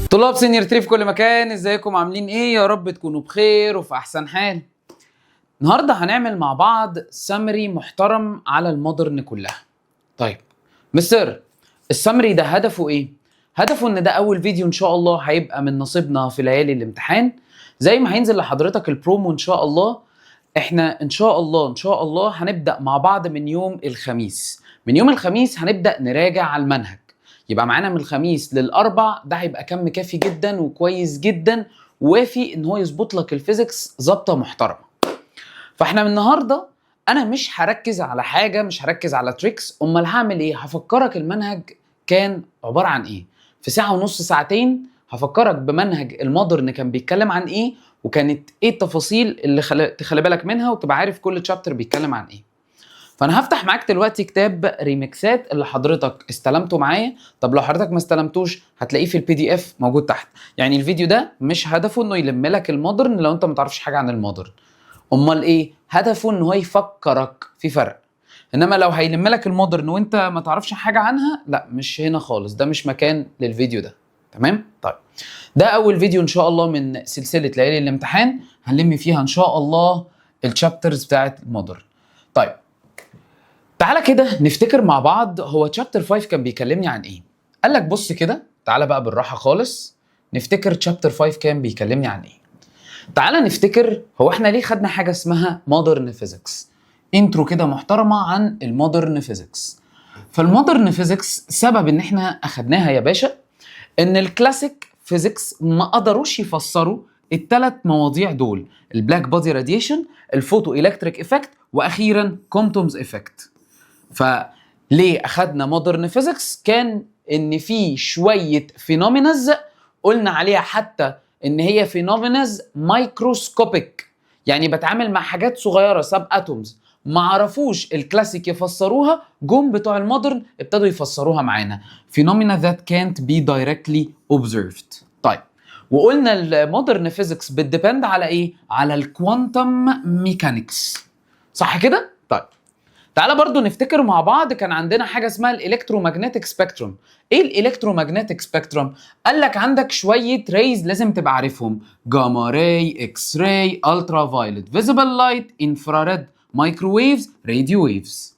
طلاب سينيور 3 في كل مكان، ازيكم عاملين ايه؟ يا رب تكونوا بخير وفي احسن حال. النهارده هنعمل مع بعض سمري محترم على المودرن كلها. طيب مستر، السمري ده هدفه ايه؟ هدفه ان ده اول فيديو ان شاء الله هيبقى من نصيبنا في ليالي الامتحان، زي ما هينزل لحضرتك البرومو ان شاء الله. احنا ان شاء الله هنبدأ مع بعض من يوم الخميس. من يوم الخميس هنبدأ نراجع على المنهج، يبقى معانا من الخميس للاربع. ده هيبقى كم كافي جدا وكويس جدا ووافي ان هو يظبط لك الفيزيكس ظبطه محترمه. فاحنا من النهارده انا مش هركز على حاجه، مش هركز على تريكس. امال هعمل ايه؟ هفكرك المنهج كان عباره عن ايه في ساعه ونص ساعتين. هفكرك بمنهج المودرن كان بيتكلم عن ايه، وكانت ايه التفاصيل اللي تخلي بالك منها وتبقى عارف كل تشابتر بيتكلم عن ايه. فانا هفتح معاك دلوقتي كتاب ريميكسات اللي حضرتك استلمته معايا. طب لو حضرتك ما استلمتوش هتلاقيه في البي دي اف موجود تحت. يعني الفيديو ده مش هدفه انه يلم لك المودرن لو انت ما تعرفش حاجه عن المودرن. امال ايه هدفه؟ ان هو يفكرك في فرق. انما لو هيلم لك المودرن وانت ما تعرفش حاجه عنها، لا مش هنا خالص، ده مش مكان للفيديو ده. تمام؟ طيب ده اول فيديو ان شاء الله من سلسله ليالي الامتحان، هنلم فيها ان شاء الله الشابترز بتاعت المودرن. طيب تعالى كده نفتكر مع بعض، هو تشابتر 5 كان بيكلمني عن ايه؟ قال لك بص كده، تعالى بقى بالراحه خالص نفتكر تشابتر 5 كان بيكلمني عن ايه. تعالى نفتكر هو احنا ليه خدنا حاجه اسمها مودرن فيزيكس. انترو كده محترمه عن المودرن فيزيكس. فالمودرن فيزيكس سبب ان احنا اخدناها يا باشا ان الكلاسيك فيزيكس ما قدروش يفسروا الثلاث مواضيع دول: البلاك بودي راديشن، الفوتو الكتريك افكت، واخيرا كومتومز افكت. فليه اخدنا مودرن فيزيكس؟ كان ان في شويه فينومينز قلنا عليها حتى ان هي فينومينز مايكروسكوبيك، يعني بتعامل مع حاجات صغيره سب اتومز، ما عرفوش الكلاسيك يفسروها، جم بتوع المودرن ابتدوا يفسروها معانا. phenomena that can't be directly observed. طيب وقلنا المودرن فيزيكس بتديبند على ايه؟ على الكوانتم ميكانكس، صح كده؟ طيب تعالى برضو نفتكر مع بعض، كان عندنا حاجه اسمها الالكترومagnetic سبيكتروم. ايه الالكترومagnetic سبيكتروم؟ قال لك عندك شويه ريز لازم تبقى عارفهم: جاما راي، اكس راي، الترا فايولت، فيزيبل لايت، انفراريد، مايكروويفز، راديو ويفز.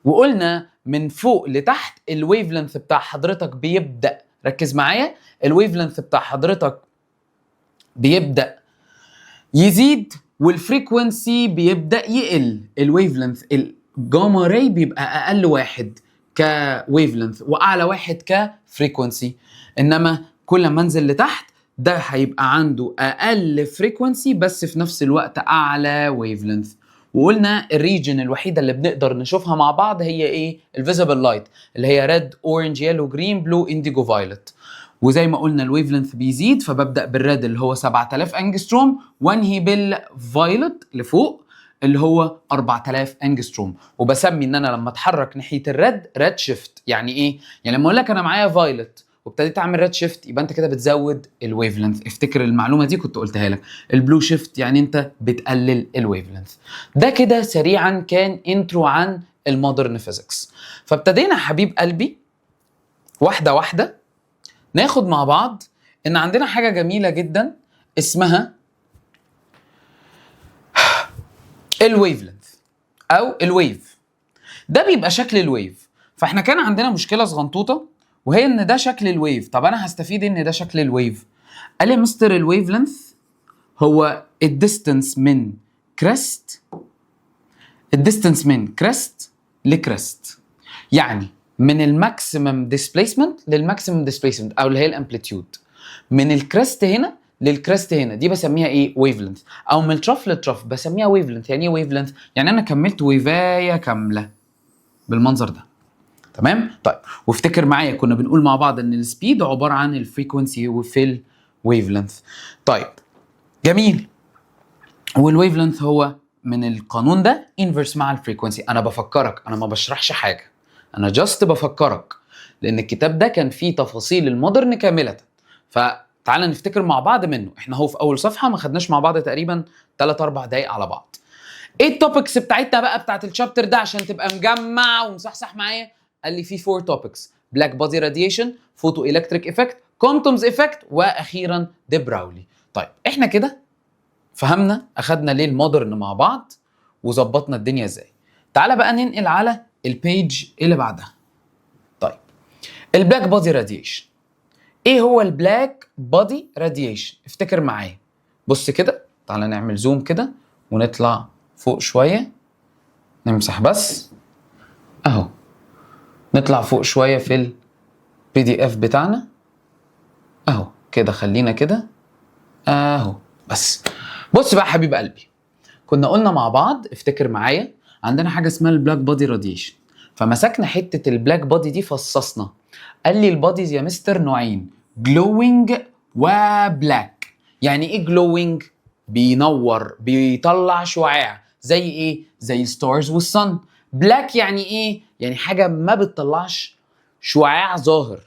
وقلنا من فوق لتحت الويف لينث بتاع حضرتك بيبدا، ركز معايا، الويف لينث بتاع حضرتك بيبدا يزيد والفريكونسي بيبدا يقل. الويف لينث الجاما راي بيبقى اقل واحد كويف لينث واعلى واحد كفريكونسي، انما كل ما انزل لتحت ده هيبقى عنده اقل فريكونسي بس في نفس الوقت اعلى ويف لينث. وقلنا الريجن الوحيده اللي بنقدر نشوفها مع بعض هي ايه؟ الفيزيبل لايت، اللي هي ريد، اورنج، يلو، جرين، بلو، انديجو، فايولت. وزي ما قلنا الويف لينث بيزيد، فببدا بالريد اللي هو 7000 انجستروم وانهي بالفايولت لفوق اللي هو 4000 انجستروم. وبسمي ان انا لما اتحرك ناحيه الريد ريد شيفت. يعني ايه؟ يعني لما اقول لك انا معايا فايولت وابتديت اعمل ريد شيفت، يبقى انت كده بتزود الويف لينث. افتكر المعلومه دي كنت قلتها لك. البلو شيفت يعني انت بتقلل الويف لينث. ده كده سريعا كان انترو عن المودرن فيزيكس. فابتدينا حبيب قلبي واحده واحده ناخد مع بعض ان عندنا حاجه جميله جدا اسمها الويف لينث او الويف. ده بيبقى شكل الويف. فاحنا كان عندنا مشكله صغنطوطه، وهي ان ده شكل الويف. طب انا هستفيد ان ده شكل الويف. قال لي مستر الويف لينث هو الديستنس من كريست، الديستنس من كريست لكريست، يعني من الماكسيمم ديسبيسمنت للماكسيمم ديسبيسمنت او اللي هي الامبليتيود. من الكريست هنا للكريست هنا دي بسميها ايه؟ ويف لينث. او من الترف للترف بسميها ويف لينث. يعني ايه ويف لينث؟ يعني انا كملت ويفايه كامله بالمنظر ده. تمام؟ طيب وافتكر معايا كنا بنقول مع بعض ان السبيد عباره عن الفريكونسي وفي الويف لينث. طيب جميل. والويف لينث هو من القانون ده انفرس مع الفريكونسي. انا بفكرك، انا ما بشرحش حاجه، انا جاست بفكرك، لان الكتاب ده كان فيه تفاصيل المودرن كامله. فتعالى نفتكر مع بعض منه. احنا هو في اول صفحه ما خدناش مع بعض تقريبا 3 4 دقايق على بعض. ايه التوبكس بتاعتنا بقى بتاعت الشابتر ده عشان تبقى مجمع ومصحصح معايا؟ قال لي في 4 توبكس: بلاك بودي راديشن، فوتو الكتريك افكت، كومتومز افكت، واخيرا دي براولي. طيب احنا كده فهمنا اخدنا ليه المودرن مع بعض وظبطنا الدنيا ازاي. تعالى بقى ننقل على البيج اللي بعدها. طيب البلاك بودي راديشن. ايه هو البلاك بودي راديشن؟ افتكر معايا. بص كده، تعالى نعمل زوم كده ونطلع فوق شويه، نمسح بس اهو، نطلع فوق شويه في البي دي اف بتاعنا اهو كده، خلينا كده اهو بس. بص بقى حبيب قلبي، كنا قلنا مع بعض افتكر معايا عندنا حاجه اسمها البلاك بودي راديشن، فمسكنا حته البلاك بودي دي فصصنا. قال لي البوديز يا مستر نوعين، جلوينج وبلاك. يعني ايه جلوينج؟ بينور بيطلع شعاع، زي ايه؟ زي ستارز والصن. بلاك يعني ايه؟ يعني حاجه ما بتطلعش شعاع ظاهر.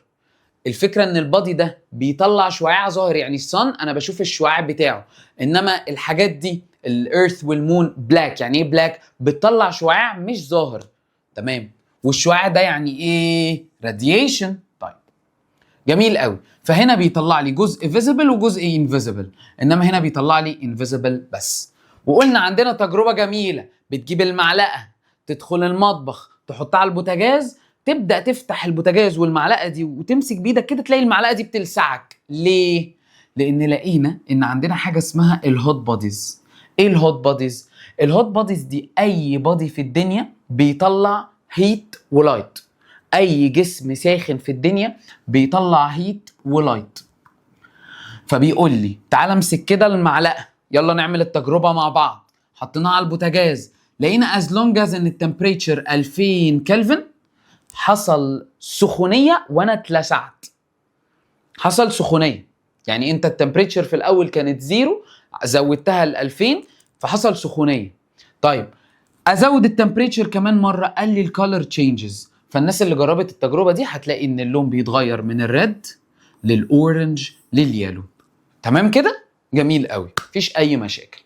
الفكره ان البادي ده بيطلع شعاع ظاهر، يعني الصن انا بشوف الشعاع بتاعه، انما الحاجات دي الارث والمون بلاك. يعني ايه بلاك؟ بتطلع شعاع مش ظاهر. تمام. والشعاع ده يعني ايه؟ راديشن. طيب جميل قوي. فهنا بيطلع لي جزء فيزيبل وجزء انفيزيبل، انما هنا بيطلع لي انفيزيبل بس. وقلنا عندنا تجربه جميله، بتجيب المعلقه تدخل المطبخ تحطها على البوتاجاز، تبدا تفتح البوتاجاز والمعلقه دي وتمسك بايدك كده، تلاقي المعلقه دي بتلسعك. ليه؟ لان لقينا ان عندنا حاجه اسمها الهوت بوديز. ايه الهوت بوديز؟ الهوت بوديز دي اي بودي في الدنيا بيطلع هيت ولايت. اي جسم ساخن في الدنيا بيطلع هيت ولايت. فبيقول لي تعال امسك كده المعلقه، يلا نعمل التجربه مع بعض. حطيناها على البوتاجاز، لقينا از لونج از ان التمبريتشر 2000 كلفن حصل سخونيه وانا اتلسعت. حصل سخونيه، يعني انت التمبريتشر في الاول كانت زيرو، زودتها ل 2000 فحصل سخونيه. طيب ازود التمبريتشر كمان مره، قال لي الكالر تشينجز. فالناس اللي جربت التجربه دي هتلاقي ان اللون بيتغير من الريد للاورنج لليالو. تمام كده؟ جميل قوي، مفيش اي مشاكل.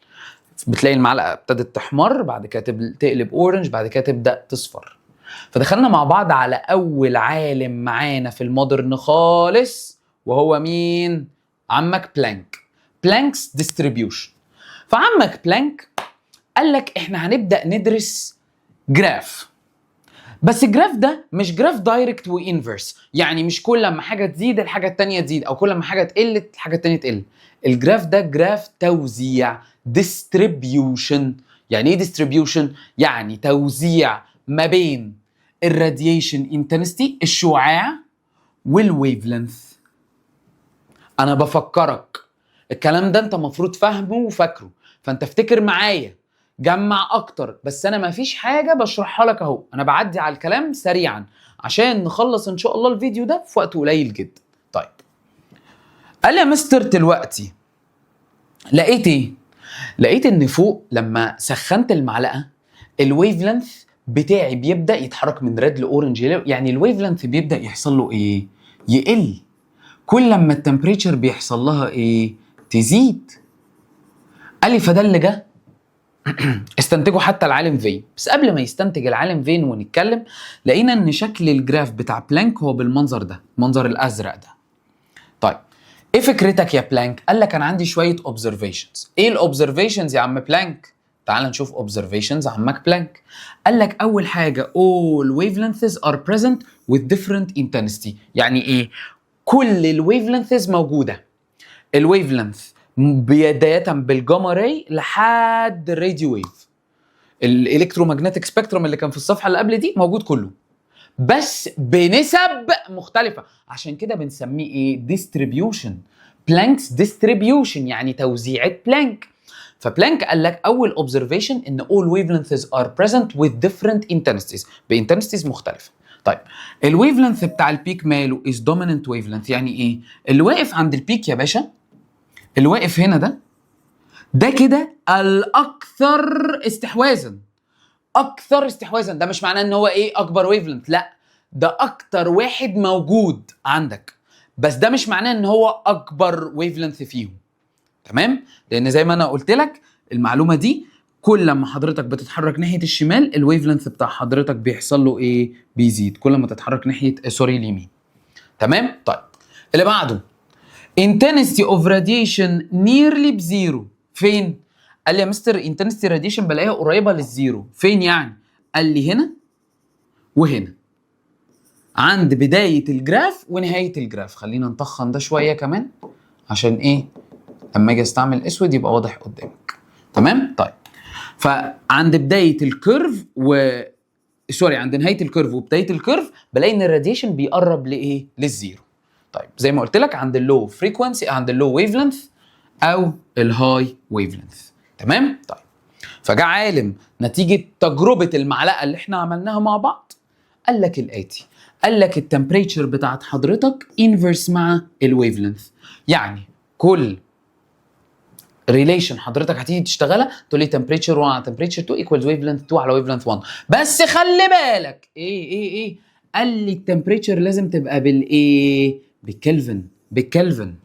بتلاقي المعلقه ابتدت تحمر، بعد كده تقلب اورنج، بعد كده تبدا تصفر. فدخلنا مع بعض على اول عالم معانا في المودرن خالص، وهو مين؟ عمك بلانك. بلانكس ديستريبيوشن. فعمك بلانك قال لك احنا هنبدا ندرس جراف، بس الجراف ده مش جراف دايركت وانفرس، يعني مش كل لما حاجه تزيد الحاجه الثانيه تزيد، او كل لما حاجه تقل الحاجه الثانيه تقل. الجراف ده جراف توزيع، ديستريبيوشن. يعني ايه ديستريبيوشن؟ يعني توزيع ما بين الراديشن انتنسيتي الشعاع والويف لينث. انا بفكرك الكلام ده انت المفروض فاهمه وفاكره، فانت افتكر معايا، جمع اكتر. بس انا مفيش حاجه بشرحها لك اهو، انا بعدي على الكلام سريعا عشان نخلص ان شاء الله الفيديو ده في وقت قليل جدا. طيب قال لي يا مستر دلوقتي لقيت ايه؟ لقيت ان فوق لما سخنت المعلقه الويف لينث بتاعي بيبدا يتحرك من ريد لاورنج، يعني الويف لينث بيبدا يحصل له ايه؟ يقل. كل لما التمبريتشر بيحصل لها ايه؟ تزيد. قال لي فده اللي جه استنتجه حتى العالم فين. بس قبل ما يستنتج العالم فين ونتكلم، لقينا ان شكل الجراف بتاع بلانك هو بالمنظر ده، المنظر الازرق ده. طيب ايه فكرتك يا بلانك؟ قال لك انا عندي شويه اوبزرفيشنز. ايه الاوبزرفيشنز يا عم بلانك؟ تعال نشوف اوبزرفيشنز عمك بلانك. قال لك اول حاجه all wavelengths are present with different intensity. يعني ايه؟ كل الويف لينثز موجوده. الويف لينث بدايه بالجاما راي لحد الراديو ويف، الالكترومagnetic سبيكتروم اللي كان في الصفحه اللي قبل دي موجود كله، بس بنسب مختلفه. عشان كده بنسميه ايه؟ ديستريبيوشن. بلانكس ديستريبيوشن يعني توزيعة بلانك. فبلانك قال لك اول اوبزرفيشن ان all wavelengths are present with different intensities، بانتنسيتيز مختلفه. طيب الويف لينث بتاع البيك ماله is dominant wavelength. يعني ايه؟ اللي واقف عند البيك يا باشا، اللي واقف هنا ده كده الاكثر استحواذا. اكثر استحواذا ده مش معناه ان هو ايه اكبر ويف لينث، لا ده اكتر واحد موجود عندك، بس ده مش معناه ان هو اكبر ويف لينث فيهم. تمام؟ لان زي ما انا قلت لك المعلومه دي، كل لما حضرتك بتتحرك ناحيه الشمال الويف لينث بتاع حضرتك بيحصل له ايه؟ بيزيد. كل ما تتحرك ناحيه اليمين. تمام؟ طيب اللي بعده intensity of radiation nearly بزيرو. فين؟ قال لي يا مستر intensity radiation بلاقيها قريبه للزيرو. فين يعني؟ قال لي هنا وهنا، عند بدايه الجراف ونهايه الجراف. خلينا نطخن ده شويه كمان عشان ايه لما اجي استعمل اسود يبقى واضح قدامك. تمام؟ طيب فعند بدايه الكيرف عند نهايه الكيرف وبدايه الكيرف بلاقي ان الراديشن بيقرب لايه؟ للزيرو. طيب زي ما قلت لك عند اللو فريكوانسي، عند اللو ويف لينث او الهاي ويف لينث. تمام؟ طيب فجاء عالم نتيجه تجربه المعلقه اللي احنا عملناها مع بعض قال لك الاتي، قال لك التمبريتشر بتاعت حضرتك انفرس مع الويف لينث. يعني كل ريليشن حضرتك هتيجي تشتغلها تقول لي تمبريتشر 1 على تمبريتشر 2 ايكوالز ويف لينث 2 على ويف لينث 1. بس خلي بالك ايه قال لي التمبريتشر لازم تبقى بالايه؟ بالكلفن.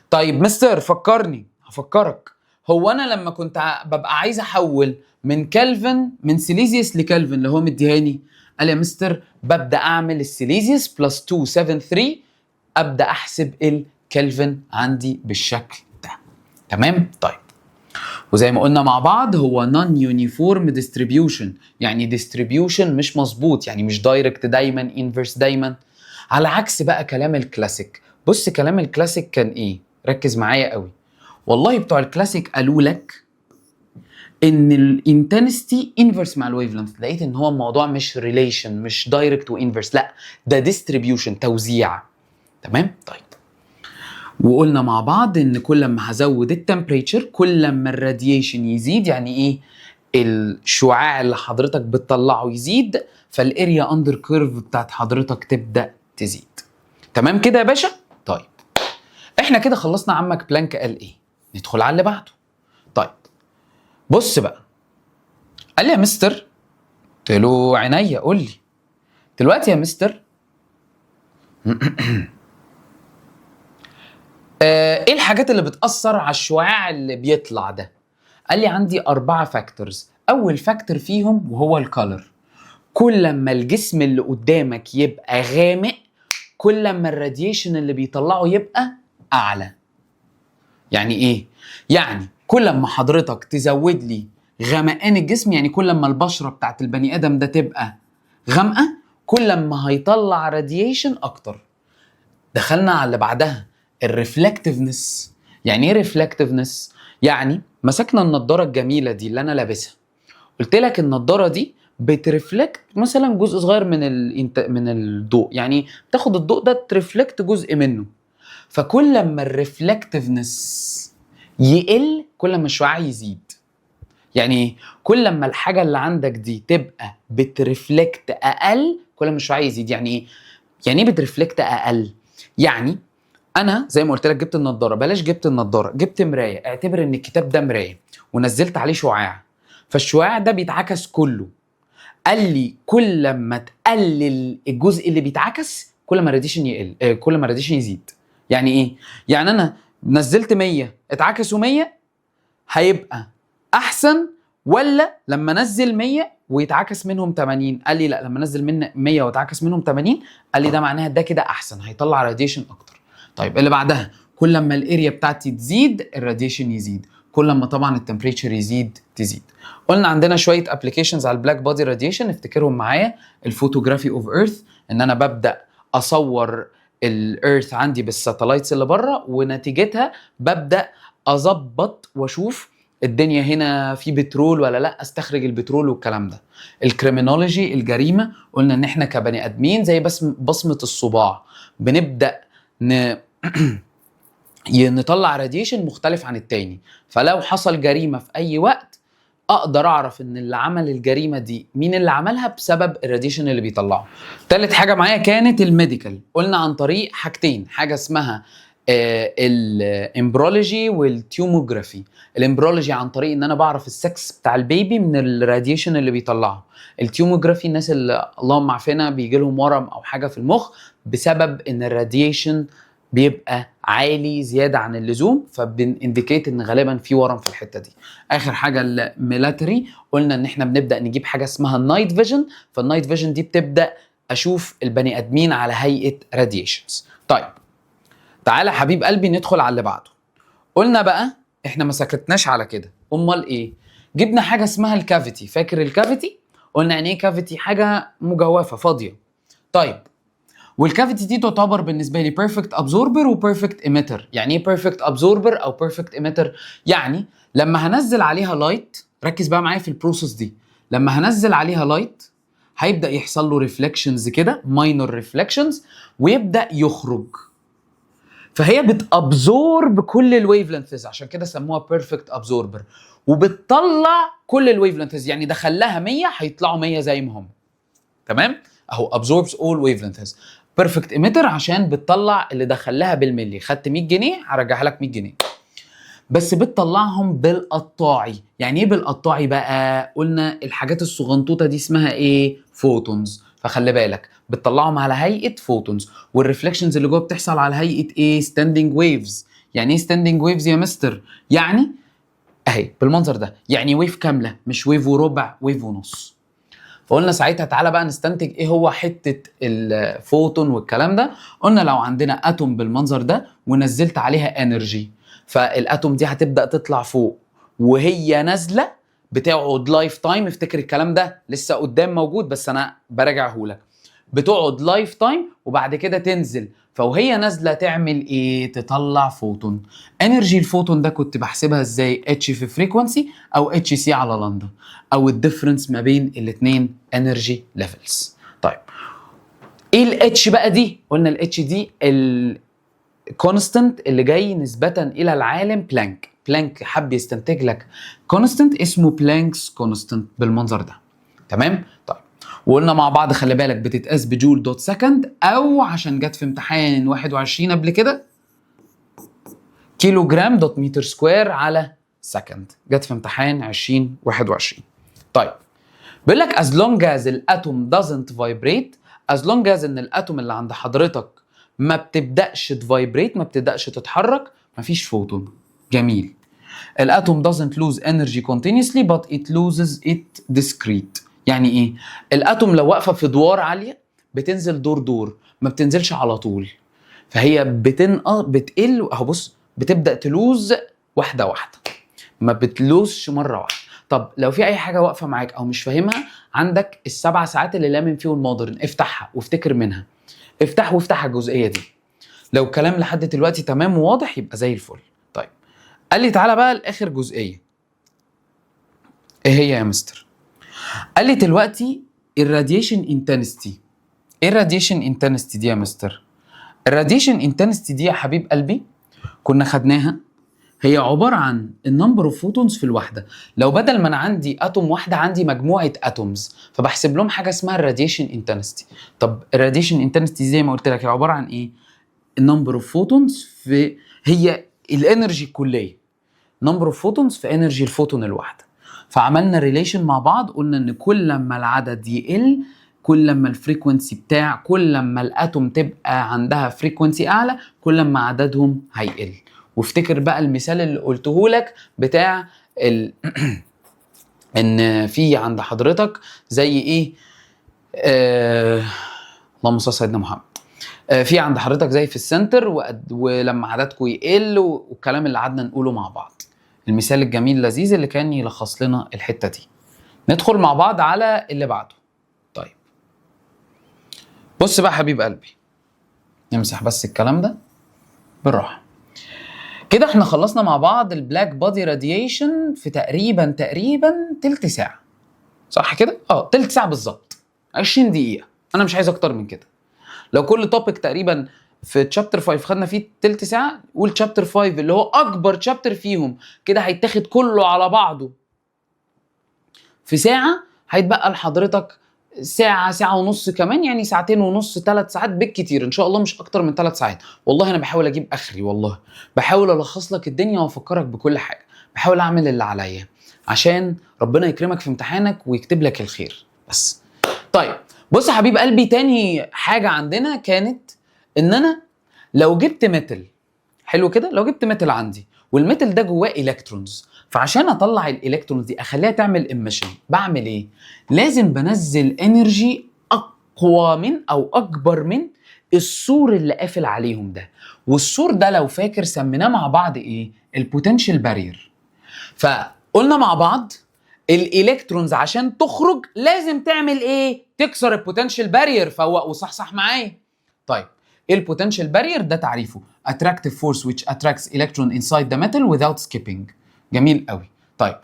طيب مستر فكرني، هفكرك. هو انا لما كنت ببقى عايز احول من كلفن، من سيليزيوس لكلفن اللي هو مديهاني، قال يا مستر ببدا اعمل السيليزيوس بلس 273، ابدا احسب الكلفن عندي بالشكل ده. تمام؟ طيب وزي ما قلنا مع بعض هو نون يونيفورم ديستريبيوشن، يعني ديستريبيوشن مش مظبوط، يعني مش دايركت دايما، انفرس دايما، على عكس بقى كلام الكلاسيك. بص كلام الكلاسيك كان ايه؟ ركز معايا قوي. والله بتوع الكلاسيك قالوا لك ان الانتنستي انفرس مع الويف لينث. لقيت ان هو الموضوع مش ريليشن، مش دايركت وانفرس، لا ده ديستريبيوشن، توزيع. تمام؟ طيب وقلنا مع بعض ان كل ما هزود التمبريتشر كل ما الراديشن يزيد. يعني ايه؟ الشعاع اللي حضرتك بتطلعه يزيد، فالاريا اندر كيرف بتاعت حضرتك تبدا تزيد. تمام كده يا باشا؟ طيب احنا كده خلصنا عمك بلانك قال ايه، ندخل على اللي بعده. طيب بص بقى، قال لي يا مستر، قلت له عينيا قول لي دلوقتي يا مستر ايه الحاجات اللي بتأثر على الشعاع اللي بيطلع ده؟ قال لي عندي 4 فاكتورز. اول فاكتور فيهم وهو الكالر. كل ما الجسم اللي قدامك يبقى غامق كل ما الراديشن اللي بيطلعه يبقى اعلى. يعني ايه؟ يعني كل ما حضرتك تزود لي غمقان الجسم، يعني كل ما البشرة بتاعت البني ادم ده تبقى غامقة كل ما هيطلع راديشن اكتر. دخلنا على اللي بعدها، الريفلكتيفنس. يعني ايه ريفلكتيفنس؟ يعني مسكنا النضاره الجميله دي اللي انا لابسها، قلت لك النضاره دي بترفلكت مثلا جزء صغير من الضوء، يعني بتاخد الضوء ده ترفلكت جزء منه. فكل ما الريفلكتيفنس يقل كل ما الشعاع يزيد. يعني كل ما الحاجه اللي عندك دي تبقى بترفلكت اقل كل ما الشعاع يزيد. يعني ايه؟ يعني ايه بترفلكت اقل؟ يعني انا زي ما قلت لك جبت النضاره، بلاش جبت النضاره، جبت مرايه، اعتبر ان الكتاب ده مرايه ونزلت عليه شعاع، فالشعاع ده بيتعكس كله. قال لي كل ما تقلل الجزء اللي بيتعكس كل ما الراديشن يقل، كل ما الراديشن يزيد. يعني ايه؟ يعني انا نزلت 100 اتعكسوا 100 هيبقى احسن، ولا لما انزل 100 ويتعكس منهم 80؟ قال لي لا، لما انزل من 100 ويتعكس منهم 80 قال لي ده معناها ده كده احسن، هيطلع راديشن اكتر. طيب اللي بعدها، كل ما الاريا بتاعتي تزيد الراديشن يزيد، كل ما طبعا التمبريتشر يزيد تزيد. قلنا عندنا شويه ابلكيشنز على البلاك بودي راديشن، افتكرهم معايا. الفوتوغرافي اوف ايرث، ان انا ببدا اصور الارث عندي بالساتلايتس اللي بره، ونتيجتها ببدا اظبط واشوف الدنيا هنا في بترول ولا لا، استخرج البترول والكلام ده. الكريمينولوجي، الجريمه، قلنا ان احنا كبني ادمين زي بصمه الصباع بنبدا نطلع راديشن مختلف عن التاني. فلو حصل جريمه في اي وقت اقدر اعرف ان اللي عمل الجريمه دي مين اللي عملها بسبب الراديشن اللي بيطلعه. تالت حاجه معايا كانت الميديكال، قلنا عن طريق حاجتين، حاجه اسمها الامبرولوجي والتيوموجرافي. الامبرولوجي عن طريق ان انا بعرف السكس بتاع البيبي من الراديشن اللي بيطلعه. التيوموجرافي الناس اللي اللهم عافينا بيجي لهم ورم او حاجه في المخ بسبب ان الراديشن بيبقى عالي زياده عن اللزوم، فبنديكيت ان غالبا في ورم في الحته دي. اخر حاجه الميلاتري، قلنا ان احنا بنبدا نجيب حاجه اسمها النايت فيجن، فالنايت فيجن دي بتبدا اشوف البني ادمين على هيئه راديشنز. طيب تعالى حبيب قلبي ندخل على اللي بعده. قلنا بقى احنا ما سكتناش على كده، امال ايه؟ جبنا حاجه اسمها الكافيتي. فاكر الكافيتي؟ قلنا يعني ايه كافيتي؟ حاجه مجوفه فاضيه. طيب، والكافيتي دي تعتبر بالنسبه لي بيرفكت ابزوربر وبيرفكت ايميتر. يعني ايه بيرفكت ابزوربر او بيرفكت ايميتر؟ يعني لما هنزل عليها لايت، ركز بقى معايا في البروسيس دي، لما هنزل عليها لايت هيبدا يحصل له ريفلكشنز كده، ماينور ريفلكشنز، ويبدا يخرج. فهي بتابزورب كل الويف لينثز، عشان كده سموها بيرفكت ابزوربر. وبتطلع كل الويف لينثز، يعني دخلها 100 هيطلعوا 100 زي ما هم. تمام؟ اهو absorbs all wavelengths. بيرفكت ايميتر عشان بتطلع اللي دخلها بالملي. خدت 100 جنيه هرجعها لك 100 جنيه. بس بتطلعهم بالقطاعي. يعني ايه بالقطاعي بقى؟ قلنا الحاجات الصغنطوطه دي اسمها ايه؟ فوتونز. فخلي بالك بتطلعهم على هيئه فوتونز، والريفلكشنز اللي جوه بتحصل على هيئه ايه؟ ستاندنج ويفز. يعني ايه ستاندنج ويفز يا مستر؟ يعني اهي بالمنظر ده، يعني ويف كامله، مش ويف وربع، ويف ونص. فقلنا ساعتها تعالى بقى نستنتج ايه هو حته الفوتون والكلام ده. قلنا لو عندنا اتوم بالمنظر ده ونزلت عليها انرجي، فالاتوم دي هتبدا تطلع فوق، وهي نازله بتقعد لايف تايم. افتكر الكلام ده لسه قدام موجود بس انا براجعه لك. بتقعد لايف تايم وبعد كده تنزل، فوهي نازله تعمل ايه؟ تطلع فوتون. انرجي الفوتون ده كنت بحسبها ازاي؟ اتش في فريكوانسي او اتش سي على لندن، او الديفرنس ما بين الاثنين انرجي ليفلز. طيب ايه الاتش بقى دي؟ قلنا الاتش دي الكونستنت اللي جاي نسبه الى العالم بلانك. بلانك حب يستنتج لك كونستنت اسمه بلانكس كونستنت بالمنظر ده. تمام؟ طيب، وقلنا مع بعض خلي بالك بتتقاس بجول دوت سكند، او عشان جت في امتحان 21 قبل كده كيلو جرام دوت متر سكوير على سكند، جت في امتحان 2021. طيب بيقول لك as long as الاتوم doesn't vibrate، as long as ان الاتوم اللي عند حضرتك ما بتبداش تفايبريت، ما بتبداش تتحرك، مفيش فوتون. جميل. الاتوم doesn't lose energy continuously but it loses it discrete. يعني ايه؟ الاتوم لو واقفه في دوار عاليه بتنزل دور دور، ما بتنزلش على طول. فهي بتقل اهو، بص بتبدا تلوز واحده واحده، ما بتلوزش مره واحده. طب لو في اي حاجه واقفه معاك او مش فاهمها، عندك السبع ساعات اللي لامن فيهم المودرن، افتحها وافتكر منها. وافتح الجزئيه دي. لو الكلام لحد دلوقتي تمام وواضح يبقى زي الفل. طيب قال لي تعالى بقى لاخر جزئيه. ايه هي يا مستر؟ قال لي دلوقتي الراديشن انتنستي. ايه الراديشن انتنستي دي يا مستر؟ الراديشن انتنستي دي يا حبيب قلبي كنا خدناها، هي عباره عن النمبر اوف فوتونز في الوحده. لو بدل ما انا عندي اتوم واحده عندي مجموعه اتومز، فبحسب لهم حاجه اسمها الراديشن انتنستي. طب الراديشن انتنستي زي ما قلت لك هي عباره عن ايه؟ النمبر اوف فوتونز في، هي الانرجي الكليه، نمبر اوف فوتونز في انرجي الفوتون الواحده. فعملنا ريليشن مع بعض، قلنا ان كل لما العدد يقل، كل لما الفريكونسي بتاع، كل لما الاتوم تبقى عندها فريكونسي اعلى، كل لما عددهم هيقل. وافتكر بقى المثال اللي قلته لك بتاع ان في عند حضرتك زي ايه، اللهم صل على سيدنا محمد، في عند حضرتك زي في السنتر ولما عددكم يقل والكلام اللي قعدنا نقوله مع بعض. المثال الجميل اللذيذ اللي كان يلخص لنا الحته دي. ندخل مع بعض على اللي بعده. طيب بص بقى حبيب قلبي، نمسح بس الكلام ده بالراحه كده. احنا خلصنا مع بعض البلاك بودي راديشن في تقريبا تلت ساعه، صح كده؟ تلت ساعه بالظبط، 20 دقيقه. انا مش عايز اكتر من كده. لو كل توبيك تقريبا في تشابتر 5 خدنا فيه تلت ساعه، قول تشابتر 5 اللي هو اكبر تشابتر فيهم كده هيتاخد كله على بعضه في ساعه، هيتبقى لحضرتك ساعه ونص كمان، يعني ساعتين ونص 3 ساعات بالكتير ان شاء الله، مش اكتر من 3 ساعات. والله انا بحاول اجيب اخري، والله بحاول الخص لك الدنيا وافكرك بكل حاجه، بحاول اعمل اللي عليا عشان ربنا يكرمك في امتحانك ويكتب لك الخير بس. طيب بص يا حبيب قلبي، تاني حاجه عندنا كانت ان انا لو جبت ميتال، حلو كده، لو جبت ميتال عندي والميتال ده جواه الكترونز، فعشان اطلع الالكترونز دي اخليها تعمل ايميشن، بعمل ايه؟ لازم بنزل انرجي اقوى من او اكبر من السور اللي قافل عليهم ده. والسور ده لو فاكر سميناه مع بعض ايه؟ البوتنشال بارير. فقلنا مع بعض الالكترونز عشان تخرج لازم تعمل ايه؟ تكسر البوتنشال بارير. فوق وصحصح معايا. طيب البوتنشال بارير ده تعريفه attractive force which attracts electron inside the metal without skipping. جميل قوي. طيب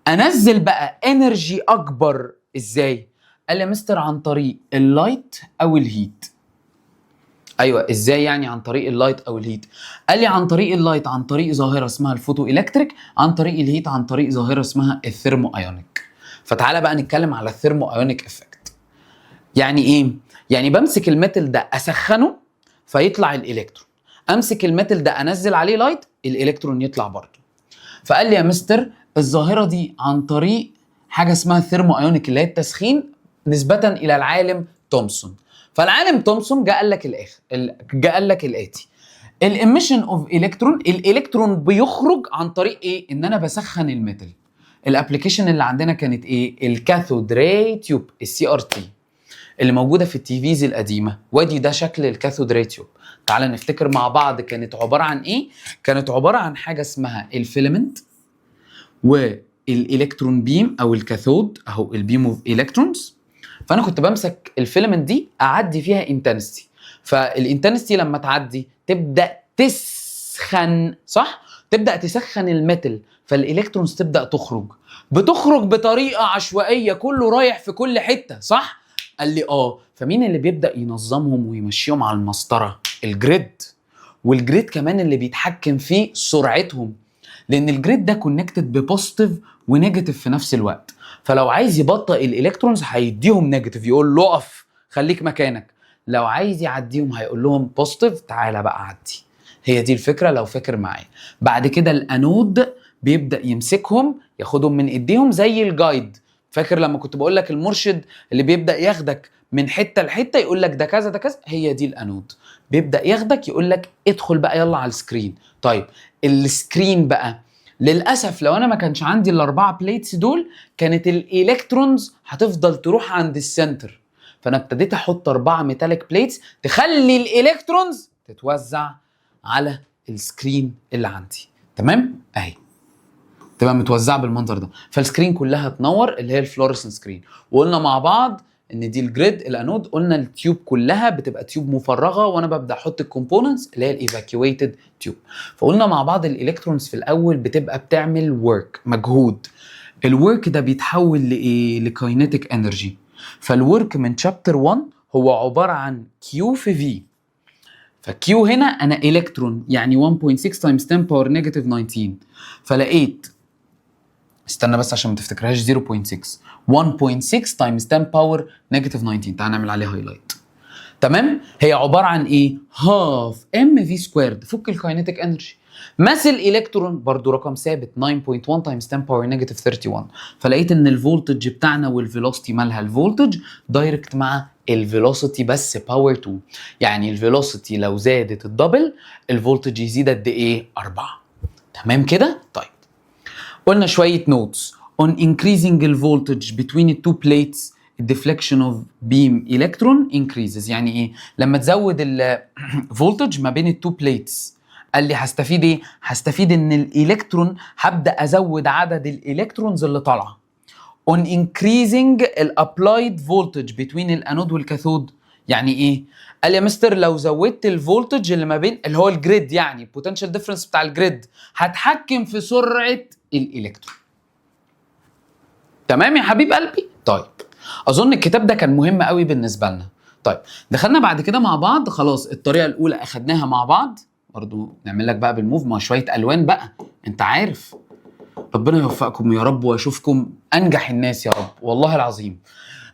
انزل بقى انرجي اكبر ازاي؟ قال لي يا مستر عن طريق اللايت او الهيت. ايوه ازاي يعني عن طريق اللايت او الهيت؟ قال لي عن طريق اللايت عن طريق ظاهره اسمها الفوتو الكتريك، عن طريق الهيت عن طريق ظاهره اسمها الثيرمو ايونيك. فتعالى بقى نتكلم على الثيرمو ايونيك افكت. يعني ايه؟ يعني بمسك الميتال ده اسخنه فيطلع الالكترون، امسك الميتال ده انزل عليه لايت الالكترون يطلع برضه. فقال لي يا مستر الظاهره دي عن طريق حاجه اسمها الثيرمو ايونيك اللي هي التسخين نسبه الى العالم تومسون. فالعالم تومسون جاء قال لك الاتي: الاميشن اوف الكترون، الالكترون بيخرج عن طريق ايه؟ ان انا بسخن الميتال. الابلكيشن اللي عندنا كانت ايه؟ الكاثود راي تيوب، السي ار تي اللي موجوده في التيفيز القديمه. وادي ده شكل الكاثود راي تيوب. تعال نفتكر مع بعض كانت عباره عن ايه؟ كانت عباره عن حاجه اسمها الفيلمنت والالكترون بيم او الكاثود اهو البيم اوف الكترونز. فانا كنت بمسك الفيلمنت دي اعدي فيها انتنستي، فالانتنستي لما تعدي تبدا تسخن، صح؟ تبدا تسخن الميتال، فالالكترونز تبدا بتخرج بطريقه عشوائيه، كله رايح في كل حته، صح؟ قال لي فمين اللي بيبدا ينظمهم ويمشيهم على المسطره؟ الجريد. والجريد كمان اللي بيتحكم في سرعتهم، لان الجريد ده كونكتد ببوزيتيف ونيجاتيف في نفس الوقت. فلو عايز يبطئ الالكترونز هيديهم نيجاتيف، يقول له اقف خليك مكانك. لو عايز يعديهم هيقول لهم بوزيتيف تعالى بقى عدي. هي دي الفكره لو فاكر معايا. بعد كده الانود بيبدا يمسكهم ياخدهم من ايديهم زي الجايد. فاكر لما كنت بقول لك المرشد اللي بيبدا ياخدك من حته لحته يقول لك ده كذا ده كذا؟ هي دي الانود. بيبدا ياخدك يقول لك ادخل بقى يلا على السكرين. طيب السكرين بقى للاسف لو انا ما كانش عندي الاربعه بليتس دول كانت الالكترونز هتفضل تروح عند السنتر. فانا ابتديت احط 4 ميتاليك بليتس تخلي الالكترونز تتوزع على السكرين اللي عندي. تمام؟ اهي تبقى متوزعه بالمنظر ده، فالسكرين كلها تنور اللي هي الفلورسنت سكرين. وقلنا مع بعض ان دي الجريد. الانود قلنا التيوب كلها بتبقى تيوب مفرغه، وانا ببدا احط الكومبوننتس اللي هي الايفاكيويتد تيوب. فقلنا مع بعض الالكترونز في الاول بتبقى بتعمل ورك، مجهود. الورك ده بيتحول لايه؟ لكاينيتيك انرجي. فالورك من شابتر 1 هو عباره عن كيو في في. فكيو هنا انا الكترون يعني 1.6 تايمز 10 باور نيجاتيف 19. فلقيت استنى بس عشان ما تفتكرهاش 0.6 1.6 تايمز 10 باور نيجاتيف 19. تعال نعمل عليه هايلايت. تمام؟ هي عباره عن ايه؟ هاف ام في سكويرد. فك الكاينيتيك انرجي. مثل الكترون برضو رقم ثابت 9.1 تايمز 10 باور نيجاتيف 31. فلقيت ان الفولتج بتاعنا والفيلوسيتي مالها الفولتج دايركت مع الفيلوسيتي بس باور 2. يعني الفيلوسيتي لو زادت الدبل الفولتج يزيد قد ايه؟ 4. تمام كده؟ طيب قلنا شويه نوتس on increasing the voltage between the two plates the deflection of beam electron increases. يعني ايه؟ لما تزود الفولتج ما بين التو بليتس قال لي هستفيد ايه؟ هستفيد ان الالكترون هبدا ازود عدد الالكترونز اللي طالعه. on increasing الابلايد voltage between الانود والكاثود. يعني ايه؟ قال لي يا مستر لو زودت الفولتج اللي ما بين اللي هو الجريد، يعني البوتنشال ديفرنس بتاع الجريد، هتحكم في سرعه الالكترون. تمام يا حبيب قلبي؟ طيب اظن الكتاب ده كان مهم قوي بالنسبه لنا. طيب دخلنا بعد كده مع بعض خلاص الطريقه الاولى اخدناها مع بعض. برضو نعمل لك بقى بالموف ما شويه الوان بقى، انت عارف. ربنا يوفقكم يا رب واشوفكم انجح الناس يا رب والله العظيم.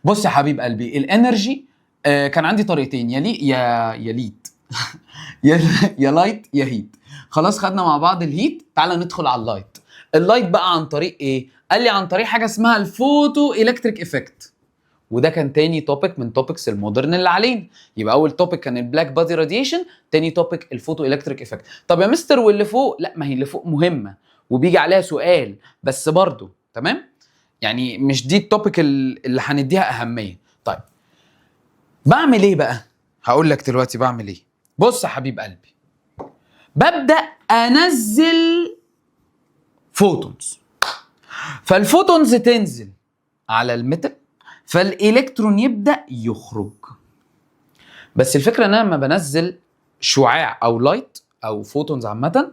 بص يا حبيب قلبي الانرجي كان عندي طريقتين، يا لي يا ليت يا لايت يا هيت. خلاص خدنا مع بعض الهيت. تعالى ندخل على اللايت. اللايت بقى عن طريق ايه؟ قال لي عن طريق حاجه اسمها الفوتو الكتريك افكت. وده كان تاني توبيك من توبكس المودرن اللي علينا. يبقى اول توبيك كان البلاك بادي راديشن، تاني توبيك الفوتو الكتريك افكت. طب يا مستر واللي فوق؟ لا ما هي اللي فوق مهمه وبيجي عليها سؤال بس برضو. تمام؟ يعني مش دي التوبيك اللي هنديها اهميه. طيب بعمل ايه بقى؟ هقول لك دلوقتي بعمل ايه. بص يا حبيب قلبي، ببدأ انزل فوتونز، فالفوتونز تنزل على الميتال، فالالكترون يبدأ يخرج. بس الفكرة ان انا لما بنزل شعاع او لايت او فوتونز عامة،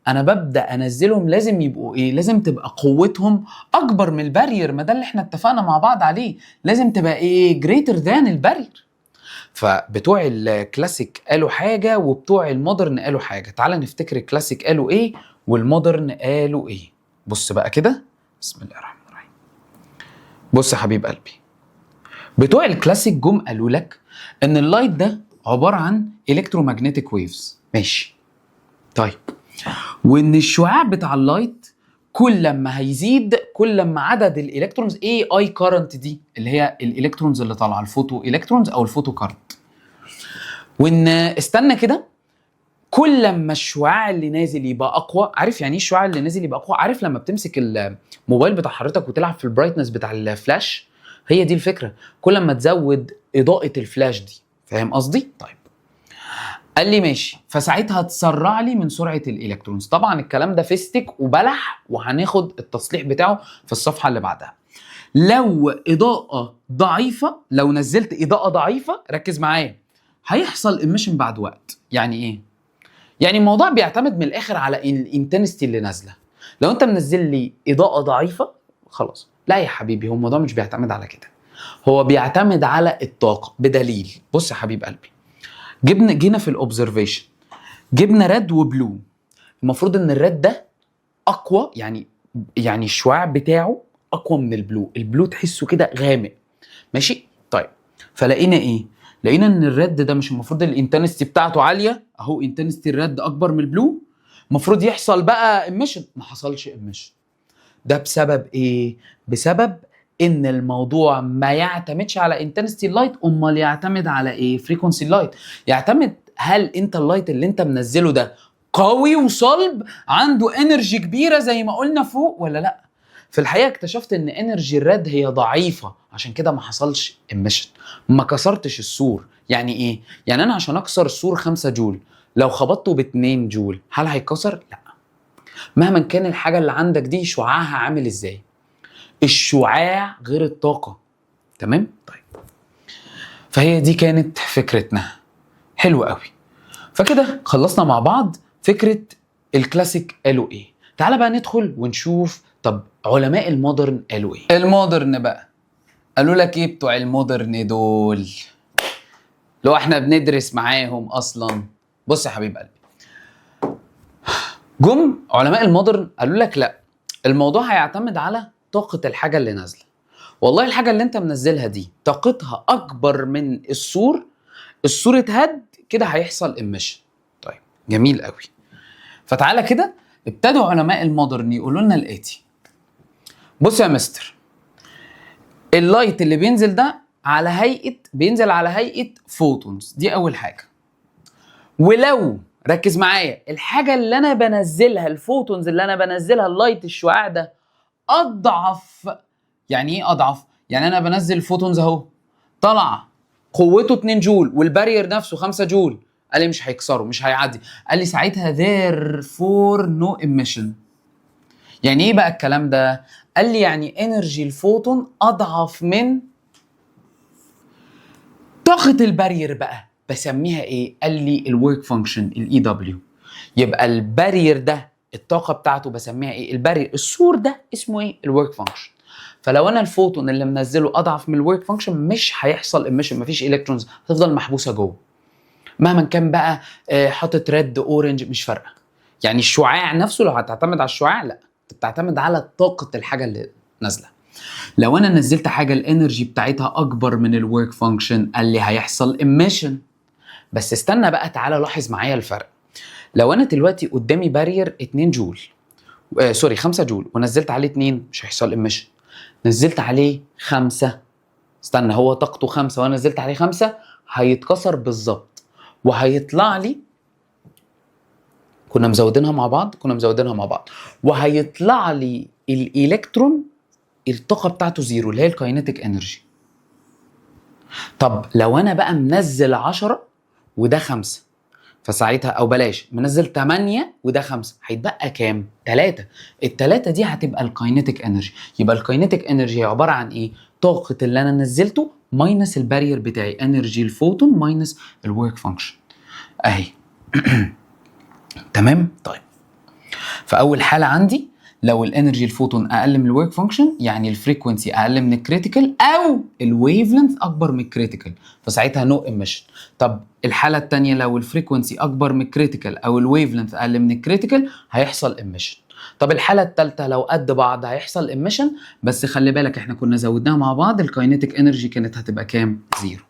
انا ببدأ انزلهم لازم يبقوا ايه؟ لازم تبقى قوتهم اكبر من البارير، ما ده اللي احنا اتفقنا مع بعض عليه، لازم تبقى ايه؟ greater than البارير. فبتوع الكلاسيك قالوا حاجة وبتوع المودرن قالوا حاجة. تعال نفتكر الكلاسيك قالوا ايه والمودرن قالوا ايه. بص بقى كده، بسم الله الرحمن الرحيم. بص يا حبيب قلبي، بتوع الكلاسيك جم قالوا لك ان اللايت ده عبارة عن الكترومagnetic ويفز، ماشي. طيب، وان الشعاع بتاع اللايت كل لما هيزيد كل لما عدد الالكترونز ايه اي كارنت دي اللي هي الالكترونز اللي طالعه الفوتو الكترونز او الفوتو كارنت. وان استنى كده، كل لما الشعاع اللي نازل يبقى اقوى. عارف يعني ايه الشعاع اللي نازل يبقى اقوى؟ عارف لما بتمسك الموبايل بتاع حضرتك وتلعب في البرايتنس بتاع الفلاش؟ هي دي الفكره، كل ما تزود اضاءه الفلاش دي. فاهم قصدي؟ طيب، قال لي ماشي، فساعتها تسرع لي من سرعه الالكترونز. طبعا الكلام ده فيستك وبلح، وهناخد التصليح بتاعه في الصفحه اللي بعدها. لو اضاءه ضعيفه، لو نزلت اضاءه ضعيفه، ركز معايا، هيحصل ايميشن بعد وقت. يعني ايه؟ يعني الموضوع بيعتمد من الاخر على الانتنستي اللي نازله. لو انت منزل لي اضاءه ضعيفه خلاص. لا يا حبيبي، هو الموضوع مش بيعتمد على كده، هو بيعتمد على الطاقه. بدليل، بص يا حبيب قلبي، جينا في الاوبزرفيشن، جبنا ريد وبلو. المفروض ان الريد ده اقوى، يعني الشعاع بتاعه اقوى من البلو. البلو تحسه كده غامق، ماشي. طيب، فلقينا ايه؟ لقينا ان الريد ده مش المفروض الانتنستي بتاعته عاليه، اهو انتنستي الريد اكبر من البلو، المفروض يحصل بقى ايميشن. ما حصلش ايميشن. ده بسبب ايه؟ بسبب ان الموضوع ما يعتمدش على انتنستي اللايت، امال يعتمد على ايه؟ فريكونسي اللايت. يعتمد هل انت اللايت اللي انت منزله ده قوي وصلب، عنده انرجي كبيره زي ما قلنا فوق ولا لا. في الحقيقه اكتشفت ان انرجي الريد هي ضعيفه، عشان كده ما حصلش ايميشن، ما كسرتش السور. يعني ايه؟ يعني انا عشان اكسر السور 5 جول، لو خبطته ب 2 جول هل هيتكسر؟ لا. مهما كان الحاجه اللي عندك دي شعاعها عامل ازاي، الشعاع غير الطاقه. تمام؟ طيب، فهي دي كانت فكرتنا. حلو قوي. فكده خلصنا مع بعض فكره الكلاسيك قالوا ايه. تعال بقى ندخل ونشوف طب علماء المودرن قالوا ايه. المودرن بقى قالوا لك ايه بتوع المودرن دول؟ لو احنا بندرس معاهم اصلا. بص يا حبيب قلبي، جم علماء المودرن قالوا لك لا، الموضوع هيعتمد على طاقة الحاجة اللي نازلة. والله الحاجة اللي انت منزلها دي طاقتها اكبر من السور اتهد كده هيحصل ايميشن. طيب، جميل قوي. فتعالى كده، ابتدوا علماء المودرن يقولوا لنا الاتي. بص يا مستر، اللايت اللي بينزل ده بينزل على هيئة فوتونز، دي اول حاجة. ولو ركز معايا، الحاجة اللي انا بنزلها، الفوتونز اللي انا بنزلها، اللايت الشعاع ده اضعف. يعني ايه اضعف؟ يعني انا بنزل فوتونز اهو، طلع قوته 2 جول والبارير نفسه 5 جول، قال لي مش هيكسره، مش هيعدي. قال لي ساعتها therefore no emission. يعني ايه بقى الكلام ده؟ قال لي يعني انرجي الفوتون اضعف من طاقة البارير. بقى بسميها ايه؟ قال لي الورك فانكشن، الاي دبليو. يبقى البارير ده الطاقة بتاعته بسميها ايه؟ البارير، السور ده اسمه ايه؟ الورك فانكشن. فلو انا الفوتون اللي منزله اضعف من الورك فانكشن مش هيحصل ايميشن، مفيش الكترونز هتفضل محبوسه جوه. مهما كان بقى حاطط ريد اورنج مش فارقه. يعني الشعاع نفسه لو هتعتمد على الشعاع، لا، بتعتمد على طاقه الحاجه اللي نازله. لو انا نزلت حاجه الانرجي بتاعتها اكبر من الورك فانكشن، قال لي هيحصل ايميشن. بس استنى بقى، تعالى لاحظ معايا الفرق. لو انا دلوقتي قدامي بارير 2 جول، سوري 5 جول، ونزلت عليه 2، مش هيحصل ايميشن. نزلت عليه 5، استنى، هو طاقته 5 وانا نزلت عليه 5، هيتكسر بالظبط وهيطلع لي، كنا مزودينها مع بعض، وهيطلع لي الالكترون الطاقه بتاعته زيرو، اللي هي الكاينيتيك انرجي. طب لو انا بقى منزل 10 وده 5. فساعتها او بلاش منزل 8 وده 5، هيتبقى كام؟ 3. ال3 دي هتبقى الكاينيتيك انرجي. يبقى الكاينيتيك انرجي عباره عن ايه؟ طاقه اللي انا نزلته ماينس البارير بتاعي، انرجي الفوتون ماينس الورك فانكشن اهي. تمام. طيب فاول حاله عندي لو الانرجي الفوتون اقل من الورك فانكشن، يعني الفريكونسي اقل من الكريتيكال او الويف لينث اكبر من الكريتيكال، فساعتها نو ايميشن. طب الحاله الثانيه لو الفريكونسي اكبر من الكريتيكال او الويف لينث اقل من الكريتيكال هيحصل ايميشن. طب الحاله الثالثه لو قد بعض هيحصل ايميشن، بس خلي بالك احنا كنا زودناها مع بعض، الكاينيتيك انرجي كانت هتبقى كام؟ 0.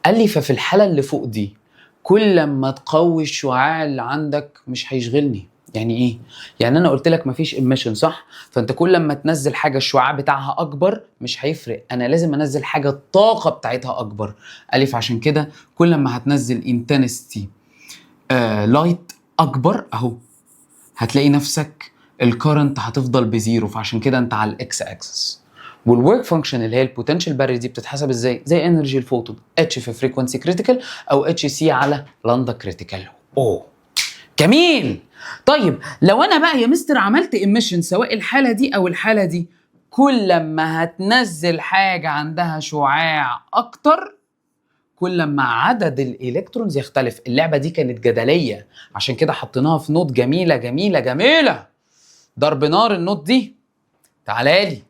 قال لي ففي الحاله اللي فوق دي كل ما تقوي الشعاع اللي عندك مش هيشغلني. يعني ايه؟ يعني انا قلت لك مفيش ايميشن صح؟ فانت كل ما تنزل حاجه الشعاع بتاعها اكبر مش هيفرق، انا لازم انزل حاجه الطاقه بتاعتها اكبر. الف عشان كده كل ما هتنزل انتنستي لايت اكبر اهو هتلاقي نفسك الكرنت هتفضل بزيرو، فعشان كده انت على الاكس اكسس. والورك فانكشن اللي هي البوتنشال بارير دي بتتحسب ازاي؟ زي انرجي الفوتون، اتش في فريكوانسي كريتيكال او اتش سي على لامدا كريتيكال. اوه جميل. طيب لو انا بقى يا مستر عملت ايميشن سواء الحاله دي او الحاله دي، كل ما هتنزل حاجه عندها شعاع اكتر كل ما عدد الالكترونز يختلف. اللعبه دي كانت جدليه عشان كده حطيناها في نوت جميله جميله جميله، ضرب نار النوت دي. تعالى لي،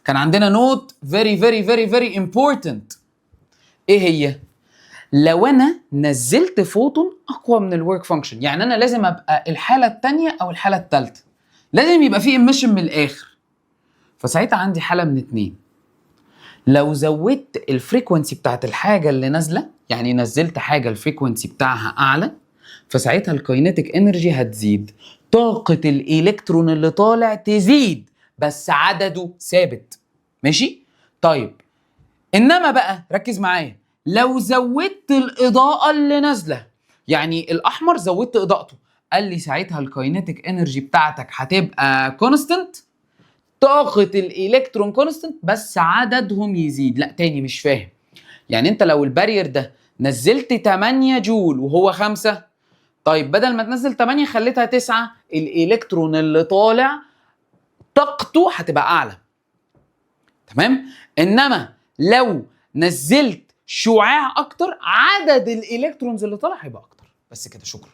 كان عندنا نوت very very very very important. ايه هي؟ لو انا نزلت فوتون اقوى من الورك فانكشن، يعني انا لازم ابقى الحاله الثانيه او الحاله الثالثه، لازم يبقى في ايميشن من الاخر. فساعتها عندي حاله من اتنين، لو زودت الفريكونسي بتاعت الحاجه اللي نازله، يعني نزلت حاجه الفريكونسي بتاعها اعلى، فساعتها الكاينيتيك انرجي هتزيد، طاقه الالكترون اللي طالع تزيد بس عدده ثابت. ماشي؟ طيب انما بقى ركز معايا، لو زودت الاضاءه اللي نازله، يعني الاحمر زودت اضاءته، قال لي ساعتها الكاينيتيك انرجي بتاعتك هتبقى كونستنت، طاقه الالكترون كونستنت بس عددهم يزيد. لا تاني مش فاهم. يعني انت لو البارير ده نزلت 8 جول وهو 5، طيب بدل ما تنزل 8 خليتها 9، الالكترون اللي طالع طاقته هتبقى اعلى. تمام؟ انما لو نزلت شعاع اكتر عدد الالكترونز اللي طالع هيبقى اكتر. بس كده شكرا.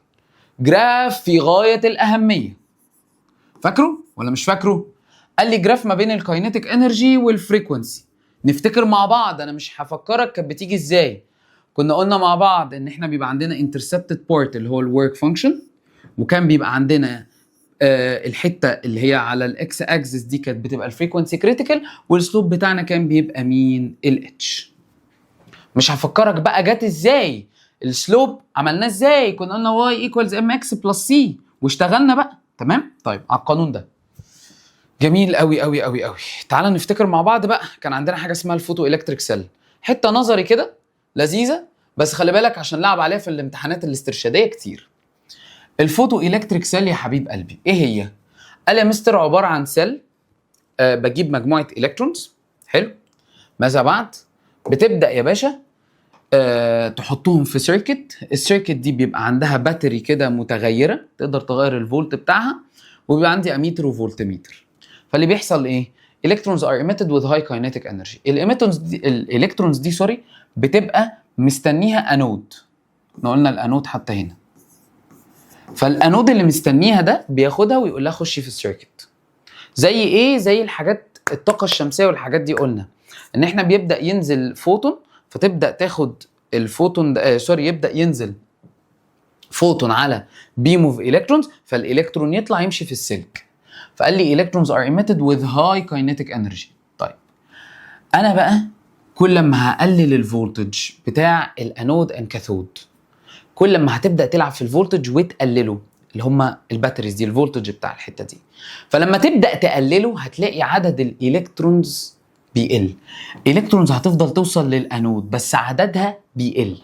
جراف في غايه الاهميه. فاكره ولا مش فاكره؟ قال لي جراف ما بين الكاينيتيك انرجي والفريكونسي. نفتكر مع بعض، انا مش هفكرك كانت بتيجي ازاي. كنا قلنا مع بعض ان احنا بيبقى عندنا انترسبتد بارت اللي هو الورك فانكشن، وكان بيبقى عندنا الحته اللي هي على الاكس اكسس دي كانت بتبقى الفريكونسي كريتيكال، والسلوب بتاعنا كان بيبقى مين؟ الاتش. مش هفكرك بقى جت ازاي السلوب، عملناه ازاي، كنا قلنا واي ايكوالز ام اكس بلس سي واشتغلنا بقى. تمام؟ طيب على القانون ده جميل قوي قوي قوي قوي. تعالى نفتكر مع بعض بقى. كان عندنا حاجه اسمها الفوتو الكتريك سيل، حته نظري كده لذيذه، بس خلي بالك عشان لعب عليها في الامتحانات الاسترشاديه كتير. الفوتو الكتريك سيل يا حبيب قلبي ايه هي؟ قال يا مستر عباره عن سيل بجيب مجموعه الكترونز. حلو. ماذا بعد؟ بتبدا يا باشا تحطهم في سيركت. السيركت دي بيبقى عندها باتري كده متغيره تقدر تغير الفولت بتاعها، وبيبقى عندي اميتر وفولتميتر. فاللي بيحصل ايه؟ electrons are emitted with high kinetic energy. الالكترونز دي سوري بتبقى مستنيها انود. احنا قلنا الانود حتى هنا. فالانود اللي مستنيها ده بياخدها ويقول لها خشي في السيركت. زي ايه؟ زي الحاجات الطاقه الشمسيه والحاجات دي. قلنا ان احنا بيبدا ينزل فوتون، فتبدا تاخد الفوتون ده يبدا ينزل فوتون على بيم اوف الكترونز، فالالكترون يطلع يمشي في السلك. فقال لي electrons are emitted with high kinetic energy. طيب انا بقى كل ما هقلل الفولتج بتاع الانود اند كاثود، كل ما هتبدا تلعب في الفولتج وتقلله، اللي هم الباتريز دي الفولتج بتاع الحته دي. فلما تبدا تقلله هتلاقي عدد الالكترونز بيقل. الالكترونز هتفضل توصل للانود بس عددها بيقل.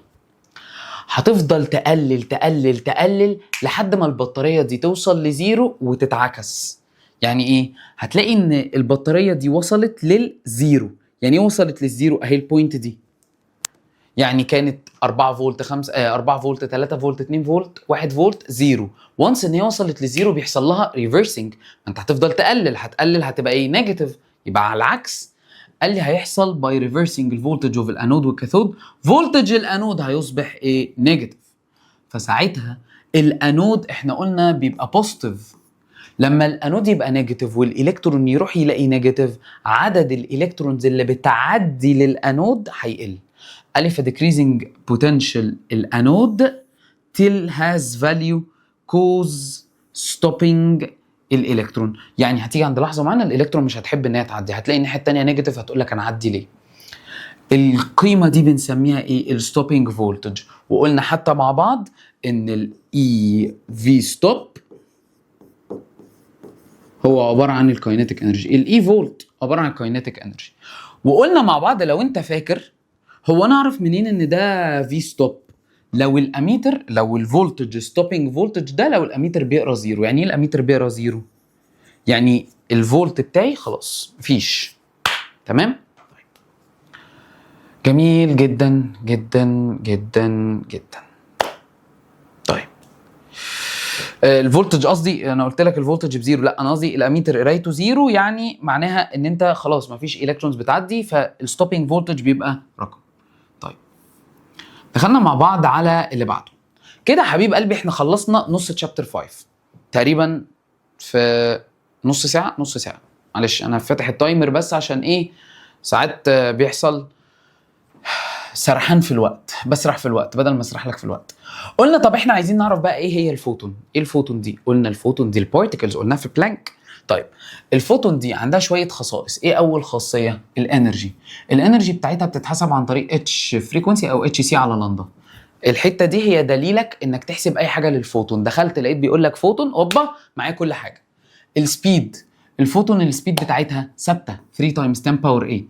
هتفضل تقلل تقلل تقلل لحد ما البطاريه دي توصل لزيرو وتتعكس. يعني ايه؟ هتلاقي ان البطاريه دي وصلت للزيرو. يعني ايه وصلت للزيرو؟ اهي البوينت دي. يعني كانت 4 فولت 5 4 فولت 3 فولت 2 فولت 1 فولت 0. وانس ان هي وصلت لزيرو بيحصل لها ريفرسنج، ما انت هتفضل هتقلل هتبقى ايه نيجاتيف، يبقى على العكس. قال لي هيحصل باي ريفرسنج الفولتج اوف الانود والكاثود، فولتج الانود هيصبح ايه نيجاتيف. فساعتها الانود احنا قلنا بيبقى بوزيتيف، لما الانود يبقى نيجاتيف والالكترون يروح يلاقي نيجاتيف، عدد الالكترونز اللي بتعدي للانود هيقل. قال لي فديكريزنج بوتنشال الانود till has value cause stopping الالكترون. يعني هتيجي عند لحظه معينه الالكترون مش هتحب ان هي تعدي، هتلاقي الناحيه الثانيه نيجاتيف، هتقول لك انا اعدي ليه. القيمه دي بنسميها ايه؟ الستوبينج فولتج. وقلنا حتى مع بعض ان الاي في ستوب هو عباره عن الكاينيتيك انرجي، الاي فولت عباره عن الكاينيتيك انرجي. وقلنا مع بعض لو انت فاكر، هو نعرف منين ان ده في ستوب؟ لو الاميتر، لو الفولتج ستوبينج فولتج ده لو الاميتر بيقرا زيرو. يعني ايه الاميتر بيقرا زيرو؟ يعني الفولت بتاعي خلاص مفيش. تمام؟ طيب. جميل جدا جدا جدا جدا. طيب الفولتج قصدي، انا قلت لك الفولتج بزيرو، لا انا قصدي الاميتر قرايته زيرو، يعني معناها ان انت خلاص مفيش الكترونز بتعدي، فالستوبينج فولتج بيبقى رقم. طيب دخلنا مع بعض على اللي بعده. كده حبيب قلبي احنا خلصنا نص تشابتر 5 تقريبا في نص ساعه. نص ساعه، معلش انا فاتح التايمر بس عشان ايه، ساعات بيحصل سرحان في الوقت، بسرح في الوقت بدل ما اسرح لك في الوقت. قلنا طب احنا عايزين نعرف بقى ايه هي الفوتون. ايه الفوتون دي؟ قلنا الفوتون دي البارتيكلز، قلناها في بلانك. طيب الفوتون دي عندها شويه خصائص. ايه اول خاصيه؟ الانرجي. الانرجي بتاعتها بتتحسب عن طريق اتش فريكوينسي او اتش سي على لندا. الحته دي هي دليلك انك تحسب اي حاجه للفوتون. دخلت لقيت بيقول لك فوتون، اوبا معايا كل حاجه. السبيد، الفوتون السبيد بتاعتها ثابته 3 تايمز 10 باور 8.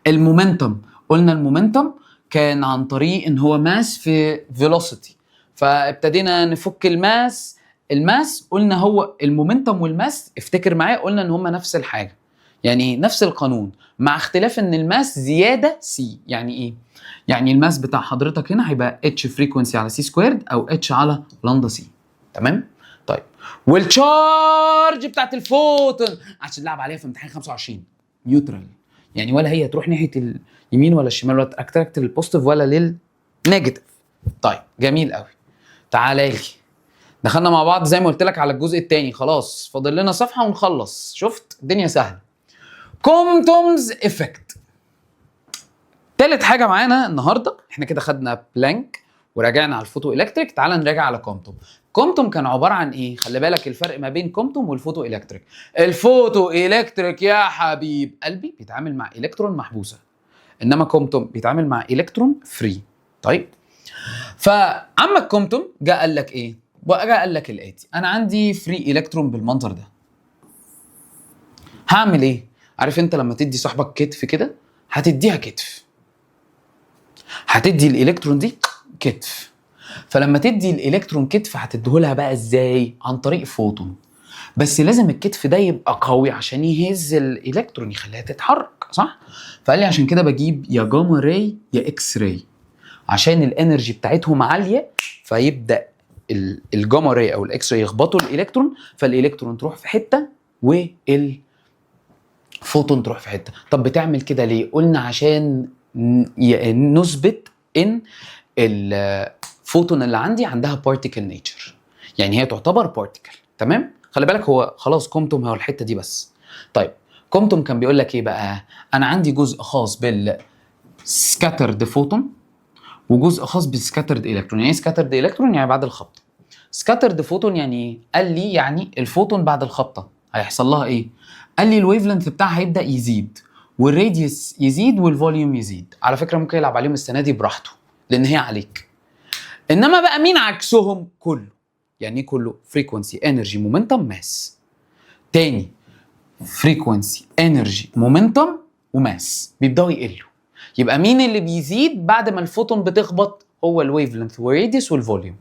المومنتم، قلنا المومنتم كان عن طريق ان هو ماس في فيلوسيتي، فابتدينا نفك الماس قلنا هو المومنتم والماس، افتكر معايا قلنا ان هما نفس الحاجه، يعني نفس القانون، مع اختلاف ان الماس زياده سي. يعني ايه؟ يعني الماس بتاع حضرتك هنا هيبقى اتش فريكوينسي على سي سكويرد او اتش على لندا سي. تمام؟ طيب والتشارج بتاعت الفوتون عشان نلعب عليها في امتحان 25 نيوترال، يعني ولا هي تروح ناحيه اليمين ولا الشمال، ولا اتراكت للبوزيتيف ولا للنيجاتيف. طيب جميل قوي. تعالى لي، دخلنا مع بعض زي ما قلت لك على الجزء الثاني، خلاص فاضل لنا صفحه ونخلص. شفت الدنيا سهله. كومتومز افكت. تالت حاجه معانا النهارده، احنا كده خدنا بلانك وراجعنا على الفوتو الكتريك، تعال نراجع على كومتوم. كومتوم كان عباره عن ايه؟ خلي بالك الفرق ما بين كومتوم والفوتو الكتريك. الفوتو الكتريك يا حبيب قلبي بيتعامل مع الكترون محبوسه، انما كومتوم بيتعامل مع الكترون فري. طيب فعمك كومتوم جاء قال لك ايه؟ جاء قال لك الاتي، انا عندي فري الكترون بالمنظر ده، هعمل ايه؟ عارف انت لما تدي صاحبك كتف كده، هتديها كتف، هتدي الالكترون دي كتف. فلما تدي الالكترون كتف هتديهولها بقى ازاي؟ عن طريق فوتون. بس لازم الكتف ده يبقى قوي عشان يهز الالكترون يخليها تتحرك، صح؟ فقال لي عشان كده بجيب يا جاما راي يا اكس راي، عشان الانرجي بتاعتهم عاليه، فيبدا الجاما راي او الاكس راي يخبطوا الالكترون، فالالكترون تروح في حته والفوتون تروح في حته. طب بتعمل كده ليه؟ قلنا عشان نثبت ان الفوتون اللي عندي عندها بارتيكل نيتشر، يعني هي تعتبر بارتيكل. تمام؟ خلي بالك هو خلاص كومتوم هو الحته دي بس. طيب كومتوم كان بيقول لك ايه بقى؟ انا عندي جزء خاص بالسكاترد فوتون وجزء خاص بالسكاترد الكترون. يعني ايه سكاترد الكترون؟ يعني بعد الخبطه. سكاترد فوتون يعني قال لي يعني الفوتون بعد الخبطه هيحصل لها ايه؟ قال لي الويف لينث بتاعها هيبدا يزيد والراديوس يزيد والفوليوم يزيد. على فكره ممكن يلعب عليهم السنه دي براحته لان هي عليك. انما بقى مين عكسهم؟ كله. يعني ايه كله؟ فريكوانسي انرجي مومنتم ماس. تاني فريكوانسي انرجي مومنتم وماس بيبداوا يقلوا. يبقى مين اللي بيزيد بعد ما الفوتون بتخبط؟ هو الويف لينث والراديوس والفوليوم،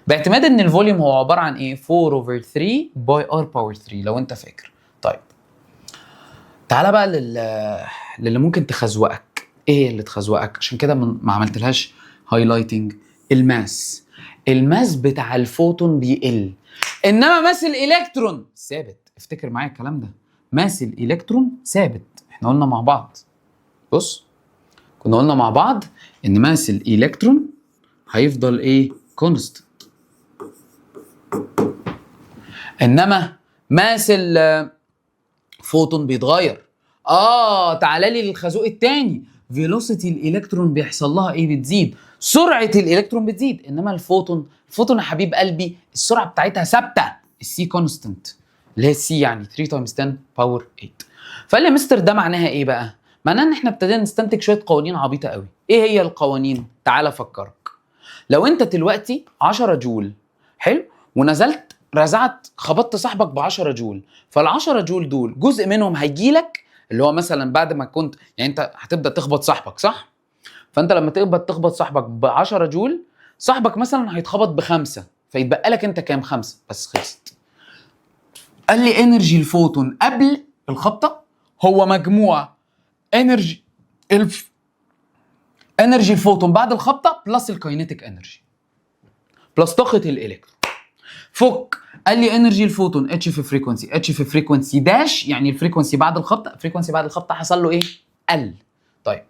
باعتماد ان الفوليوم هو عباره عن ايه؟ 4/3 باي ار باور 3 لو انت فاكر. طيب تعالى بقى للي ممكن تخزوقك. ايه اللي تخزوقك؟ عشان كده ما عملتلهاش هايلايتنج. الماس بتاع الفوتون بيقل، انما ماس الالكترون ثابت. افتكر معايا الكلام ده، ماس الالكترون ثابت. احنا قلنا مع بعض، بص كنا قلنا مع بعض ان ماس الالكترون هيفضل ايه؟ كونستنت. انما ماس الفوتون بيتغير. تعالى لي للخازوق الثاني، فيلوسيتي الالكترون بيحصل لها ايه؟ بتزيد. سرعه الالكترون بتزيد، انما الفوتون يا حبيب قلبي السرعه بتاعتها ثابته، السي كونستنت، اللي هي السي يعني 3 تايمز 10 باور 8. فقال لي يا مستر ده معناها ايه بقى؟ معناها ان احنا ابتدينا نستنتج شويه قوانين عبيطه قوي. ايه هي القوانين؟ تعالى افكرك. لو انت دلوقتي 10 جول، حلو، ونزلت رزعت خبطت صاحبك ب 10 جول، فال10 جول دول جزء منهم هيجيلك، اللي هو مثلا بعد ما كنت يعني انت هتبدا تخبط صاحبك، صح؟ فانت لما تبدا تخبط صاحبك ب 10 جول، صاحبك مثلا هيتخبط بخمسه، فيتبقى لك انت كام؟ 5 بس. خلصت. قال لي انرجي الفوتون قبل الخبطه هو مجموع انرجي انرجي الفوتون بعد الخبطه بلس الكاينيتيك انرجي بلس طاقه الالكترون. فك. قال لي انرجي الفوتون اتش في فريكونسي داش، يعني الفريكونسي بعد الخبطه حصل له ايه؟ قل. طيب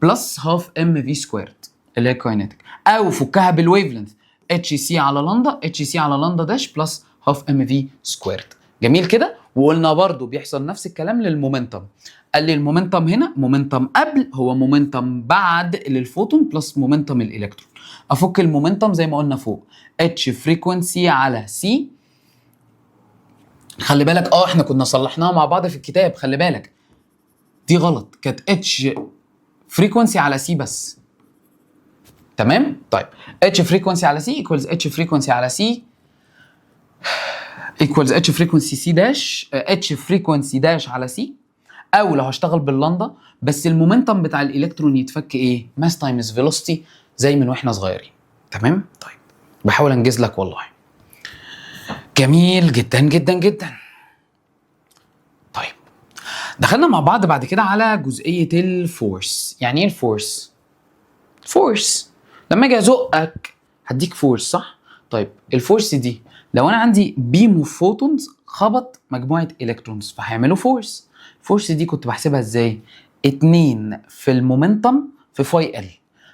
بلس هاف ام في سكويرد اللي هي الكاينيتيك، او فكها بالويف لينث اتش سي على لندا داش بلس هاف ام في سكويرد. جميل كده. وقلنا برضو بيحصل نفس الكلام للمومنتم. قال لي المومنتم هنا مومنتم قبل هو مومنتم بعد للفوتون بلس مومنتم الالكترون. افك المومنتم زي ما قلنا فوق، اتش فريكونسي على سي. خلي بالك احنا كنا صلحناها مع بعض في الكتاب، خلي بالك دي غلط، كانت اتش فريكونسي على سي بس. تمام؟ طيب اتش فريكونسي على سي ايكوالز اتش فريكونسي على سي ايكوالز اتش فريكونسي سي داش اتش فريكونسي داش على سي، او لو هشتغل باللندا بس المومنتم بتاع الالكترون يتفك ايه؟ ماس تايمز فيلوسيتي زي من واحنا صغيرين. تمام؟ طيب بحاول انجز لك والله. جميل جدا جدا جدا. طيب دخلنا مع بعض بعد كده على جزئيه الفورس. يعني ايه الفورس؟ فورس لما اجي ازقك هديك فورس، صح؟ طيب الفورس دي لو انا عندي بيم اوف فوتونز خبط مجموعه الكترونز فهيعملوا فورس. الفورس دي كنت بحسبها ازاي؟ 2 في المومنتم في فاي ال.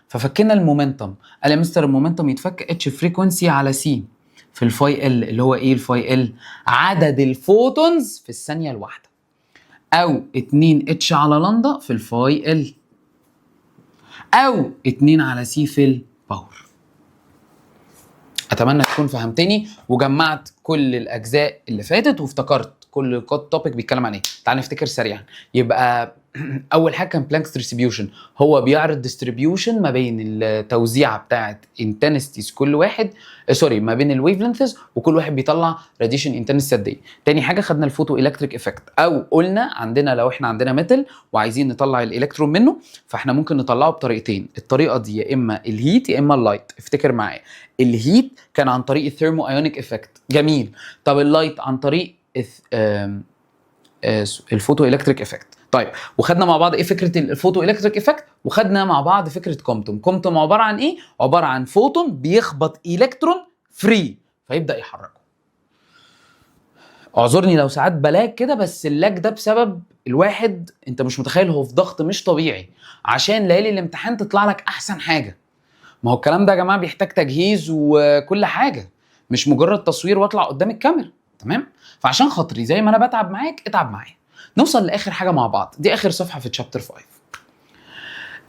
ففكنا المومنتم، قال يا مستر المومنتم يتفك اتش فريكونسي على سي في الفاي ال، اللي هو ايه الفاي ال؟ عدد الفوتونز في الثانيه الواحده، او 2 اتش على لندا في الفاي ال، او 2 على سي في الباور. اتمنى تكون فهمتني وجمعت كل الاجزاء اللي فاتت وافتكرت كل توبيك بيتكلم عن ايه. تعال نفتكر سريعا. يبقى اول حاجه كان بلانكس ديستريبيوشن، هو بيعرض ديستريبيوشن ما بين التوزيعه بتاعه انتنسيتيز كل واحد، ما بين الويف لينثز، وكل واحد بيطلع راديشن انتنسيتي قد ايه. تاني حاجه خدنا الفوتو الكتريك افكت، او قلنا عندنا لو احنا عندنا ميتال وعايزين نطلع الالكترون منه فاحنا ممكن نطلعه بطريقتين. الطريقه دي يا اما الهيت يا اما اللايت. افتكر معايا الهيت كان عن طريق الثيرمو ايونيك افكت. جميل. طب اللايت عن طريق الفوتو الكتريك افكت. طيب وخدنا مع بعض ايه فكره الفوتو الكتريك افكت، وخدنا مع بعض فكره كومتوم عباره عن ايه؟ عباره عن فوتون بيخبط الكترون فري فيبدا يحركه. اعذرني لو ساعات بلاك كده، بس اللاج ده بسبب الواحد انت مش متخيل هو في ضغط مش طبيعي عشان ليالي الامتحان تطلع لك احسن حاجه. ما هو الكلام ده يا جماعه بيحتاج تجهيز وكل حاجه، مش مجرد تصوير واطلع قدام الكاميرا. تمام؟ فعشان خاطري زي ما انا بتعب معاك اتعب معايا. نوصل لاخر حاجه مع بعض، دي اخر صفحه في تشابتر 5.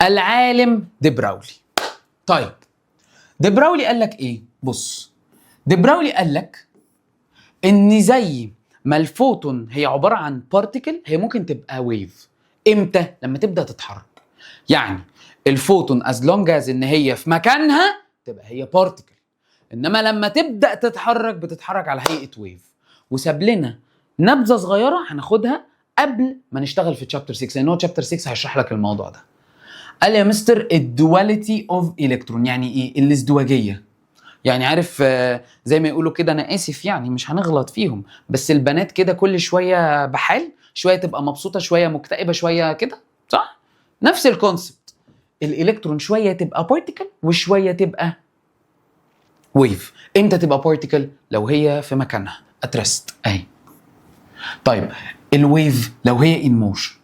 العالم دي براولي. طيب دي براولي قال لك ايه؟ بص، دي براولي قال لك ان زي ما الفوتون هي عباره عن بارتيكل، هي ممكن تبقى ويف. امتى؟ لما تبدا تتحرك. يعني الفوتون از لونج از ان هي في مكانها تبقى هي بارتيكل، انما لما تبدا تتحرك بتتحرك على هيئه ويف. وساب لنا نبذه صغيره هناخدها قبل ما نشتغل في تشابتر 6، لان هو تشابتر 6 هيشرح لك الموضوع ده. قال يا مستر الدواليتي اوف الكترون. يعني ايه الازدواجيه؟ يعني عارف زي ما يقولوا كده، انا اسف يعني مش هنغلط فيهم، بس البنات كده كل شويه بحال، شويه تبقى مبسوطه شويه مكتئبه شويه كده، صح؟ نفس الكونسبت. الالكترون شويه تبقى بارتيكل وشويه تبقى ويف. امتى تبقى بارتيكل؟ لو هي في مكانها اترست اهي. طيب الويف لو هي ان موشن.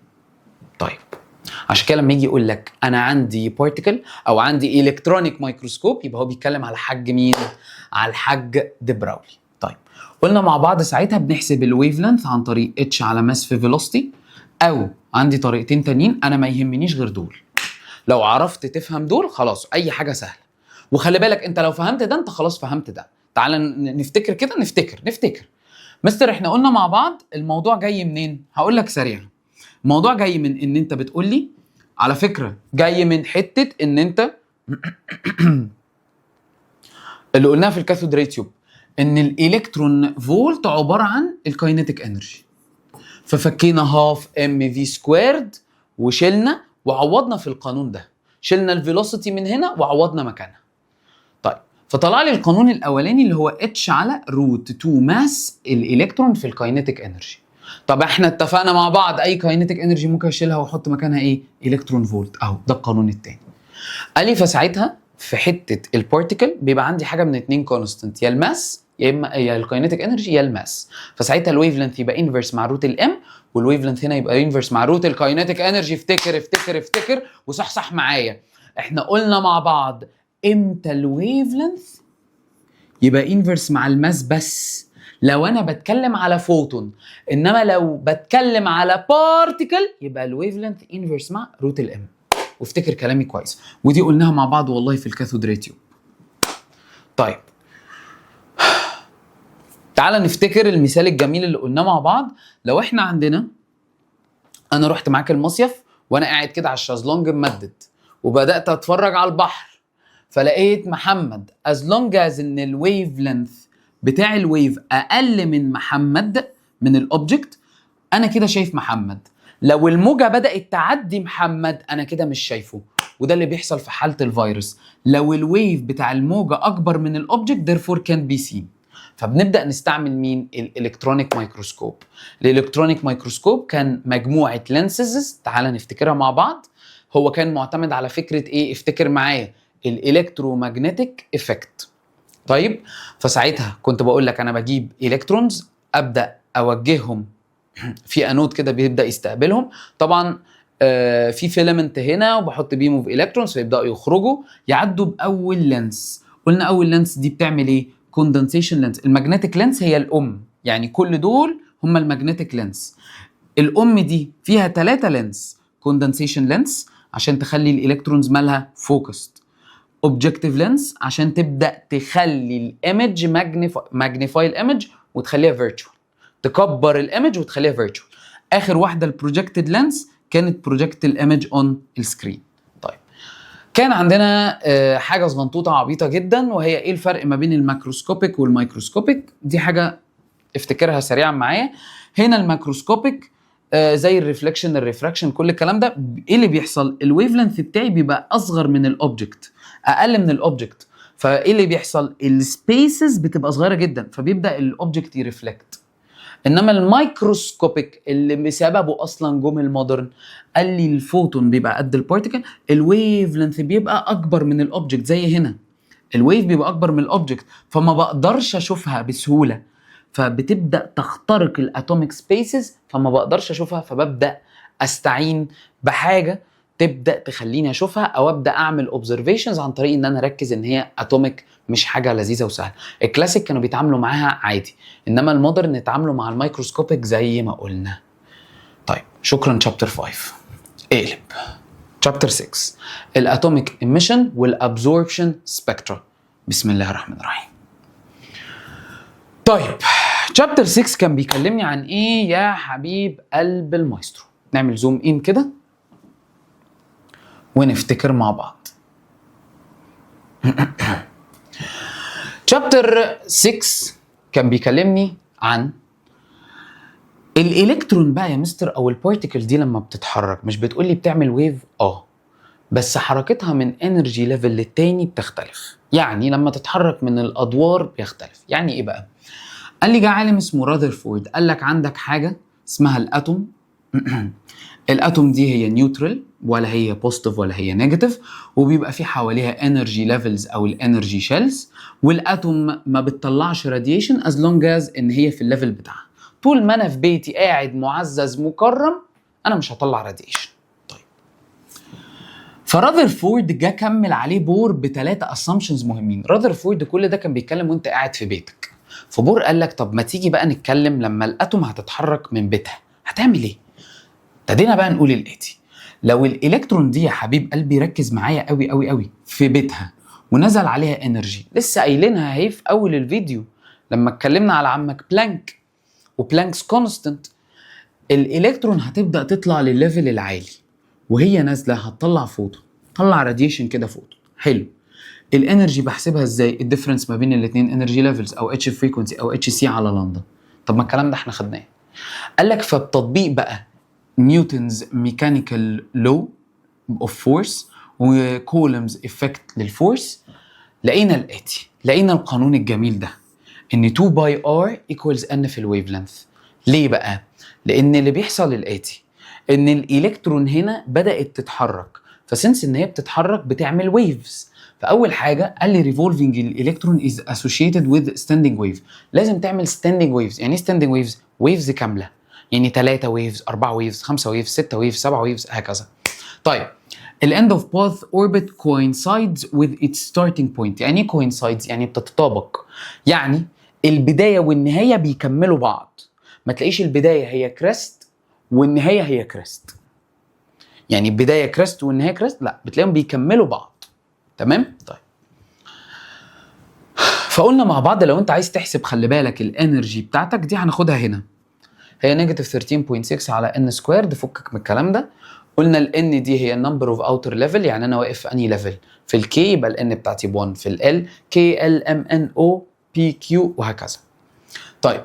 طيب عشان كده لما يجي يقول لك انا عندي بارتيكل او عندي الكترونيك مايكروسكوب، يبقى هو بيتكلم على حج مين؟ على الحج دي براولي. طيب قلنا مع بعض ساعتها بنحسب الويف لينث عن طريق اتش على ماس في فيلوسيتي، او عندي طريقتين تانيين انا ما يهمنيش غير دول. لو عرفت تفهم دول خلاص اي حاجه سهله. وخلي بالك انت لو فهمت ده انت خلاص فهمت ده. تعال نفتكر كده، نفتكر مستر احنا قلنا مع بعض الموضوع جاي منين؟ هقول لك سريعا. الموضوع جاي من ان انت بتقول لي على فكره، جاي من حته ان انت اللي قلناها في الكاثود راي تيوب ان الالكترون فولت عباره عن الكاينيتيك انرجي. ففكينا هاف ام في سكويرد وشلنا وعوضنا في القانون ده، شلنا الفيلوسيتي من هنا وعوضنا مكانها. طيب فطلع لي القانون الاولاني اللي هو اتش على روت 2 ماس الالكترون في الكاينيتيك انرجي. طب احنا اتفقنا مع بعض اي كاينيتيك انرجي ممكن اشيلها واحط مكانها ايه؟ الكترون فولت. اهو ده القانون الثاني. قال لي فساعتها في حته البارتيكل بيبقى عندي حاجه من اتنين كونستنت، يا الماس يا اما يا الكاينيتيك انرجي يا الماس. فساعتها الويف لينث يبقى انفرس مع روت الام، والويف لينث هنا يبقى انفرس مع روت الكاينيتيك انرجي. افتكر وصحصح معايا. احنا قلنا مع بعض امتى الويف لينث يبقى انفرس مع الماس بس؟ لو انا بتكلم على فوتون. انما لو بتكلم على بارتيكل يبقى الويف لينث انفرس مع روت الام. وافتكر كلامي كويس، ودي قلناها مع بعض والله في الكاثود راي تيوب. طيب تعال نفتكر المثال الجميل اللي قلناه مع بعض. لو احنا عندنا، انا رحت معاك المصيف وانا قاعد كده على الشازلونج ممدد وبدات اتفرج على البحر، فلقيت محمد as long as ان الويف لينث بتاع الويف اقل من محمد من الاوبجكت، انا كده شايف محمد. لو الموجه بدات تعدي محمد انا كده مش شايفه. وده اللي بيحصل في حاله الفيروس، لو الويف بتاع الموجه اكبر من الاوبجكت therefore can be seen. فبنبدا نستعمل مين؟ الالكترونيك مايكروسكوب. الالكترونيك مايكروسكوب كان مجموعه لينسز، تعال نفتكرها مع بعض. هو كان معتمد على فكره ايه؟ افتكر معايا، الالكترومagnetic افكت. طيب فساعتها كنت بقول لك انا بجيب الكترونز ابدا اوجههم في انود كده بيبدا يستقبلهم. طبعا في فيلامنت هنا وبحط بيم اوف الكترونز فيبداوا يخرجوا يعدوا باول لينس. قلنا اول لينس دي بتعمل ايه؟ كوندنسيشن لينس. الماجنتيك لينس هي الام، يعني كل دول هم الماجنتيك لينس. الام دي فيها 3 لينس. كوندنسيشن لينس عشان تخلي الالكترونز مالها فوكست. اوبجكتيف لينس عشان تبدا تخلي الايمج ماجنيفاي الايمج وتخليها فيرتشوال، تكبر الايمج وتخليها فيرتشوال. اخر واحده البروجكتد لينس كانت بروجكت الايمج اون السكرين. طيب كان عندنا حاجه صغنطوطه عبيطه جدا، وهي ايه الفرق ما بين الماكروسكوبيك والمايكروسكوبيك. دي حاجه افتكرها سريعا معايا. هنا الماكروسكوبيك زي الريفلكشن الريفراكشن كل الكلام ده، ايه اللي بيحصل؟ الويف لينث بتاعي بيبقى اصغر من الاوبجكت، اقل من الاوبجكت. فايه اللي بيحصل؟ السبيسز بتبقى صغيره جدا فبيبدا الاوبجكت يرفلكت. انما الميكروسكوبيك اللي بسببه اصلا جم المودرن قال لي الفوتون بيبقى قد البارتيكل، الويف لينث بيبقى اكبر من الاوبجكت. زي هنا الويف بيبقى اكبر من الاوبجكت فما بقدرش اشوفها بسهوله، فبتبدا تخترق الاتوميك سبيسز فما بقدرش اشوفها، فببدا استعين بحاجه تبدا تخليني اشوفها او ابدا اعمل اوبزرفيشنز عن طريق ان انا اركز ان هي اتوميك مش حاجه لذيذه وسهله. الكلاسيك كانوا بيتعاملوا معاها عادي، انما المودرن اتعاملوا مع الميكروسكوبيك زي ما قلنا. طيب شكرا. شابتر 5 اقلب. شابتر 6 الاتوميك ايميشن والابزوربشن سبيكترا. بسم الله الرحمن الرحيم. طيب شابتر 6 كان بيكلمني عن ايه يا حبيب قلب المايسترو؟ نعمل زوم ان كده ونفتكر مع بعض. شابتر 6 كان بيكلمني عن الالكترون بقى يا مستر، او البارتيكل دي لما بتتحرك مش بتقولي بتعمل ويف؟ بس حركتها من انرجي ليفل للتاني بتختلف. يعني لما تتحرك من الادوار بيختلف. يعني ايه بقى؟ قال لي جه عالم اسمه راذرفورد قال لك عندك حاجه اسمها الاتوم. الاتوم دي هي نيوترال، ولا هي بوزيتيف ولا هي نيجاتيف، وبيبقى في حواليها انرجي ليفلز او الانرجي شيلز، والاتوم ما بتطلعش راديشن از لونج از ان هي في الليفل بتاعها. طول ما انا في بيتي قاعد معزز مكرم انا مش هطلع راديشن. طيب فرذرفورد جه كمل عليه بور بثلاثه اسامبشنز مهمين. رذرفورد كل ده كان بيتكلم وانت قاعد في بيتك، فبور قال لك طب ما تيجي بقى نتكلم لما الاتوم هتتحرك من بيتها هتعمل ايه؟ ابتدينا بقى نقول الاتي: لو الالكترون دي يا حبيب قلبي ركز معايا قوي قوي قوي في بيتها ونزل عليها انرجي، لسه قايلينها اهي في اول الفيديو لما اتكلمنا على عمك بلانك وبلانكس كونستنت، الالكترون هتبدا تطلع للليفل العالي وهي نازله هتطلع فوتون، تطلع راديشن كده فوتون. حلو. الانرجي بحسبها ازاي؟ الديفرنس ما بين الاثنين انرجي ليفلز او اتش فريكونسي او اتش سي على لندن. طب ما الكلام ده احنا خدناه. قال لك فبتطبيق بقى نيوتنز ميكانيكال لو اوف فورس وكولومز افكت للفورس، لقينا الاتي، لقينا القانون الجميل ده ان 2 باي ار ايكوالز ان في الويف لينث. ليه بقى؟ لان اللي بيحصل الاتي ان الالكترون هنا بدات تتحرك، فسنس ان هي بتتحرك بتعمل ويفز. فاول حاجه قال لي ريفولفينج الالكترون از اسوشيتد وذ ستاندينج ويف، لازم تعمل ستاندينج ويفز. يعني ايه ستاندينج ويفز؟ ويفز كامله، يعني 3 ويفز 4 ويفز 5 ويفز 6 ويفز 7 ويفز هكذا. طيب ال end of path orbit coincides with its starting point. يعني ايه coincides؟ يعني بتتطابق، يعني البدايه والنهايه بيكملوا بعض. ما تلاقيش البدايه هي كريست والنهايه هي كريست، يعني البدايه كريست والنهايه كريست، لا، بتلاقيهم بيكملوا بعض. تمام؟ طيب فقلنا مع بعض لو انت عايز تحسب، خلي بالك الانرجي بتاعتك دي هناخدها هنا، هي نيجاتيف 13.6 على ان سكويرد. فكك من الكلام ده. قلنا ال n دي هي النمبر اوف اوتر ليفل، يعني انا واقف في انهي ليفل. في ال k يبقى ال n بتاعتي ب 1، في ال l k l m n o p q وهكذا. طيب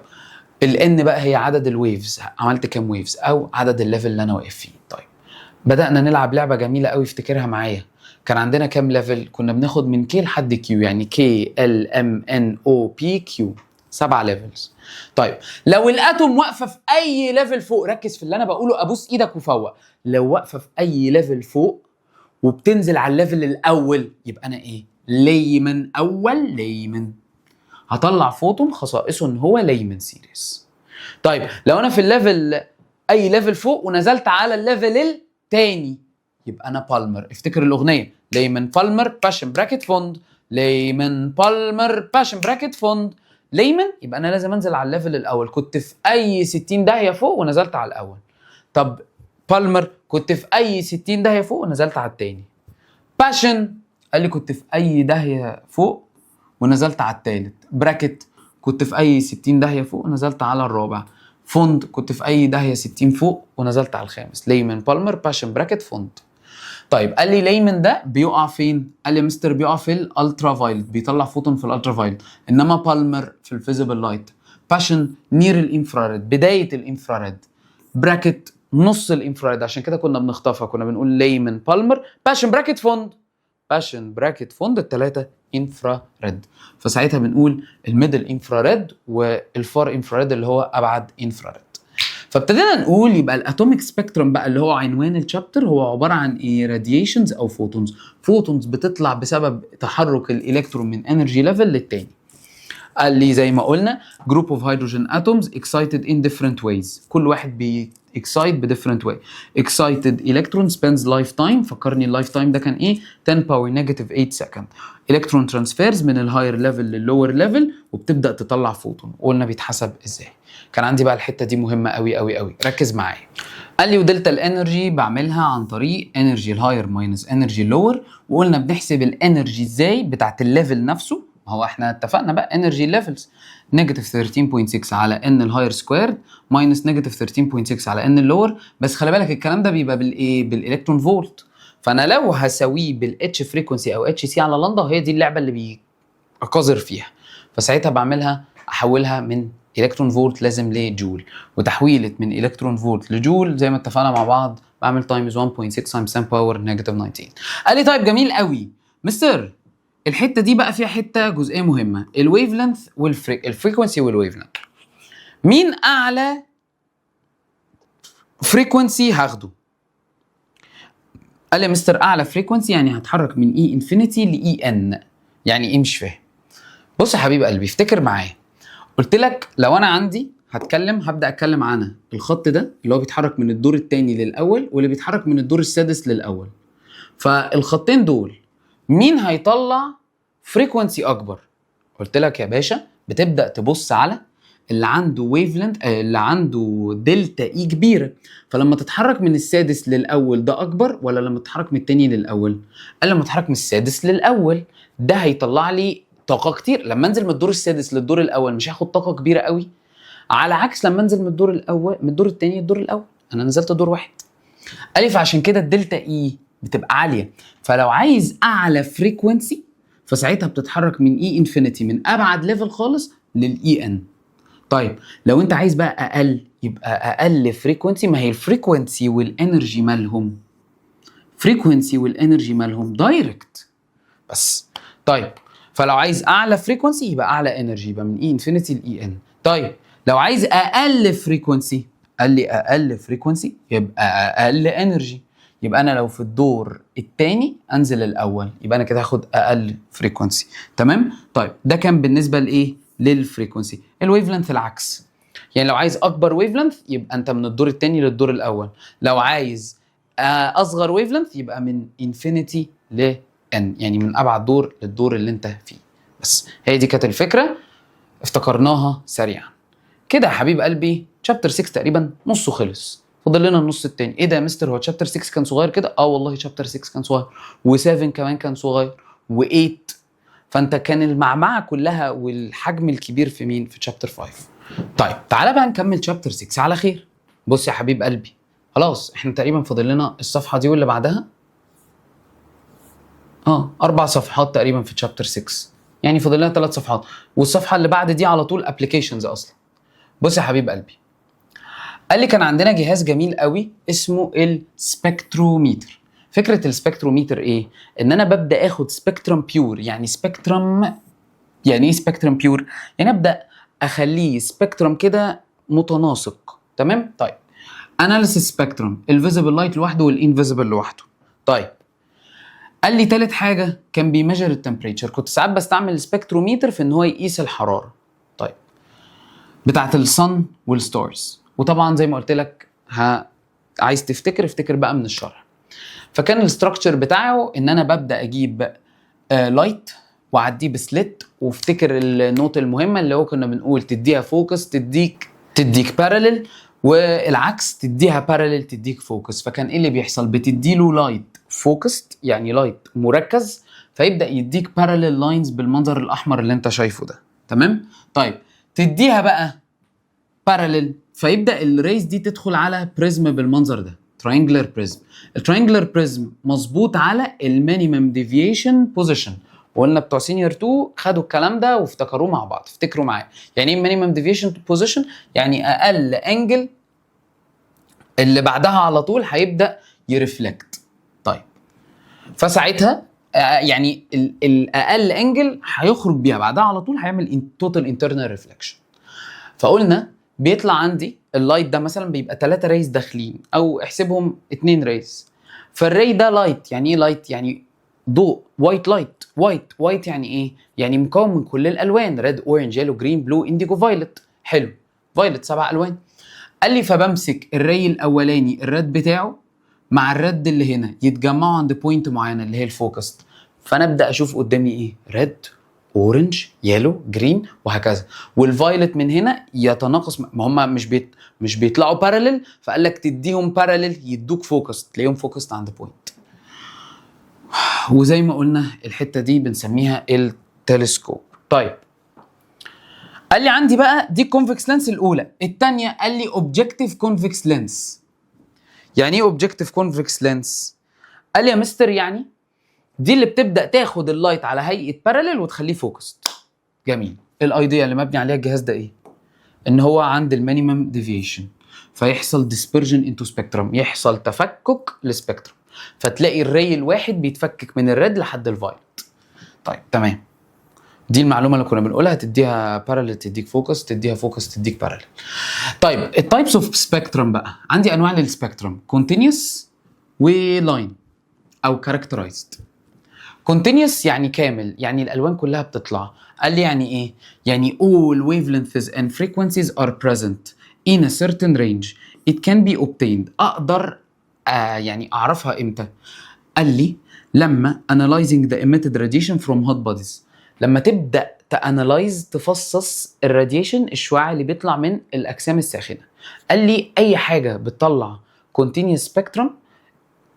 ال n بقى هي عدد الويفز، عملت كام ويفز او عدد الليفل اللي انا واقف فيه. طيب بدأنا نلعب لعبة جميلة قوي، افتكرها معايا. كان عندنا كام ليفل؟ كنا بناخد من k لحد q، يعني k l m n o p q، 7 ليفلز. طيب لو الاتوم واقفه في اي ليفل فوق، ركز في اللي انا بقوله، ابوس ايدك وفوق، لو واقفه في اي ليفل فوق وبتنزل على الليفل الاول يبقى انا ايه؟ ليمن اول، ليمن. هطلع فوتون خصائصه ان هو ليمن سيريس. طيب لو انا في الليفل اي ليفل فوق ونزلت على الليفل الثاني يبقى انا بالمر. افتكر الاغنيه ليمن بالمر باشن براكت فوند، ليمن بالمر باشن براكت فوند. ليمن يبقى انا لازم انزل على الليفل الاول، كنت في اي 60 داهيه فوق ونزلت على الاول. طب بالمر كنت في اي 60 داهيه فوق ونزلت على الثاني. باشن قال لي كنت في اي داهيه فوق ونزلت على الثالث. براكت كنت في اي 60 داهيه فوق ونزلت على الرابع. فوند كنت في اي داهيه 60 فوق ونزلت على الخامس. ليمن بالمر باشن براكت فوند. طيب قال لي ليمن ده بيقع فين؟ قال لي مستر بيقع في الالترا فايلت، بيطلع فوتون في الالترا فايلت، انما بالمر في الفيزيبل لايت. باشن نير الانفراريد، بدايه الانفراريد. براكت نص الانفراريد، عشان كده كنا بنخطفها، كنا بنقول ليمن بالمر باشن براكت فوند، باشن براكت فوند، الثلاثه انفراريد. فساعتها بنقول الميدل انفراريد والفار انفراريد اللي هو ابعد انفراريد. فابتدينا نقول يبقى الاتوميك سبيكترم بقى اللي هو عنوان الشابتر هو عباره عن ايه؟ راديشنز او فوتونز. فوتونز بتطلع بسبب تحرك الالكترون من انرجي ليفل للتاني. قال لي زي ما قلنا جروب اوف هيدروجين اتومز اكسايتد ان ديفرنت ويز، كل واحد اكسايت بديفرنت واي. اكسايتد الكترون سبينز لايف تايم، فكرني اللايف تايم ده كان ايه؟ 10 باور نيجاتيف 8 سكند. الكترون ترانسفيرز من الهاير ليفل لللور ليفل وبتبدا تطلع فوتون، قلنا بيتحسب ازاي. كان عندي بقى الحته دي مهمه قوي قوي قوي، ركز معايا. قال لي ودلتا الانرجي بعملها عن طريق انرجي الهاير ماينس انرجي اللور، وقلنا بنحسب الانرجي ازاي بتاعت الليفل نفسه. ما هو احنا اتفقنا بقى انرجي ليفلز نيجاتيف 13.6 على ان الهاير سكويرد ماينس نيجاتيف 13.6 على ان اللور. بس خلي بالك الكلام ده بيبقى بالايه؟ بالالكترون فولت. فانا لو هساويه بالاتش فريكونسي او اتش سي على لندا، هي دي اللعبه اللي بقذر فيها. فساعتها بعملها احولها من الكترون فولت لازم لجول، وتحويله من الكترون فولت لجول زي ما اتفقنا مع بعض بعمل تايمز 1.6 تايمز 10 باور نيجاتيف 19. قال لي طيب جميل قوي مستر، الحته دي بقى فيها حته جزئيه مهمه، الويف لينث الفريكونسي والويف لينث. مين اعلى فريكونسي هاخده؟ قال لي مستر اعلى فريكونسي يعني هتحرك من اي انفينيتي لاي ان. يعني ايه مش فاهم؟ بص يا حبيب قلبي افتكر معايا، قلت لك لو انا عندي هبدا اتكلم عن الخط ده اللي هو بيتحرك من الدور الثاني للاول واللي بيتحرك من الدور السادس للاول. فالخطين دول مين هيطلع فريكونسي اكبر؟ قلت لك يا باشا بتبدا تبص على اللي عنده ويف لينث، اللي عنده دلتا اي كبيره. فلما تتحرك من السادس للاول ده اكبر ولا لما تتحرك من الثاني للاول؟ قال لما تتحرك من السادس للاول ده هيطلع لي طاقه كتير. لما انزل من الدور السادس للدور الاول مش هاخد طاقه كبيره قوي، على عكس لما انزل من الدور الاول من الدور الثاني للدور الاول انا نزلت دور واحد. قال لي فعشان كده الدلتا اي بتبقى عاليه. فلو عايز اعلى فريكونسي فساعتها بتتحرك من اي انفينيتي من ابعد ليفل خالص للاي ان. طيب لو انت عايز بقى اقل يبقى اقل فريكونسي. ما هي الفريكونسي والانرجي مالهم؟ فريكونسي والانرجي مالهم دايركت بس. طيب فلو عايز اعلى فريكونسي يبقى اعلى انرجي يبقى من اي انفينيتي لاي ان. طيب لو عايز اقل فريكونسي، قال لي اقل فريكونسي يبقى اقل انرجي. يبقى انا لو في الدور الثاني انزل الاول يبقى انا كده هاخد اقل فريكونسي. تمام؟ طيب ده كان بالنسبه لايه؟ للفريكونسي. الويف لينث العكس، يعني لو عايز اكبر ويف لينث يبقى انت من الدور الثاني للدور الاول، لو عايز اصغر ويف لينث يبقى من انفينيتي ل ان، يعني من ابعد دور للدور اللي انت فيه. بس هي دي كانت الفكره، افتكرناها سريعا كده يا حبيب قلبي. شابتر 6 تقريبا نصه خلص، فاضل لنا النص التاني. ايه ده يا مستر هو شابتر 6 كان صغير كده؟ اه والله شابتر 6 كان صغير، و7 كمان كان صغير، و8. فانت كان المعمعه كلها والحجم الكبير في مين؟ في شابتر 5. طيب تعالى بقى نكمل شابتر 6 على خير. بص يا حبيب قلبي خلاص احنا تقريبا فاضل لنا الصفحه دي واللي بعدها 4 صفحات تقريبا في شابتر 6، يعني فاضل لنا 3 صفحات، والصفحه اللي بعد دي على طول ابلكيشنز اصلا. بص يا حبيب قلبي قال لي كان عندنا جهاز جميل قوي اسمه السبكتروميتر. فكره السبكتروميتر ايه؟ ان انا ببدا اخد سبكترم بيور. يعني سبكترم، يعني ايه سبكترم بيور؟ يعني ابدا اخليه سبكترم كده متناسق. تمام؟ طيب اناليسيس سبكترم، الفيزيبل لايت لوحده والانفيزيبل لوحده. طيب قال لي تالت حاجه كان بيميجر التمبريتشر. كنت ساعات بستعمل السبكتروميتر في ان هو يقيس الحراره طيب بتاعت الصن والستارز. وطبعا زي ما قلت لك عايز افتكر بقى من الشرح. فكان الاستراكشر بتاعه ان انا ببدا اجيب لايت واعديه بسليت، وافتكر النوت المهمه اللي هو كنا بنقول تديها فوكس تديك باراليل، والعكس تديها باراليل تديك فوكس. فكان ايه اللي بيحصل؟ بتديله لايت فوكست يعني لايت مركز فيبدا يديك باراليل لاينز بالمنظر الاحمر اللي انت شايفه ده. تمام؟ طيب تديها بقى باراليل فيبدا الريز دي تدخل على بريزم بالمنظر ده، تراينجلر بريزم. التراينجلر بريزم مظبوط على المينيمم ديفيشن بوزيشن، وقلنا بتوع سينيور 2 خدوا الكلام ده وافتكروه مع بعض. افتكروا معايا يعني ايه مينيمم ديفيشن بوزيشن؟ يعني اقل انجل اللي بعدها على طول هيبدا يرفلكت. طيب فساعتها يعني الاقل انجل هيخرج بيها بعدها على طول هيعمل توتال انترنال ريفلكشن. فقلنا بيطلع عندي اللايت ده مثلا بيبقى 3 ريز داخلين او احسبهم 2 ريز. فالري ده لايت. يعني ايه لايت؟ يعني ضوء. وايت لايت. وايت يعني ايه؟ يعني مكون من كل الالوان، ريد اورنج يلو جرين بلو انديجو فايلت. حلو، فايلت 7 الوان. قال لي فبمسك الري الاولاني الريد بتاعه مع الريد اللي هنا يتجمعوا عند بوينت معينه اللي هي الفوكست. فانا ابدا اشوف قدامي ايه؟ ريد اورنج يلو جرين وهكذا. والفايلت من هنا يتناقص، ما هم مش بيطلعوا باراليل، فقال لك تديهم باراليل يدوك فوكس، تلاقيهم فوكست عند بوينت. وزي ما قلنا الحته دي بنسميها التلسكوب. طيب قال لي عندي بقى دي كونفكس لينس الاولى. الثانيه قال لي اوبجكتيف كونفكس لينس. يعني ايه اوبجكتيف كونفكس لينس؟ قال لي يا مستر يعني دي اللي بتبدا تاخد اللايت على هيئه باراليل وتخليه فوكست. جميل. الايديا اللي مبني عليها الجهاز ده ايه؟ ان هو عند المينيمم ديفيشن فيحصل ديسبرجن انتو سبيكترم، يحصل تفكك للسبيكترم، فتلاقي الري الواحد بيتفكك من الريد لحد الفايلت. طيب تمام، دي المعلومه اللي كنا بنقولها. تديها باراليل تديك فوكس، تديها فوكس تديك باراليل. طيب التايبس اوف سبيكترم بقى، عندي انواع للسبيكترم: كونتينيوس ولاين. او characterized. continuous يعني كامل، يعني الالوان كلها بتطلع. قال لي يعني ايه؟ يعني all wavelengths and frequencies are present in a certain range it can be obtained. اقدر يعني اعرفها امتى؟ قال لي لما analyzing the emitted radiation from hot bodies، لما تبدا تانلايز تفصص الراديشن الشعاع اللي بيطلع من الاجسام الساخنه. قال لي اي حاجه بتطلع continuous spectrum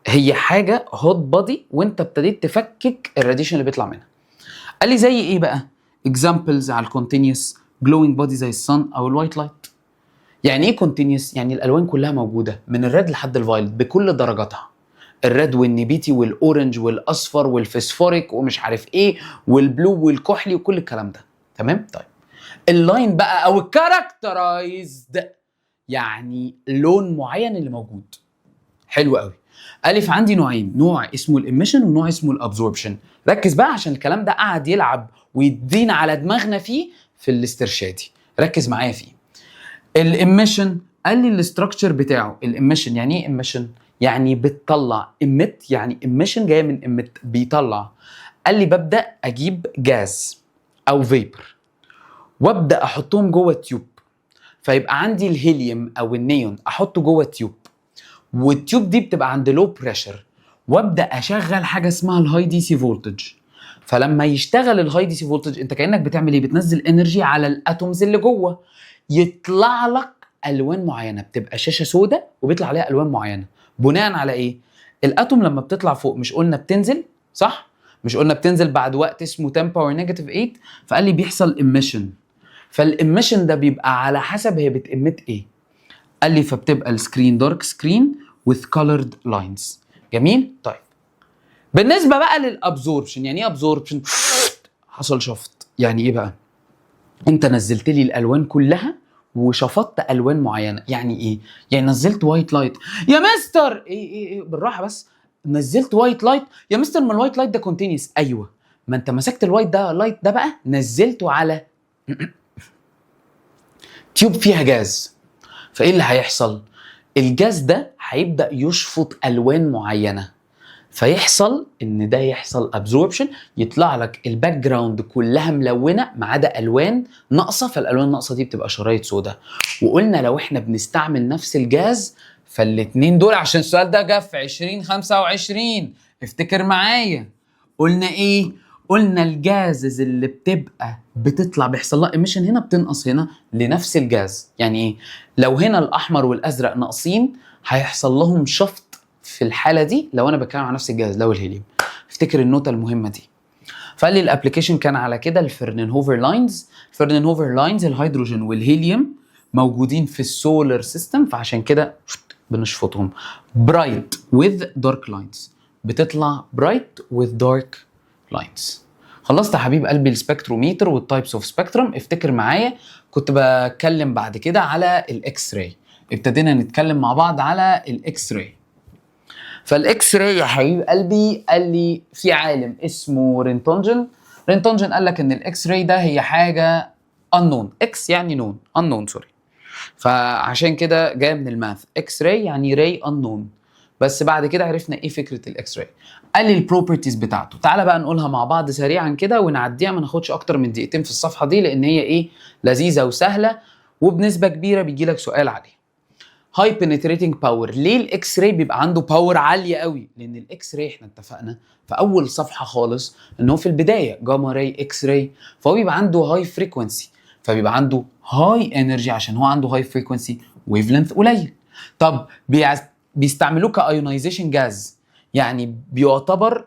هي حاجه هوت بودي وانت ابتديت تفكك الراديشن اللي بيطلع منها. قال لي زي ايه بقى؟ اكزامبلز على الكونتينيوس جلوينج بودي زي الصن او الوايت لايت. يعني ايه كونتينيوس؟ يعني الالوان كلها موجوده من الريد لحد الفايلت بكل درجاتها، الريد والنبيتي والاورنج والاصفر والفسفوريك ومش عارف ايه والبلو والكحلي وكل الكلام ده. تمام؟ طيب اللاين بقى او الكاركترايزد يعني لون معين اللي موجود. حلو قوي. الف عندي نوعين، نوع اسمه الاميشن ونوع اسمه الابزوربشن. ركز بقى عشان الكلام ده قاعد يلعب ويدينا على دماغنا فيه في الاسترشادي، ركز معايا فيه. الاميشن قال لي الاستراكشر بتاعه. الاميشن يعني ايه اميشن؟ يعني بتطلع. emit يعني emission جايه من emit بيطلع. قال لي ببدا اجيب جاز او فيبر وابدا احطهم جوه التيوب، فيبقى عندي الهيليوم او النيون احطه جوه التيوب، والتيوب دي بتبقى عند لو بريشر، وابدا اشغل حاجه اسمها الهاي دي سي فولتج. فلما يشتغل الهاي دي سي فولتج انت كانك بتعمل ايه؟ بتنزل انرجي على الاتومز اللي جوه، يطلع لك الوان معينه، بتبقى شاشه سوداء وبيطلع عليها الوان معينه. بناء على ايه؟ الاتوم لما بتطلع فوق مش قلنا بتنزل، صح؟ مش قلنا بتنزل بعد وقت اسمه 10 باور نيجاتيف 8؟ فقال لي بيحصل ايميشن، فالاميشن ده بيبقى على حسب هي بتامت ايه. قال لي فبتبقى السكرين دارك سكرين with colored lines. جميل؟ طيب بالنسبه بقى للابزوربشن، يعني ايه ابزوربشن؟ حصل شفط. يعني ايه بقى؟ انت نزلت لي الالوان كلها وشفطت الوان معينه. يعني ايه؟ يعني نزلت وايت لايت يا مستر. ايه بالراحه بس. نزلت وايت لايت يا مستر، ما الوايت لايت ده كونتينيوس. ايوه، ما انت مسكت الوايت ده لايت ده بقى نزلته على تيوب فيها جاز. فايه اللي هيحصل؟ الجاز ده هيبدا يشفط الوان معينه، فيحصل ان ده يحصل ابزوربشن، يطلع لك الباك جراوند كلها ملونه ما عدا الوان ناقصه، فالالوان الناقصه دي بتبقى شرايط سوداء. وقلنا لو احنا بنستعمل نفس الجاز فالاتنين دول، عشان السؤال ده جه في 2025 افتكر معايا، قلنا ايه؟ قلنا الجازز اللي بتبقى بتطلع بيحصل لها ايميشن هنا بتنقص هنا لنفس الجاز. يعني ايه؟ لو هنا الاحمر والازرق ناقصين هيحصل لهم شفط في الحاله دي لو انا بتكلم عن نفس الجهاز لو الهيليوم. افتكر النوتة المهمه دي. فقال لي الابلكيشن كان على كده الفرننهوفر لاينز. الفرننهوفر لاينز الهيدروجين والهيليوم موجودين في السولار سيستم، فعشان كده بنشفطهم. برايت with دارك لاينز، بتطلع برايت with دارك لاينز. خلصت يا حبيب قلبي السبكتروميتر والتايبس اوف سبكترم. افتكر معايا كنت بتكلم بعد كده على الاكس راي، ابتدينا نتكلم مع بعض على الاكس راي. فالاكس راي يا حبيب قلبي قال لي في عالم اسمه رينتونجن. رينتونجن قال لك ان الاكس راي ده هي حاجه unknown. اكس يعني نون، unknown سوري، فعشان كده جايه من الماث. اكس راي يعني راي unknown. بس بعد كده عرفنا ايه فكره الاكس راي. قال لي البروبرتيز بتاعته. تعالى بقى نقولها مع بعض سريعا كده ونعديها، ما ناخدش اكتر من دقيقتين في الصفحه دي لان هي ايه؟ لذيذه وسهله وبنسبه كبيره بيجي لك سؤال عليها. هاي بنتريتنج باور. ليه الاكس راي بيبقى عنده باور عاليه قوي؟ لان الاكس راي احنا اتفقنا في اول صفحه خالص ان هو في البدايه جاما راي اكس راي، فهو بيبقى عنده هاي فريكوينسي، فبيبقى عنده هاي انرجي عشان هو عنده هاي فريكوينسي، ويف لينث قليل. طب بيستعملوه كايونايزيشن جاز، يعني بيعتبر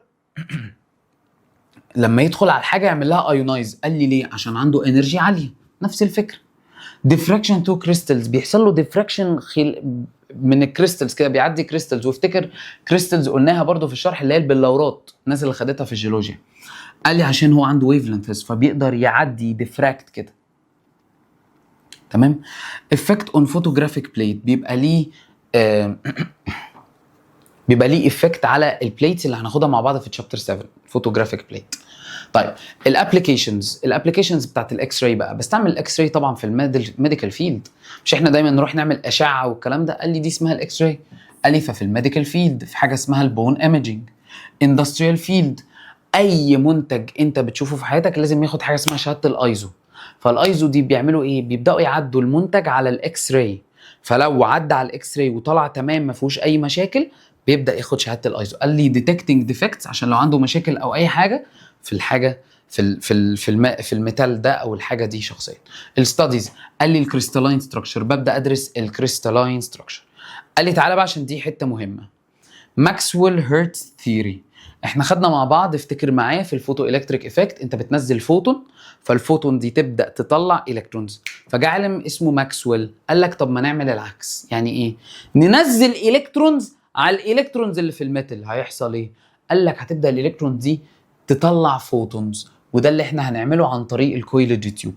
لما يدخل على الحاجه يعمل لها ايونايز. قال لي ليه؟ عشان عنده انرجي عاليه. نفس الفكره. ديفراكشن تو كريستالز، بيحصل له ديفراكشن من الكريستالز كده، بيعدي كريستالز. وافتكر كريستالز قلناها برضو في الشرح اللي هي البلورات، الناس اللي خدتها في الجيولوجيا. قال لي عشان هو عنده ويف لينثز فبيقدر يعدي ديفراكت كده. تمام. افكت اون فوتوجرافيك بليت، بيبقى ليه بيبقى ليه افكت على البليتس اللي هناخدها مع بعض في تشابتر 7 فوتوجرافيك بليت. طيب الابلكيشنز بتاعت الاكس راي بقى. بستعمل الاكس راي طبعا في الميديكال فيلد، مش احنا دايما نروح نعمل اشعه والكلام ده. قال لي دي اسمها الاكس راي. قال لي ففي الميديكال فيلد في حاجه اسمها البون ايميجينج. اندستريال فيلد، اي منتج انت بتشوفه في حياتك لازم ياخد حاجه اسمها شهاده الايزو. فالايزو دي بيعملوا ايه؟ بيبداوا يعدوا المنتج على الاكس راي، فلو عدى على الاكس راي وطلع تمام ما فيهوش اي مشاكل بيبدا ياخد شهاده الايزو. قال لي ديتكتنج ديفكتس عشان لو عنده مشاكل او اي حاجه في الحاجه في الميتال ده او الحاجه دي شخصيا. الستاديز قال لي الكريستالين ستراكشر، ببدا ادرس الكريستالين ستراكشر. قال لي تعالى بقى عشان دي حته مهمه، ماكسويل هيرتز ثيوري. احنا خدنا مع بعض، افتكر معايا، في الفوتو الكتريك افكت انت بتنزل فوتون، فالفوتون دي تبدا تطلع الكترونز. فجاء عالم اسمه ماكسويل قال لك طب ما نعمل العكس. يعني ايه؟ ننزل الكترونز على الالكترونز اللي في الميتال، هيحصل ايه؟ قال لك هتبدا الالكترونز دي تطلع فوتونز، وده اللي احنا هنعمله عن طريق الكويلوجي تيوب.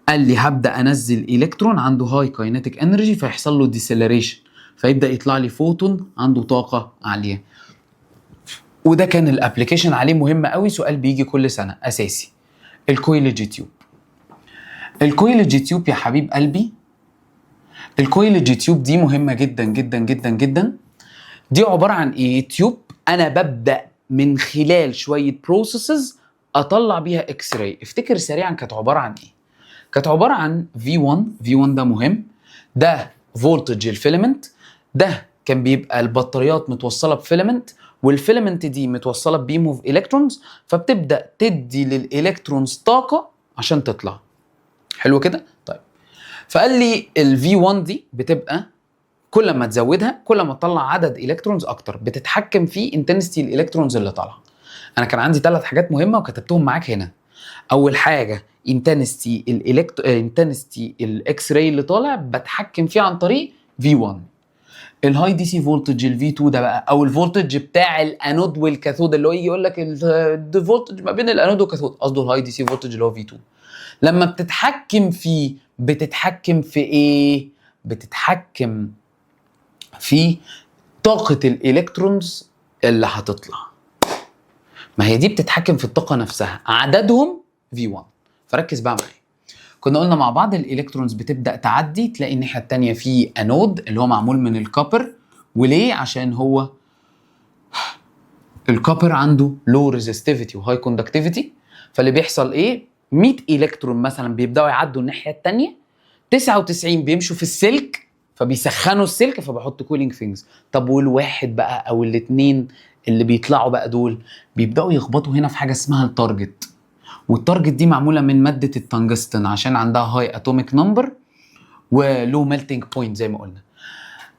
قال لي هبدا انزل الكترون عنده هاي كاينيتيك انرجي فيحصل له ديسيلريشن، فيبدا يطلع لي فوتون عنده طاقه عاليه. وده كان الابلكيشن عليه مهم قوي، سؤال بيجي كل سنه اساسي، الكويلوجي تيوب. الكويلوجي تيوب يا حبيب قلبي، الكويلوجي تيوب دي مهمه جدا جدا جدا جدا. دي عباره عن ايه؟ تيوب انا ببدا من خلال شويه بروسيسز اطلع بيها اكس راي. افتكر سريعا كانت عباره عن ايه؟ كانت عباره عن V1 ده مهم، ده فولتج الفيلمنت، ده كان بيبقى البطاريات متوصله بفيلمنت، والفيلمنت دي متوصله ببيم اوف الكترونز، فبتبدا تدي للالكترونز طاقه عشان تطلع. حلو كده؟ طيب فقال لي الفي 1 دي بتبقى كل ما تزودها كل ما تطلع عدد الكترونز اكتر، بتتحكم في انتنسيتي الالكترونز اللي طالعه. انا كان عندي 3 حاجات مهمه وكتبتهم معاك هنا. اول حاجه انتنسيتي الاكس راي اللي طالع بتحكم فيه عن طريق في 1. الهاي دي سي فولتج الفي 2 ده بقى، او الفولتج بتاع الانود والكاثود، اللي هو يجي يقول لك الفولتج ما بين الانود والكاثود، قصده الهاي دي سي فولتج اللي هو في 2. لما بتتحكم فيه بتتحكم في ايه؟ بتتحكم في طاقه الالكترونز اللي هتطلع. ما هي دي بتتحكم في الطاقه نفسها، عددهم في 1. فركز بقى معايا. كنا قلنا مع بعض الالكترونز بتبدا تعدي، تلاقي الناحيه الثانيه في انود اللي هو معمول من الكوبر. وليه؟ عشان هو الكوبر عنده لو ريزستيفيتي وهاي كوندكتيفيتي. فاللي بيحصل ايه؟ 100 الكترون مثلا بيبداوا يعدوا الناحيه الثانيه، 99 بيمشوا في السلك فبيسخنوا السلك فبحط كولينج ثينجز. طب والواحد بقى او الاثنين اللي بيطلعوا بقى دول بيبداوا يخبطوا هنا في حاجه اسمها التارجت. والتارجت دي معموله من ماده التنجستن عشان عندها هاي اتوميك نمبر ولو ميلتنج بوينت زي ما قلنا.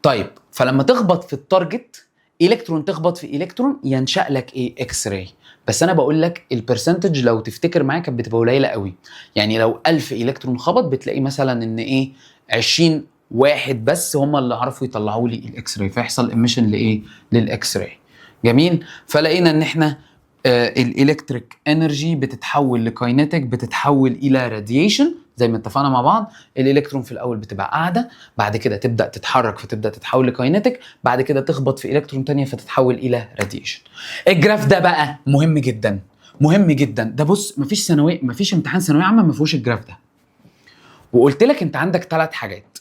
طيب فلما تخبط في التارجت الكترون تخبط في الكترون ينشأ لك ايه؟ اكس راي. بس انا بقول لك البرسنتج لو تفتكر معايا كانت بتبقى قليله قوي. يعني لو 1000 الكترون خبط بتلاقي مثلا ان ايه 20 واحد بس هم اللي عرفوا يطلعوا لي الاكس راي، فيحصل ايميشن لايه؟ للاكس راي. جميل. فلقينا ان احنا الالكتريك انرجي بتتحول لكاينيتيك، بتتحول الى راديشن زي ما اتفقنا مع بعض. الالكترون في الاول بتبقى قاعده، بعد كده تبدا تتحرك فتبدا تتحول لكاينيتيك، بعد كده تخبط في الكترون تانية فتتحول الى راديشن. الجراف ده بقى مهم جدا، مهم جدا. ده بص مفيش امتحان ثانويه عامه ما فيهوش الجراف ده. وقلت لك انت عندك 3 حاجات،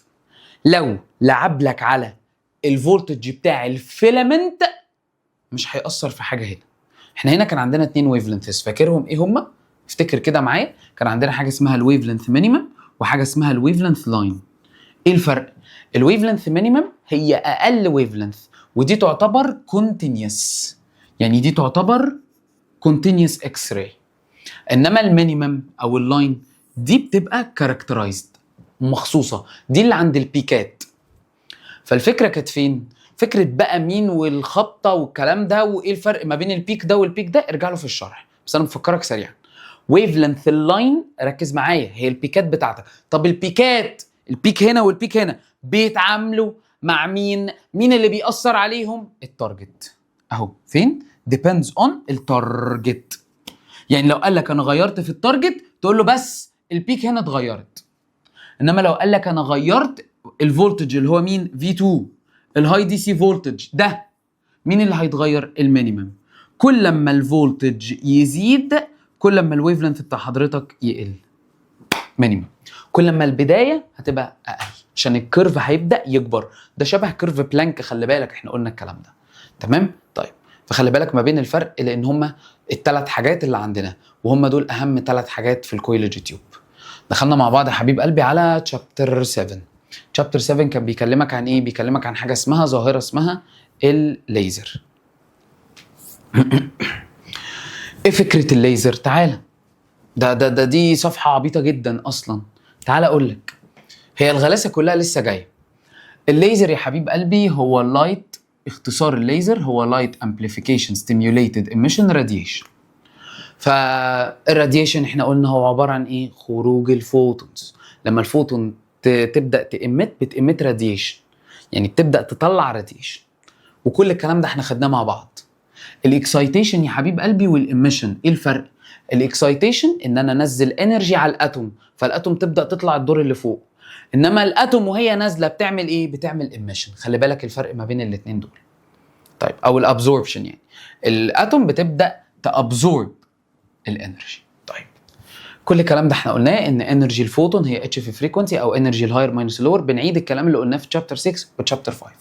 لو لعب لك على الفولتج بتاع الفيلامنت مش هيأثر في حاجه هنا. احنا هنا كان عندنا 2 ويف لينثز، فاكرهم ايه هما؟ افتكر كده معايا. كان عندنا حاجه اسمها الويف لينث مينيمم وحاجه اسمها الويف لينث لاين. ايه الفرق؟ الويف لينث مينيمم هي اقل ويف لينث ودي تعتبر كونتينيوس، يعني دي تعتبر كونتينيوس اكس راي. انما المينيمم او اللاين دي بتبقى كاركترايزد مخصوصه، دي اللي عند البيكات. فالفكره كانت فين؟ فكره بقى مين والخبطه والكلام ده وايه الفرق ما بين البيك ده والبيك ده ارجع له في الشرح، بس انا بفكرك سريعا. ويف لينث اللاين ركز معايا هي البيكات بتاعتك. طب البيكات، البيك هنا والبيك هنا بيتعاملوا مع مين؟ مين اللي بيأثر عليهم؟ التارجت. اهو فين؟ depends on التارجت. يعني لو قال لك انا غيرت في التارجت تقول له بس البيك هنا اتغيرت. انما لو قال لك انا غيرت الفولتج اللي هو مين؟ V2 الهاي دي سي فولتج ده، مين اللي هيتغير؟ المينيمم. كل ما الفولتج يزيد كل ما الويف لينث بتاع حضرتك يقل. مينيمم. كل ما البدايه هتبقى اقل عشان الكيرف هيبدا يكبر. ده شبه كيرف بلانك، خلي بالك احنا قلنا الكلام ده. تمام؟ طيب فخلي بالك ما بين الفرق، لان هما الثلاث حاجات اللي عندنا وهم دول اهم 3 حاجات في الكويلوجي تيوب. دخلنا مع بعض يا حبيب قلبي على تشابتر 7. تشابتر 7 كان بيكلمك عن ايه؟ بيكلمك عن حاجه اسمها ظاهره اسمها الليزر. ايه فكره الليزر؟ تعالى، دي صفحه عبيطه جدا اصلا. تعالى اقول لك، هي الغلاسه كلها لسه جايه. الليزر يا حبيب قلبي هو لايت، اختصار الليزر هو لايت امبليفيكيشن ستيميوليتد ايميشن راديشن. فالراديشن احنا قلنا هو عباره عن ايه؟ خروج الفوتونز. لما الفوتون تبدا بتأمت راديشن، يعني بتبدا تطلع راديشن. وكل الكلام ده احنا خدناه مع بعض. الاكسايتيشن يا حبيب قلبي والاميشن، ايه الفرق؟ الاكسايتيشن ان انا انزل انرجي على الاتوم، فالاتوم تبدا تطلع الدور اللي فوق. انما الاتوم وهي نازله بتعمل ايه؟ بتعمل اميشن. خلي بالك الفرق ما بين الاثنين دول. طيب، او الابزوربشن، يعني الاتوم بتبدا تابزورب الانرجي. طيب، كل الكلام ده احنا قلناه ان انرجي الفوتون هي اتش في فريكونسي او انرجي الهاير ماينس اللور. بنعيد الكلام اللي قلناه في تشابتر 6 وتشابتر 5.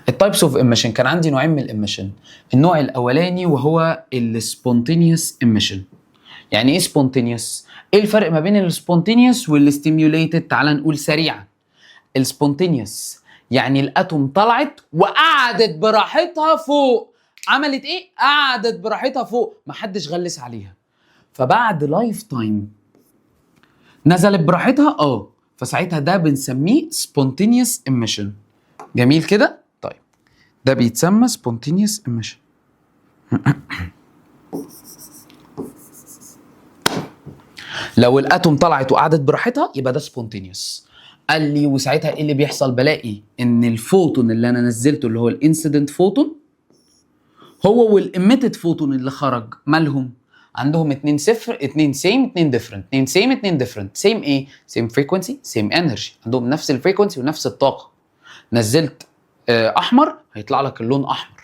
التايبس اوف ايميشن، كان عندي نوعين من الاميشن. النوع الاولاني وهو السبونتينيوس ايميشن. يعني ايه سبونتينيوس؟ ايه الفرق ما بين السبونتينيوس والستيميوليتد؟ تعال نقول سريعا. السبونتينيوس يعني الاتوم طلعت وقعدت براحتها فوق. عملت ايه؟ قعدت براحتها فوق، محدش غلس عليها. فبعد لايف تايم نزلت براحتها، فساعتها ده بنسميه سبونتينيوس ايميشن. جميل كده؟ طيب، ده بيتسمى سبونتينيوس ايميشن. لو الاتوم طلعت وقعدت براحتها يبقى ده سبونتينيوس. قال لي وساعتها ايه اللي بيحصل؟ بلاقي ان الفوتون اللي انا نزلته اللي هو الانسيدنت فوتون هو والاميتد فوتون اللي خرج مالهم؟ عندهم 2 صفر، 2 سيم، 2 ديفرنت. 2 سيم، 2 ديفرنت. سيم ايه؟ سيم فريكونسي، سيم انرجي. عندهم نفس الفريكونسي ونفس الطاقه. نزلت احمر هيطلع لك اللون احمر.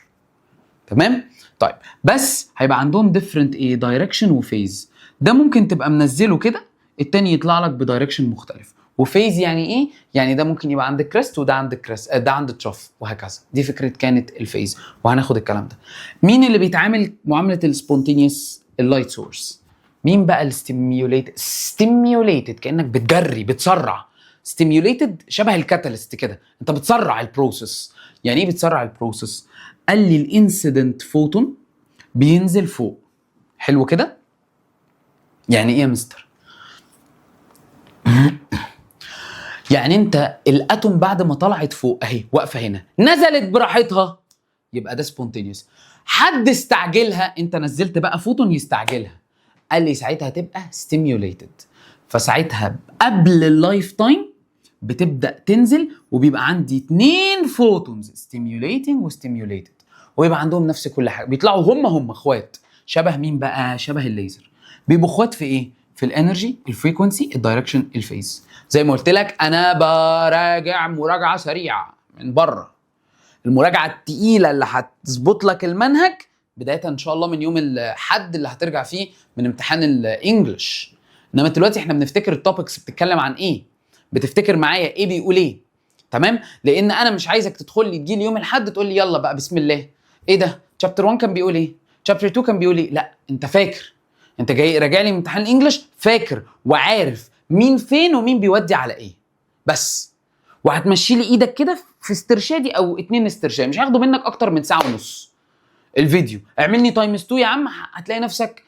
تمام؟ طيب، بس هيبقى عندهم ديفرنت ايه؟ دايركشن وفيز. ده ممكن تبقى منزله كده، التاني يطلع لك بدايركشن مختلف. وفيز يعني ايه؟ يعني ده ممكن يبقى عند الكريست وده عند الكريست، ده عند التروف، وهكذا. دي فكره كانت الفيز، وهناخد الكلام ده. مين اللي بيتعامل معامله السبونتينيوس؟ اللايت سورس. مين بقى الستيميوليتد؟ ستيميوليتد كانك بتجري، بتسرع. ستيميوليتد شبه الكاتاليست كده، انت بتسرع البروسيس. يعني ايه بتسرع البروسيس؟ قال لي الانسيدنت فوتون بينزل فوق. حلو كده؟ يعني ايه يا مستر؟ يعني انت الاتوم بعد ما طلعت فوق اهي واقفه هنا، نزلت براحتها، يبقى ده سبونتينيوس. حد استعجلها، انت نزلت بقى فوتون يستعجلها، قال لي ساعتها هتبقى ستيميوليتد. فساعتها قبل اللايف تايم بتبدا تنزل، وبيبقى عندي 2 فوتونز ستيميوليتنج وستيميوليتد، ويبقى عندهم نفس كل حاجه. بيطلعوا هم اخوات. شبه مين بقى؟ شبه الليزر. بيبقوا اخوات في ايه؟ في الانرجي، الفريكونسي، الدايركشن، الفيز. زي ما قلت لك انا براجع مراجعه سريعه من بره. المراجعه التقيله اللي هتظبط لك المنهج بدايه ان شاء الله من يوم الاحد اللي هترجع فيه من امتحان الانجليش. انما دلوقتي احنا بنفتكر التوبكس بتتكلم عن ايه، بتفتكر معايا ايه بيقول ايه. تمام؟ لان انا مش عايزك تدخل لي تجي لي يوم الاحد تقول لي يلا بقى بسم الله، ايه ده؟ شابتر 1 كان بيقول ايه؟ شابتر 2 كان بيقول ايه؟ لا، انت فاكر، انت جاي راجع لي من امتحان الانجليش فاكر وعارف مين فين ومين بيودي على ايه بس. وهتمشي لي ايدك كده في استرشادي او 2 استرشاد، مش هياخدوا منك اكتر من ساعه ونص الفيديو. اعملني تايمز 2 يا عم، هتلاقي نفسك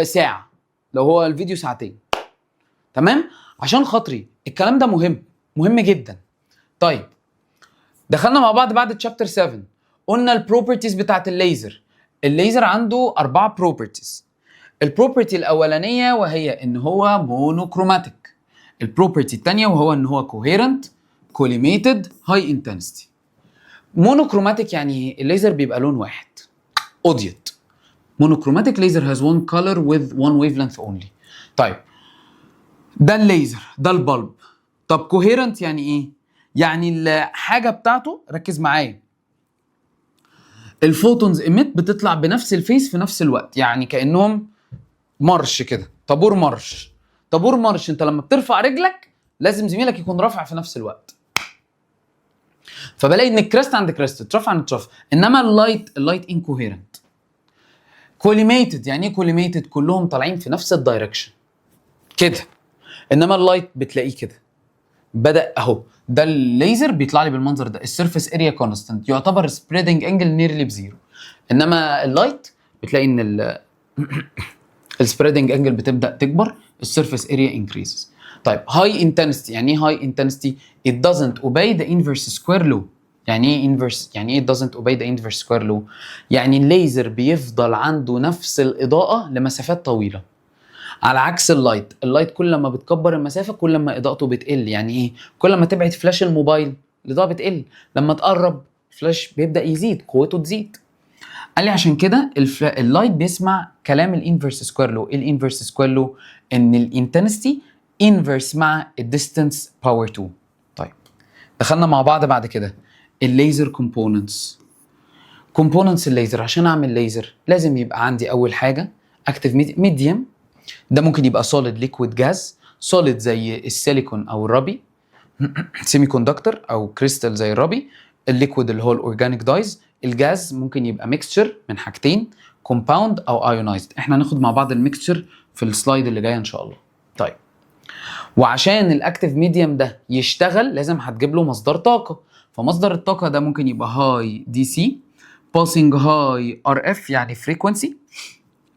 ساعه لو هو الفيديو ساعتين. تمام؟ عشان خاطري الكلام ده مهم جدا. طيب، دخلنا مع بعض بعد تشابتر 7، قلنا البروبرتيز بتاعت الليزر. الليزر عنده 4 بروبرتيز. البروبرتي الاولانيه وهي ان هو مونوكروماتيك. البروبرتي الثانيه وهو ان هو كوهيرنت، كوليميتد، هاي انتنسيتي. مونوكروماتيك يعني الليزر بيبقى لون واحد، اوديت. مونوكروماتيك ليزر has one color with one wavelength only. طيب، ده الليزر، ده البلب. طب كوهيرنت يعني ايه؟ يعني الحاجه بتاعته، ركز معايا، الفوتونز ايميت بتطلع بنفس الفيس في نفس الوقت، يعني كانهم مارش كده، طابور مارش. طابور مارش، انت لما بترفع رجلك لازم زميلك يكون رافع في نفس الوقت. فبلاقي ان الكريست عند كريست، التراف عند تراف. انما اللايت انكوهيرنت. كوليميتد، يعني ايه كوليميتد؟ كلهم طالعين في نفس الدايركشن كده. انما اللايت بتلاقيه كده بدأ اهو، ده الليزر بيطلع لي بالمنظر ده، السيرفيس اريا كونستانت، يعتبر سبريدنج انجل نيرلي بزيرو. انما اللايت بتلاقي ان السبريدنج انجل بتبدا تكبر، السيرفيس اريا انكريزز. طيب هاي انتنسيتي، يعني ايه هاي انتنسيتي؟ it doesn't obey the inverse square law. يعني ايه inverse؟ يعني ايه it doesn't obey the inverse square law؟ يعني الليزر بيفضل عنده نفس الاضاءه لمسافات طويله، على عكس اللايت كل ما بتكبر المسافه كل ما اضاءته بتقل. يعني ايه؟ كل ما تبعد فلاش الموبايل الاضاءه بتقل، لما تقرب فلاش بيبدا يزيد، قوته تزيد. قال لي عشان كده اللايت بيسمع كلام الانفرس سكوير لو. ايه الانفرس سكوير لو؟ ان الانتنسيتي انفرس مع الديستانس باور 2. طيب دخلنا مع بعض بعد كده الليزر كومبوننتس الليزر. عشان اعمل ليزر لازم يبقى عندي اول حاجه اكتيف ميديم، ده ممكن يبقى سوليد ليكويد جاز. سوليد زي السيليكون او الربي، سيمي كوندكتور او كريستال زي الربي. الليكويد اللي هو الاورجانيك دايز. الجاز ممكن يبقى ميكستشر من حاجتين، كومباوند او ايونايزد. احنا هناخد مع بعض الميكستشر في السلايد اللي جايه ان شاء الله. طيب وعشان الاكتيف ميديم ده يشتغل لازم هتجيب له مصدر طاقه. فمصدر الطاقه ده ممكن يبقى هاي دي سي، باسنج هاي ار اف يعني فريكوينسي.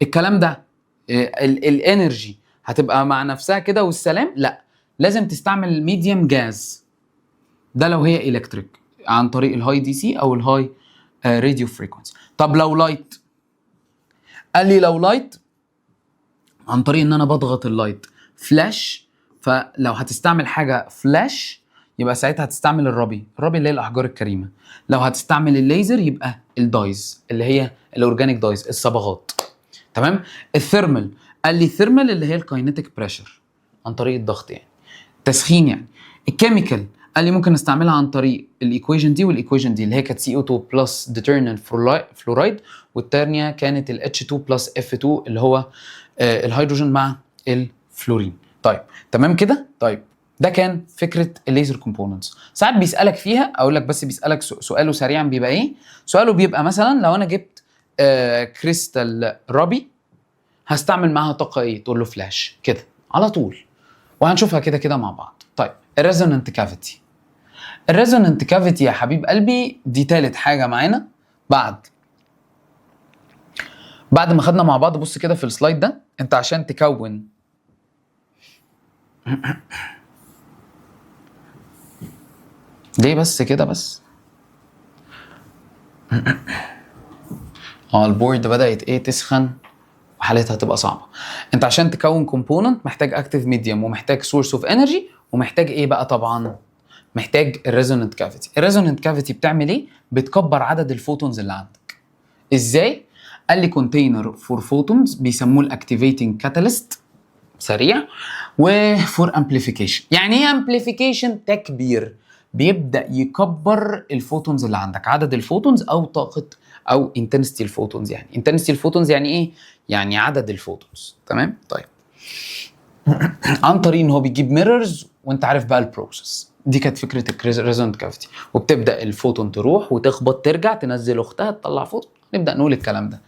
الكلام ده الانرجي هتبقى مع نفسها كده والسلام؟ لا، لازم تستعمل ميديم جاز، ده لو هي الكتريك عن طريق الهاي دي سي او الهاي راديو فريكونسي. طب لو لايت، قال لي لو لايت عن طريق ان انا بضغط اللايت فلاش. فلو هتستعمل حاجه فلاش يبقى ساعتها هتستعمل الربي اللي هي الاحجار الكريمه. لو هتستعمل الليزر يبقى الدايز اللي هي الاورجانيك دايز، الصبغات. تمام. الثيرمال، قال لي الثيرمال اللي هي الكاينيتيك بريشر عن طريق الضغط، يعني تسخين يعني. الكيميكال قال لي ممكن استعملها عن طريق الايكويشن دي والايكويشن دي، اللي هي كانت CO2 بلس ديترنال فلورايد، والثانيه كانت ال H2 بلس F2 اللي هو الهيدروجين مع الفلورين. طيب تمام كده. طيب ده كان فكره الليزر كومبوننتس. ساعات بيسالك فيها، اقول لك بس بيسالك سؤاله سريعا بيبقى ايه؟ سؤاله بيبقى مثلا لو انا جبت كريستال ربي هستعمل معاها طاقه ايه؟ تقول له فلاش كده على طول، وهنشوفها كده كده مع بعض. طيب الريزونانت كافيتي. الريزونانت كافيتي يا حبيب قلبي دي تالت حاجه معانا بعد ما خدنا مع بعض. بص كده في السلايد ده، انت عشان تكون ليه بس كده بس البورد بدات ايه تسخن وحالتها تبقى صعبه. انت عشان تكون كومبوننت محتاج اكتيف ميديوم، ومحتاج سورس اوف انرجي، ومحتاج ايه بقى؟ طبعا محتاج الريزونانت كافيتي. الريزونانت كافيتي بتعمل ايه؟ بتكبر عدد الفوتونز اللي عندك. ازاي؟ قال لي كونتينر فور فوتونز بيسموه الاكتيفيتنج كاتاليست، سريع، وفور امبليفيكيشن. يعني ايه امبليفيكيشن؟ تكبير، بيبدا يكبر الفوتونز اللي عندك، عدد الفوتونز او طاقه او انتنسيتي الفوتونز. يعني انتنسيتي الفوتونز يعني ايه؟ يعني عدد الفوتونز. تمام. طيب عن طريق ان هو بيجيب ميررز، وانت عارف بقى البروسيس دي كانت فكره الريزونانت كافيتي. وبتبدا الفوتون تروح وتخبط ترجع تنزل اختها تطلع فوتون. نبدا نقول الكلام ده.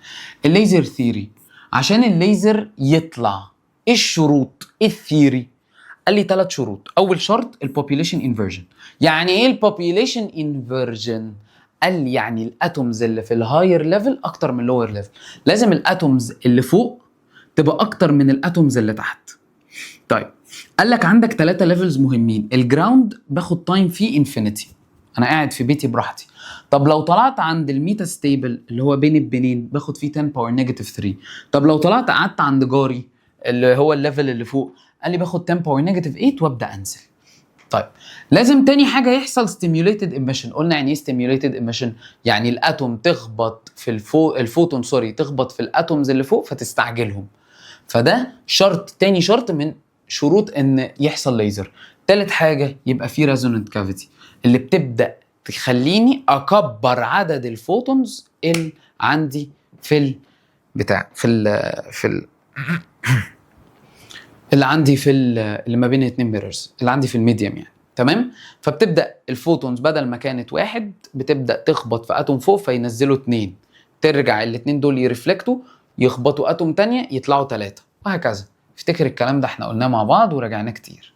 الليزر ثيوري، عشان الليزر يطلع ايه الشروط؟ ايه الثيوري؟ قال لي 3 شروط. اول شرط البوبيوليشن انفرجن. يعني ايه البوبيوليشن انفرجن؟ قال لي يعني الاتومز اللي في الهاير ليفل اكتر من اللور ليفل. لازم الاتومز اللي فوق تبقى اكتر من الاتومز اللي تحت. طيب قال لك عندك 3 ليفلز مهمين. الجراوند باخد تايم فيه انفينيتي، انا قاعد في بيتي براحتي. طب لو طلعت عند الميتا ستيبل اللي هو بين البنين باخد فيه 10 باور نيجاتيف 3. طب لو طلعت قعدت عند جاري اللي هو الليفل اللي فوق، قال لي باخد 10 باور نيجاتيف 8 وابدا انزل. طيب لازم تاني حاجه يحصل ستيميوليتد ايميشن. قلنا يعني ايه ستيميوليتد ايميشن؟ يعني الاتوم تخبط في الفوتون تخبط في الاتومز اللي فوق فتستعجلهم. فده شرط، تاني شرط من شروط ان يحصل ليزر. تالت حاجه يبقى في ريزونانت كافيتي اللي بتبدا تخليني اكبر عدد الفوتونز اللي عندي في اللي عندي في اللي ما بين 2 ميررز اللي عندي في الميديم يعني. تمام. فبتبدا الفوتونز بدل ما كانت واحد بتبدا تخبط في اتوم فوق فينزلوا 2، ترجع الاتنين دول يرفلكتوا يخبطوا اتوم تانية يطلعوا 3 وهكذا. افتكر الكلام ده احنا قلناه مع بعض وراجعناه كتير.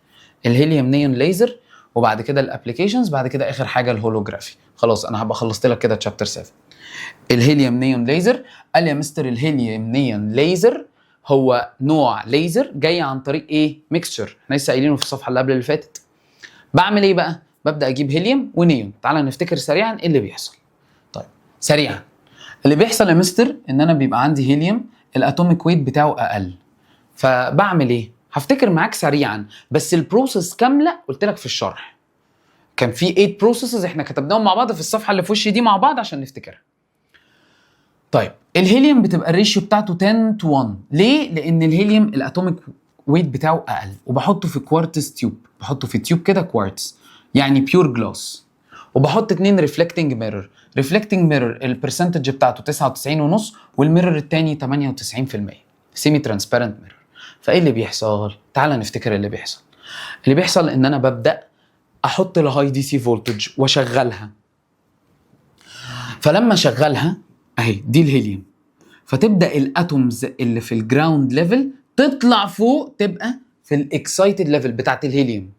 الهيليوم نيون ليزر، وبعد كده الابليكيشنز، بعد كده اخر حاجه الهولوجرافي. خلاص انا هبقى خلصت لك كده تشابتر 7. الهيليوم نيون ليزر، قال لي يا مستر الهيليوم نيون ليزر هو نوع ليزر جاي عن طريق ايه؟ ميكستشر. احنا لسه قايلينه في الصفحه اللي قبل اللي فاتت. بعمل ايه بقى؟ ببدا اجيب هيليوم ونيون. تعالى نفتكر سريعا ايه اللي بيحصل. طيب سريعا اللي بيحصل يا مستر ان انا بيبقى عندي هيليوم الاتوميك ويت بتاعه اقل، فبعمل ايه؟ هفتكر معاك سريعا بس البروسيس كامله قلت لك في الشرح. كان في 8 بروسيسز احنا كتبناهم مع بعض في الصفحه اللي في وشي دي مع بعض عشان نفتكرها. طيب الهيليوم بتبقى الريشيو بتاعته 10 to 1. ليه؟ لان الهيليوم الاتوميك ويت بتاعه اقل، وبحطه في كوارتز تيوب، بحطه في تيوب كده كوارتز يعني بيور جلاس، وبحط 2 ريفلكتنج ميرور. ريفلكتنج ميرور البرسنتج بتاعته 99.5 والميرور الثاني 98%، سيمي ترانسبيرنت ميرور. فايه اللي بيحصل؟ تعال نفتكر اللي بيحصل. اللي بيحصل ان انا ببدا احط الهاي دي سي فولتج واشغلها. فلما اشغلها اهي دي الهيليوم، فتبدا الاتومز اللي في الجراوند ليفل تطلع فوق تبقى في الاكسايتد ليفل بتاعت الهيليوم.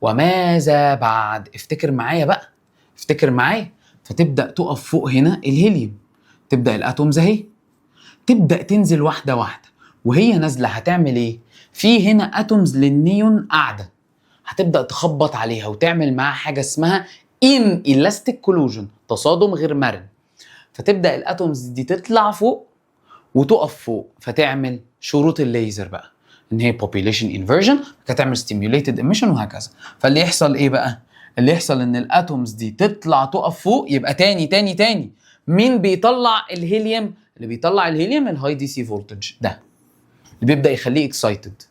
وماذا بعد؟ افتكر معايا بقى، افتكر معايا. فتبدا تقف فوق هنا الهيليوم، تبدا الاتومز اهي تبدا تنزل واحده واحده، وهي نازله هتعمل ايه؟ في هنا اتومز للنيون قاعده، هتبدا تخبط عليها وتعمل معاها حاجه اسمها ان الاستيك كولوجن، تصادم غير مرن. فتبدا الاتومز دي تطلع فوق وتقف فوق، فتعمل شروط الليزر بقى ان هي population inversion، هتعمل stimulated emission وهكذا. فاللي يحصل ايه بقى؟ اللي يحصل ان الاتومز دي تطلع تقف فوق، يبقى تاني مين بيطلع الهيليوم؟ اللي بيطلع الهيليوم الهاي دي سي فولتج ده اللي بيبدا يخليه اكسايتد.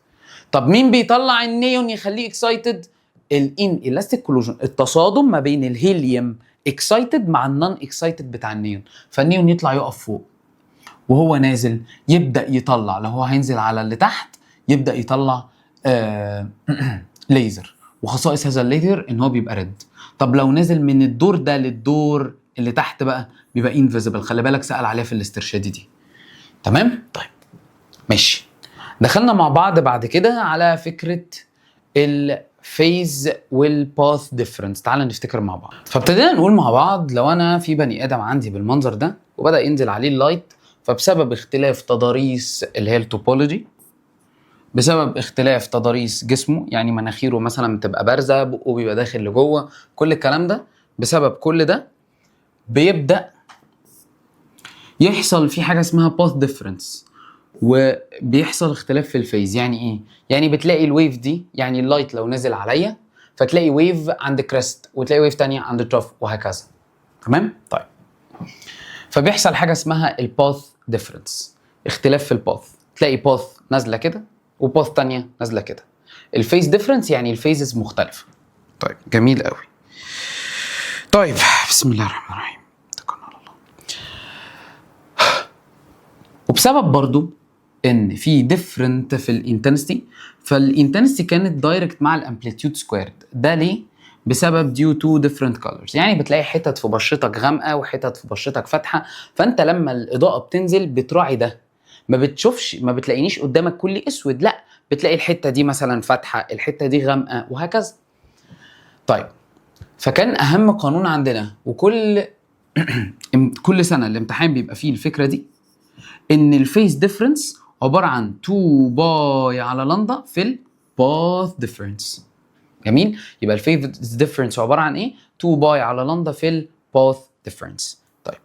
طب مين بيطلع النيون يخليه اكسايتد؟ الان الاستيك كولوجن، التصادم ما بين الهيليوم اكسايتد مع النون اكسايتد بتاع النيون. فالنيون يطلع يقف فوق، وهو نازل يبدا يطلع، لو هو هينزل على اللي تحت يبدا يطلع ليزر. وخصائص هذا الليزر ان هو بيبقى ريد. طب لو نزل من الدور ده للدور اللي تحت بقى بيبقى انفيزبل. خلي بالك سأل عليها في الاسترشادي دي. تمام؟ طيب ماشي. دخلنا مع بعض بعد كده على فكره الفيز والباث ديفرنس. تعال نفتكر مع بعض. فابتدينا نقول مع بعض لو انا في بني ادم عندي بالمنظر ده وبدا ينزل عليه اللايت، فبسبب اختلاف تضاريس اللي هي التوبولوجي، بسبب اختلاف تضاريس جسمه، يعني مناخيره مثلا بتبقى بارزه، بقه بيبقى داخل لجوه، كل الكلام ده بسبب كل ده بيبدا يحصل في حاجه اسمها باث ديفرنس، وبيحصل اختلاف في الفيز. يعني ايه؟ يعني بتلاقي الويف دي، يعني اللايت لو نزل عليا فتلاقي ويف عند كريست وتلاقي ويف تانية عند تروف وهكذا. تمام؟ طيب فبيحصل حاجه اسمها الباث ديفرنس، اختلاف في الباث. تلاقي باث نازله كده وباث تانية نازله كده. الفيز ديفرنس يعني الفيزز مختلفه. طيب جميل قوي. طيب بسم الله الرحمن الرحيم، توكلنا على الله. وبسبب برضو ان في ديفرنت في الانتنسيتي، فالانتنسيتي كانت دايركت مع الامبليتيود سكويرد. ده ليه؟ بسبب due to different colors. يعني بتلاقي حتت في بشرتك غامقه وحتت في بشرتك فاتحه، فانت لما الاضاءه بتنزل بتراعي ده، ما بتشوفش، ما بتلاقينيش قدامك كل اسود، لا بتلاقي الحته دي مثلا فاتحه، الحته دي غامقه وهكذا. طيب فكان اهم قانون عندنا، وكل كل سنه الامتحان بيبقى فيه الفكره دي، ان الفيس ديفرنس عباره عن 2 باي على لندا في الباث ديفرنس. جميل؟ يبقى الفيس ديفرنس عباره عن ايه؟ 2 باي على لندا في الباث ديفرنس. طيب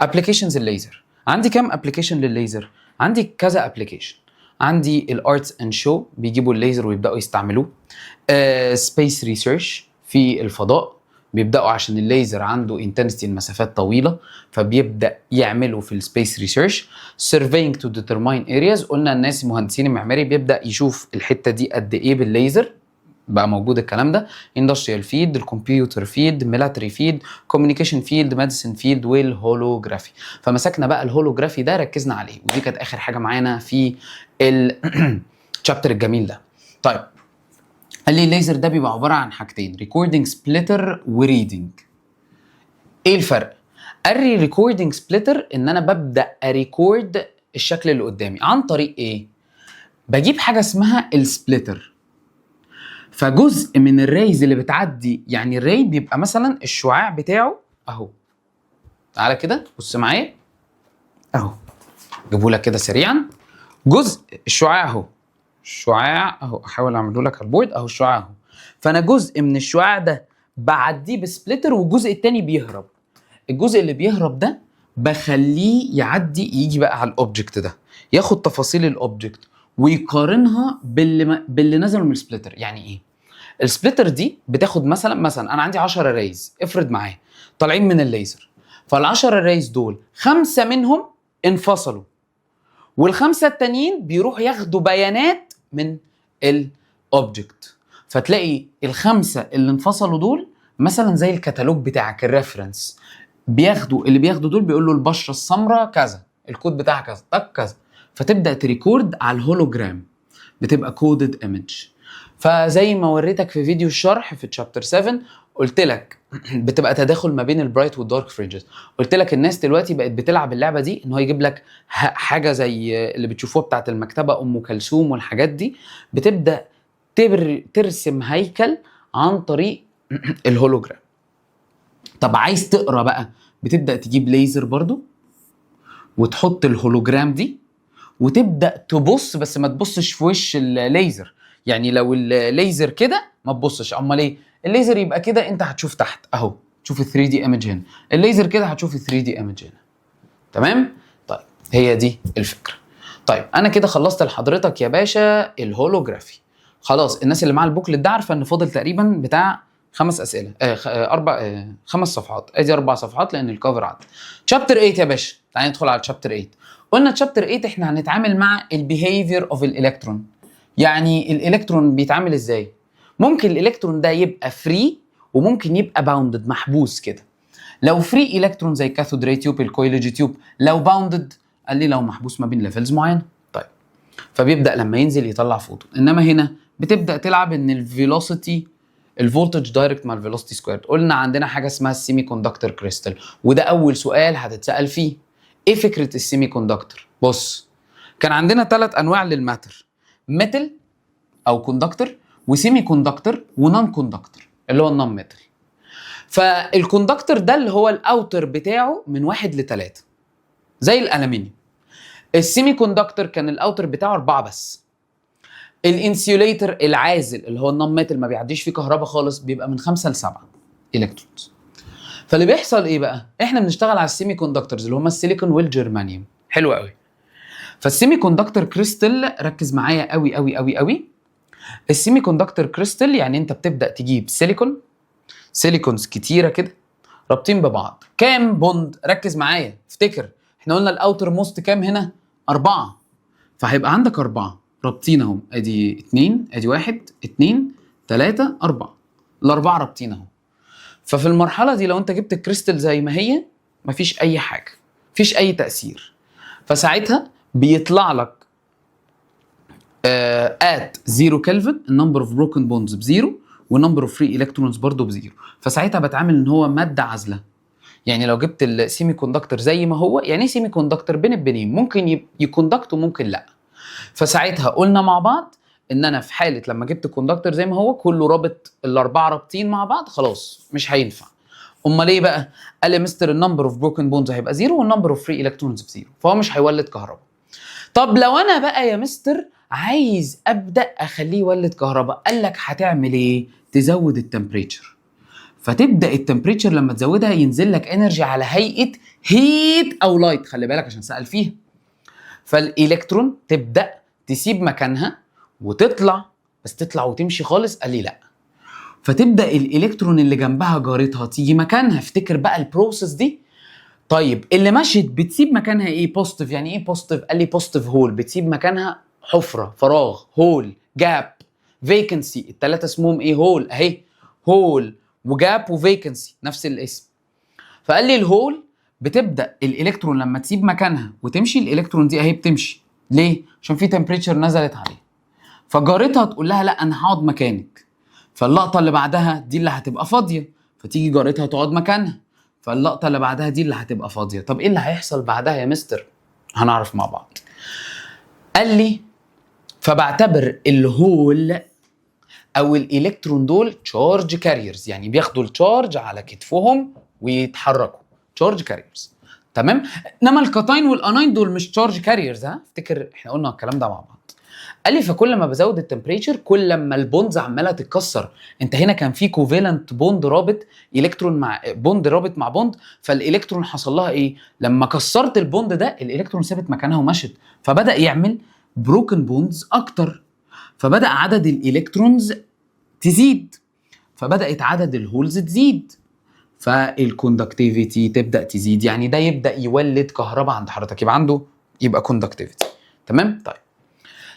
ابلكيشنز الليزر، عندي كام ابلكيشن للليزر؟ عندي كذا ابلكيشن. عندي الارتس اند شو، بيجيبوا الليزر ويبداوا يستعملوه. سبيس ريسيرش، في الفضاء بيبداوا عشان الليزر عنده انتنسيتي لمسافات طويله فبيبدا يعملوا في السبيس ريسيرش. سيرفينج تو ديترماين ارياز، قلنا الناس المهندسين المعماري بيبدا يشوف الحته دي قد ايه بالليزر، بقى موجود الكلام ده. اندستريال فيلد، الكمبيوتر فيلد، ميلاتري فيلد، كوميونيكيشن فيلد، ميديسن فيلد، والهولوجرافي. فمسكنا بقى الهولوجرافي ده ركزنا عليه، ودي كانت اخر حاجه معانا في الشابتر الجميل ده. طيب قال لي الليزر ده بيبقى عباره عن حاجتين، ريكوردنج سبليتر وريدنج. ايه الفرق؟ قال لي ريكوردنج سبليتر ان انا ببدا اريكورد الشكل اللي قدامي عن طريق ايه؟ بجيب حاجه اسمها السبليتر، فجزء من الريز اللي بتعدي، يعني الري بيبقى مثلا الشعاع بتاعه اهو، تعالى كده بص معايا اهو، جيبه لك كده سريعا، جزء الشعاع اهو، الشعاع اهو، احاول اعمله لك على البورد اهو، الشعاع اهو، فانا جزء من الشعاع ده بعديه بسبليتر والجزء التاني بيهرب. الجزء اللي بيهرب ده بخليه يعدي يجي بقى على الاوبجكت ده، ياخد تفاصيل الاوبجكت ويقارنها باللي نزلوا من السبليتر. يعني ايه؟ السبليتر دي بتاخد مثلا انا عندي 10 ريز، افرض معايا طالعين من الليزر، فال10 ريز دول 5 منهم انفصلوا، والخمسه التانيين بيروحوا ياخدوا بيانات من الاوبجكت، فتلاقي الخمسه اللي انفصلوا دول مثلا زي الكتالوج بتاعك، الريفرنس، اللي بياخدوا دول بيقول له البشره السمراء كذا، الكود بتاعها كذا، طق كذا، فتبدا تريكورد على الهولوجرام، بتبقى كودد ايمج. فزي ما وريتك في فيديو الشرح في تشابتر 7 قلت لك بتبقى تداخل ما بين البرايت والدارك فرنجز. قلت لك الناس دلوقتي بقت بتلعب اللعبه دي، ان هو يجيب لك حاجه زي اللي بتشوفوها بتاعه المكتبه ام كلثوم والحاجات دي، بتبدا ترسم هيكل عن طريق الهولوجرام. طب عايز تقرا بقى، بتبدا تجيب ليزر برضو وتحط الهولوجرام دي وتبدا تبص، بس ما تبصش في وش الليزر، يعني لو الليزر كده ما تبصش، امال ايه؟ الليزر يبقى كده انت هتشوف تحت اهو، تشوف ال 3 دي ايمج هنا، الليزر كده هتشوف ال 3 دي ايمج هنا. تمام؟ طيب هي دي الفكره. طيب انا كده خلصت لحضرتك يا باشا الهولوجرافي. خلاص الناس اللي معاها البوكلت ده عارفه ان فاضل تقريبا بتاع 5 اسئله، 5 صفحات، ادي 4 صفحات لان الكفر عدى. شابتر 8 يا باشا، تعالى ندخل على شابتر 8. قلنا شابتر 8 احنا هنتعامل مع البيهيفير اوف الالكترون. يعني الالكترون بيتعامل ازاي؟ ممكن الالكترون ده يبقى فري وممكن يبقى باوندد، محبوس كده. لو فري الكترون زي كاثود ري تيوب، الكويلوجي تيوب، لو باوندد قال لي لو محبوس ما بين ليفلز معينه. طيب فبيبدا لما ينزل يطلع فوتون، انما هنا بتبدا تلعب ان الفيلوسيتي، الفولتج دايركت مع الفيلوسيتي سكويرد. قلنا عندنا حاجه اسمها السيمي كوندكتور كريستال، وده اول سؤال هتتسال فيه. ايه فكره السيمي كوندكتور؟ بص، كان عندنا 3 انواع للماتر، ميتال او كوندكتور، وسيمي كوندكتور، ونون كوندكتور اللي هو النون ميتال. فالكوندكتور ده اللي هو الاوتر بتاعه من 1 ل 3 زي الالومنيوم. السيمي كوندكتور كان الاوتر بتاعه 4 بس. الانسيوليتر العازل اللي هو النون ميتال ما بيعديش فيه كهرباء خالص بيبقى من 5 ل 7 الكترونز. فاللي بيحصل ايه بقى؟ احنا بنشتغل على السيمي كوندكتورز اللي هم السيليكون والجرمانيوم. حلو قوي. فالسيمي كوندكتور كريستال ركز معايا قوي قوي قوي قوي. السيمي كوندكتور كريستال يعني انت بتبدا تجيب سيليكونز كتيره كده رابطين ببعض. كام بوند؟ ركز معايا افتكر، احنا قلنا الاوتر موست كام هنا؟ 4. فهيبقى عندك 4 رابطين اهو، ادي 2، ادي 1 2 3 4، الاربعه رابطين اهو. ففي المرحله دي لو انت جبت الكريستال زي ما هي مفيش اي حاجه، مفيش اي تاثير، فساعتها بيطلع لك at 0 كلفن النمبر اوف بروكن بوندز بزيرو والنمبر اوف فري الكترونز برضه بزيرو. فساعتها بتعامل ان هو ماده عازله. يعني لو جبت السيمي كوندكتور زي ما هو، يعني ايه سيمي كوندكتور؟ بين البنين، ممكن يكوندكت وممكن لا. فساعتها قلنا مع بعض ان انا في حاله لما جبت الكوندكتور زي ما هو كله رابط، الاربعه رابطين مع بعض، خلاص مش هينفع. امال ايه بقى؟ قال لي مستر النمبر اوف بروكن بونز هيبقى زيرو والنمبر اوف فري الكترونز بزيرو، فهو مش هيولد كهرباء. طب لو انا بقى يا مستر عايز ابدا اخليه يولد كهرباء، قال لك هتعمل ايه؟ تزود التمبريتشر. فتبدا التمبريتشر لما تزودها ينزل لك انرجي على هيئه هيت او لايت، خلي بالك عشان سال فيها. فالالكترون تبدا تسيب مكانها وتطلع، بس تطلع وتمشي خالص؟ قال لي لا. فتبدا الالكترون اللي جنبها جارتها تيجي مكانها. افتكر بقى البروسيس دي. طيب اللي مشت بتسيب مكانها ايه؟ بوزيتيف. يعني ايه بوزيتيف؟ قال لي بوزيتيف هول، بتسيب مكانها حفره، فراغ، هول، جاب، فيكنسي. الثلاثه اسمهم ايه؟ هول اهي، هول وجاب وفيكنسي نفس الاسم. فقال لي الهول بتبدا الالكترون لما تسيب مكانها وتمشي، الالكترون دي اهي بتمشي ليه؟ عشان في تمبريتشر نزلت عليه. فجارتها تقول لها لا انا هقعد مكانك. فاللقطه اللي بعدها دي اللي هتبقى فاضيه، فتيجي جارتها تقعد مكانها، فاللقطه اللي بعدها دي اللي هتبقى فاضيه. طب ايه اللي هيحصل بعدها يا مستر؟ هنعرف مع بعض. قال لي فبعتبر الهول او الالكترون دول تشارج كاريرز، يعني بياخدوا التشارج على كتفهم ويتحركوا، تشارج كاريرز. تمام. انما الكاتاين والاناين دول مش تشارج كاريرز. افتكر احنا قلنا الكلام ده مع بعض. قال لي فكل ما بزود التمبريتشر كل ما البوندز عماله تتكسر. انت هنا كان في كوفالنت بوند رابط الكترون مع بوند رابط مع بوند، فالالكترون حصل لها ايه؟ لما كسرت البوند ده الالكترون ثابت مكانها ومشت، فبدا يعمل بروكن بوندز اكتر، فبدا عدد الالكترونز تزيد، فبدات عدد الهولز تزيد، فالكوندكتيفيتي تبدا تزيد، يعني ده يبدا يولد كهرباء عند حضرتك، يبقى عنده يبقى كوندكتيفيتي. تمام. طيب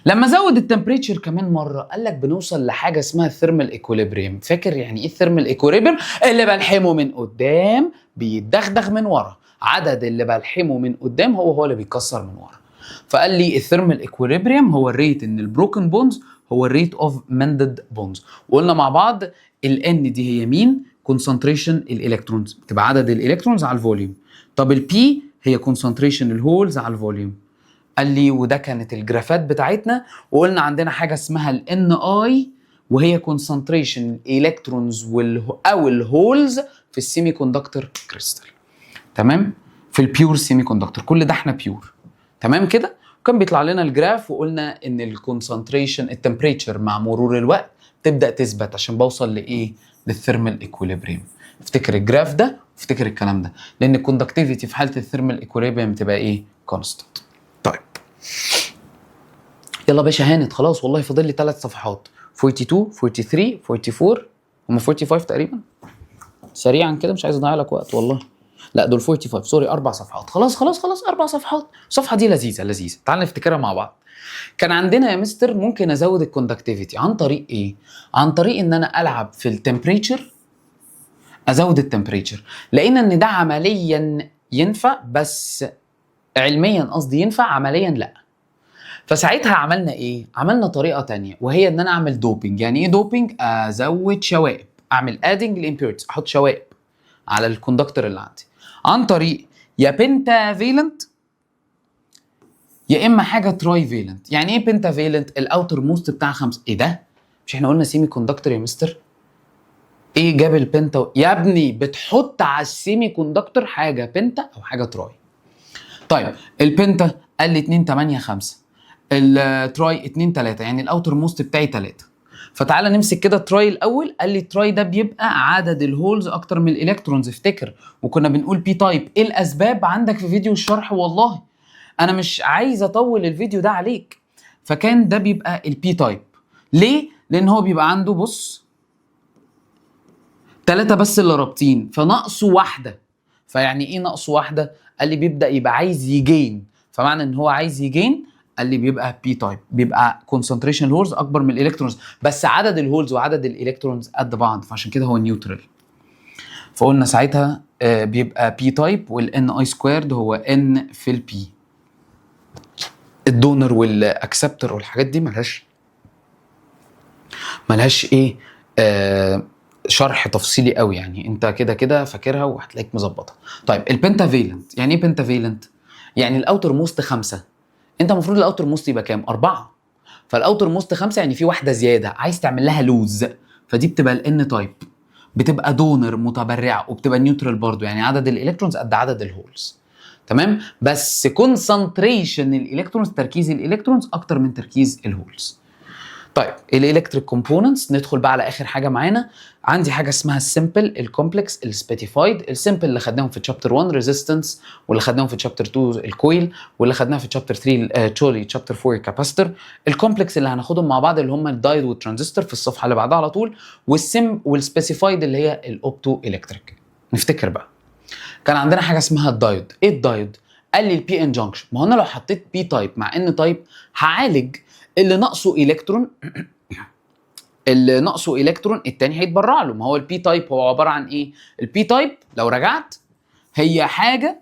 لما زود التمبريتشر كمان مره قال لك بنوصل لحاجه اسمها الثيرمال ايكوليبريم. فاكر يعني ايه الثيرمال ايكوليبريم؟ اللي بلحمه من قدام بيتدغدغ من ورا، عدد اللي بلحمه من قدام هو اللي بيتكسر من ورا. فقال لي الثيرمال ايكوليبريم هو الريت ان البروكن بونز هو الريت اوف مندد بونز. وقلنا مع بعض الان دي هي مين؟ كونسنتريشن الالكترونز، بتبقى عدد الالكترونز على الفوليوم. طب البي هي كونسنتريشن الهولز على الفوليوم. قال لي وده كانت الجرافات بتاعتنا، وقلنا عندنا حاجه اسمها الان اي وهي كونسنتريشن الالكترونز او الهولز في السيمي كوندكتور كريستال. تمام. في البيور سيمي كوندكتور كل ده احنا بيور. تمام كده. وكان بيطلع لنا الجراف وقلنا ان الكونسنتريشن التمبريتشر مع مرور الوقت تبدا تثبت عشان بوصل لايه؟ للثيرمال ايكوليبريم. افتكر الجراف ده وافتكر الكلام ده، لان الكوندكتيفيتي في حاله الثيرمال ايكوليبريم تبقى ايه؟ كونستانت. طيب يلا باشا هانت خلاص والله فاضل لي 3 صفحات، 42 43 44 هم 45 تقريبا. سريعا كده مش عايز اضيع لك وقت والله. لا دول 45 سوري 4 صفحات. خلاص 4 صفحات. الصفحه دي لذيذه تعال نفتكرها مع بعض. كان عندنا يا مستر ممكن ازود الكوندكتيفيتي عن طريق ايه؟ عن طريق ان انا العب في التمبريتشر، ازود التمبريتشر. لقينا ان ده عمليا ينفع، بس علميا قصدي ينفع، عمليا لا. فساعتها عملنا ايه؟ عملنا طريقه تانية وهي ان انا اعمل دوبينج. يعني ايه دوبينج؟ ازود شوائب، اعمل ادنج لامبيورتيز، احط شوائب على الكوندكتور اللي عندي عن طريق يا بنتا فيلنت يا اما حاجه تراي فيلنت. يعني ايه بنتا فيلنت؟ الاوتر موست بتاع 5. ايه ده؟ مش احنا قلنا سيمي كوندكتور يا مستر؟ ايه جاب البنتا يا ابني؟ بتحط على السيمي كوندكتور حاجه بنتا او حاجه تراي. طيب البنتا قال لي 2 8 5، التراي 2 3، يعني الاوتر موست بتاعي 3. فتعالى نمسك كده التراي الاول. قال لي التراي ده بيبقى عدد الهولز اكتر من الالكترونز افتكر، وكنا بنقول بي تايب. ايه الاسباب؟ عندك في فيديو الشرح والله، انا مش عايز اطول الفيديو ده عليك. فكان ده بيبقى البي تايب. ليه؟ لان هو بيبقى عنده بص 3 بس اللي رابطين، فناقصه واحده. فيعني ايه ناقصه واحده؟ قال لي بيبدا يبقى عايز يجين، فمعنى ان هو عايز يجين قال لي بيبقى بي تايب، بيبقى كونسنتريشن الهولز اكبر من الالكترونز، بس عدد الهولز وعدد الالكترونز قد بعض، فعشان كده هو نيوترال. فقلنا ساعتها بيبقى بي تايب، والان اي سكويرد هو ان في البي. الدونر والاكسبتور والحاجات دي ملهاش ايه شرح تفصيلي قوي، يعني انت كده كده فاكرها وهتلاقيك مظبطها. طيب البنتافيلنت، يعني ايه بنتافيلنت؟ يعني الاوتر موست 5، انت المفروض الاوتر موست يبقى كام؟ 4. فالاوتر موست 5 يعني في واحده زياده عايز تعمل لها لوز، فدي بتبقى الان تايب، بتبقى دونر متبرعه، وبتبقى نيوترال برضو، يعني عدد الالكترونز قد عدد الهولز. تمام. بس كونسنتريشن الالكترونز، تركيز الالكترونز اكتر من تركيز الهولز. طيب الالكتريك كومبوننتس، ندخل بقى على اخر حاجه معانا. عندي حاجه اسمها السمبل، الكومبلكس، السبيسيفايد. السمبل اللي خدناهم في تشابتر 1 ريزيستنس، واللي خدناهم في تشابتر 2 الكويل، واللي خدناها في تشابتر 3 تشولي، تشابتر 4 الكاباستور. الكومبلكس اللي هناخدهم مع بعض اللي هم الدايود والترانزستور في الصفحه اللي بعدها على طول، والسبيسيفايد اللي هي الاوبتو الكتريك. نفتكر بقى كان عندنا حاجه اسمها الدايود. ايه الدايود؟ قال لي البي ان جانكشن. ما هو انا لو حطيت بي تايب مع ان تايب هعالج اللي ناقصه الكترون، اللي ناقصه الكترون التاني هيتبرع له. ما هو البي تايب هو عباره عن ايه؟ البي تايب لو رجعت هي حاجه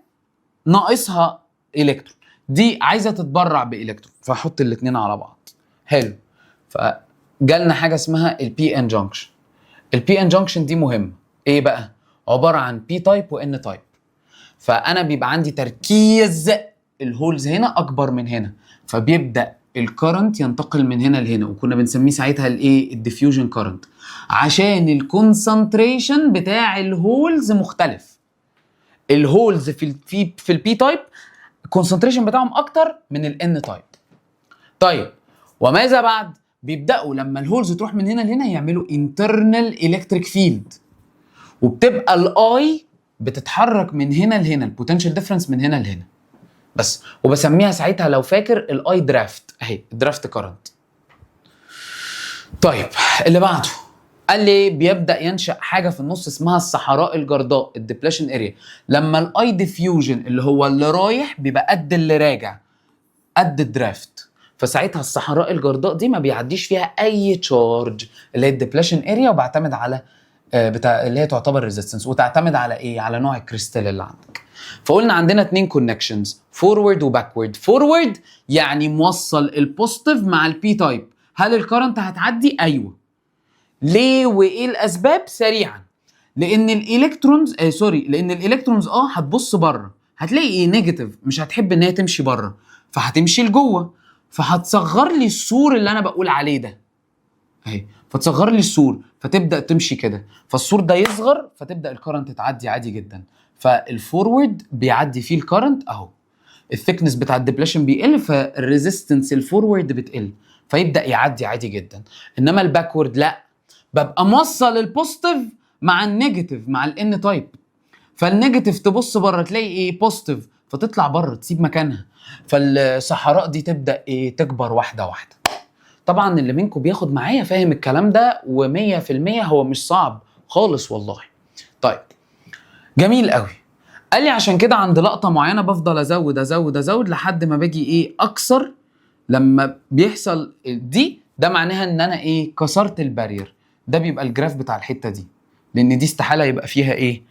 ناقصها الكترون، دي عايزه تتبرع بالكترون، فاحط الاثنين على بعض. حلو. فجالنا حاجه اسمها البي ان جانكشن. البي ان جانكشن دي مهمه. ايه بقى؟ عباره عن بي تايب وان تايب. فانا بيبقى عندي تركيز الهولز هنا اكبر من هنا، فبيبدا الكرنت ينتقل من هنا لهنا، وكنا بنسميه ساعتها الايه؟ الديفيوجن كرنت، عشان الكونسنتريشن بتاع الهولز مختلف. الهولز في البي تايب الكونسنتريشن بتاعهم اكتر من الان تايب. طيب وماذا بعد؟ بيبداوا لما الهولز تروح من هنا لهنا يعملوا internal electric field، وبتبقى الاي بتتحرك من هنا لهنا، البوتنشال ديفرنس من هنا لهنا بس. وبسميها ساعتها لو فاكر الاي درافت، اهي درافت كارنت. طيب اللي بعده قال لي بيبدا ينشا حاجه في النص اسمها الصحراء الجرداء، الديبليشن اريا، لما الاي ديفيوجن اللي هو اللي رايح بيبقى قد اللي راجع، قد الدرافت. فساعتها الصحراء الجرداء دي ما بيعديش فيها اي تشارج، اللي هي الديبليشن اريا، وبعتمد على بتاع اللي هي تعتبر ريزيستنس، وتعتمد على ايه؟ على نوع الكريستال اللي عندك. فقلنا عندنا 2 كونكشنز، فورورد وباكورد. فورورد يعني موصل البوزيتيف مع البي تايب. هل الكرنت هتعدي؟ ايوه. ليه وايه الاسباب؟ سريعا. لان الالكترونز لان الالكترونز هتبص بره، هتلاقي ايه؟ نيجاتيف، مش هتحب ان هي تمشي بره، فهتمشي لجوه، فهتصغر لي السور اللي انا بقول عليه ده اهي، فتصغر لي السور، فتبدا تمشي كده، فالسور ده يصغر، فتبدا الكرنت تعدي عادي جدا. فالفورورد بيعدي فيه الكرنت اهو، الثيكنس بتاع الديبليشن بيقل، فالريزيستنس الفورورد بتقل، فيبدا يعدي عادي جدا. انما الباكورد لا، ببقى موصل البوزيتيف مع النيجاتيف مع الان تايب، فالنيجاتيف تبص بره تلاقي ايه؟ بوزيتيف، فتطلع بره تسيب مكانها، فالصحراء دي تبدا ايه؟ تكبر واحده واحده. طبعا اللي منكم بياخد معايا فاهم الكلام ده، و100% هو مش صعب خالص والله. طيب جميل قوي. قال لي عشان كده عند لقطه معينه بفضل ازود ازود ازود لحد ما باجي ايه؟ اكسر. لما بيحصل دي ده معناها ان انا ايه؟ كسرت البارير. ده بيبقى الجراف بتاع الحته دي، لان دي استحاله يبقى فيها ايه؟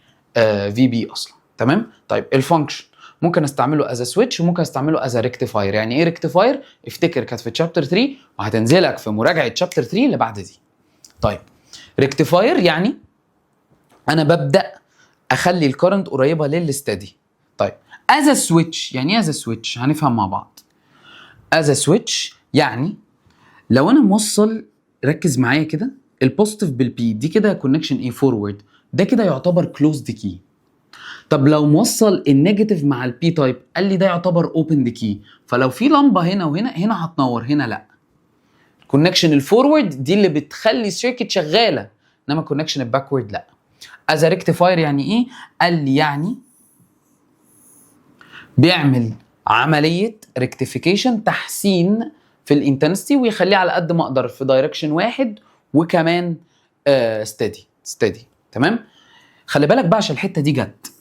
في بي اصلا. تمام. طيب الفانكشن ممكن استعمله از سويتش، وممكن استعمله از ريكتيفاير. يعني ايه ريكتيفاير؟ افتكر كانت في تشابتر 3، وهتنزلك في مراجعه تشابتر 3 اللي بعد دي. طيب ريكتيفاير يعني انا ببدا اخلي الكرنت قريبه للستدي. طيب از سويتش يعني ايه از سويتش؟ هنفهم مع بعض. از سويتش يعني لو انا موصل، ركز معايا كده، البوزيتيف بالبي دي كده كونكشن ايه؟ فورورد، ده كده يعتبر كلوزد كي. طب لو موصل النيجاتيف مع البي تايب، قال لي ده يعتبر اوبن كي. فلو في لمبه هنا وهنا، هنا هتنور، هنا لا. الكونكشن الفورورد دي اللي بتخلي السيركت شغاله، انما الكونكشن الباكورد لا. از ريكتيفاير يعني ايه؟ قال لي يعني بيعمل عمليه ريكتيفيكيشن، تحسين في الانتنسيتي، ويخليه على قد ما اقدر في دايركشن واحد، وكمان ستدي. تمام. خلي بالك بقى عشان الحته دي جت.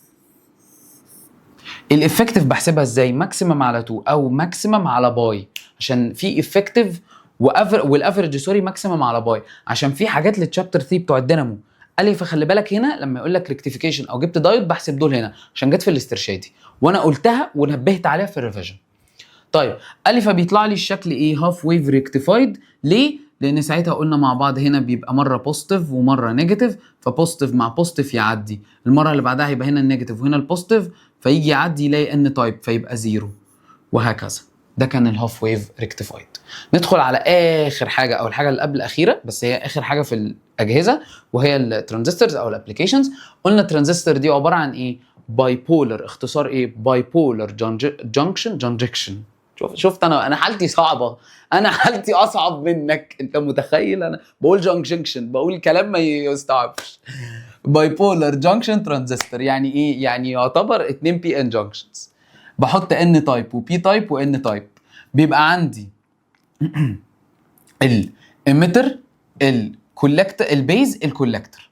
الافكتيف بحسبها ازاي؟ ماكسيمم على 2 او ماكسيمم على باي، عشان في افكتيف والافرج ماكسيمم على باي، عشان في حاجات للتشابتر 3 بتوع الدينامو. قال لي فخلي بالك هنا لما يقول لك ريكتيفيكيشن او جبت دايود، بحسب دول هنا عشان جت في الاسترشادي، وانا قلتها ونبهت عليها في الريفيجن. طيب قال لي فبيطلع لي الشكل ايه؟ هاف ويف ريكتيفايد. ليه؟ لان ساعتها قلنا مع بعض هنا بيبقى مره بوزيتيف ومره نيجاتيف، فبوزيتيف مع بوزيتيف يعدي، المره اللي بعدها يبقى هنا النيجاتيف وهنا البوزيتيف، فيجي يعدي يلاقي ان تايب فيبقى زيرو، وهكذا. ده كان الهاف ويف ريكتيفايد. ندخل على اخر حاجه، او الحاجه اللي قبل الاخيره بس هي اخر حاجه في الاجهزه، وهي الترانزستورز او الابلكيشنز. قلنا الترانزستور دي عباره عن ايه؟ باي بولر. اختصار ايه؟ باي بولر جانكشن. شفت انا حالتي صعبه، انا حالتي اصعب منك، انت متخيل؟ انا بقول جانكشن، بقول كلام ما يستوعبش. باي بولر جانكشن ترانزستور يعني ايه؟ يعني يعتبر 2 بي ان جانكشنز، بحط ان تايب وبي تايب وان تايب. بيبقى عندي الاميتر، الكولكتر، البيز، الكولكتر.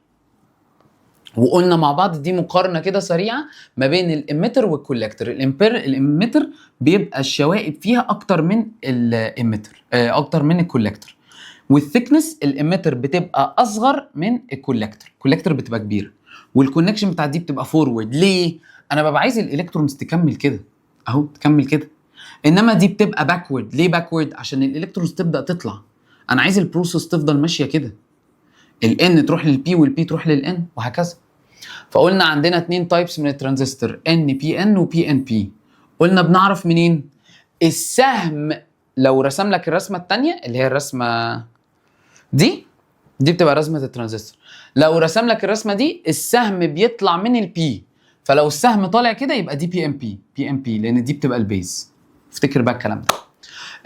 وقلنا مع بعض دي مقارنه كده سريعه ما بين الاميتر والكولكتر. الاميتر بيبقى الشوائب فيها اكتر من الاميتر، اكتر من الكولكتر، والثيكنس الاميتر بتبقى اصغر من الكولكتر بتبقى كبيره، والكونكشن بتاعت دي بتبقى فورورد. ليه؟ انا ببقى عايز الالكترونز تكمل كده اهو، تكمل كده، انما دي بتبقى باكورد. ليه باكورد؟ عشان الالكترونز تبدا تطلع، انا عايز البروسيس تفضل ماشيه كده. الN تروح للP والP تروح للN وهكذا. فقلنا عندنا 2 تايبس من الترانزستور NPN وPNP. قلنا بنعرف منين؟ السهم لو رسم لك الرسمه الثانيه اللي هي الرسمه دي بتبقى رسمه الترانزستور. لو رسم لك الرسمه دي السهم بيطلع من البي، فلو السهم طالع كده يبقى دي PNP لان دي بتبقى البيز. افتكر بقى الكلام ده.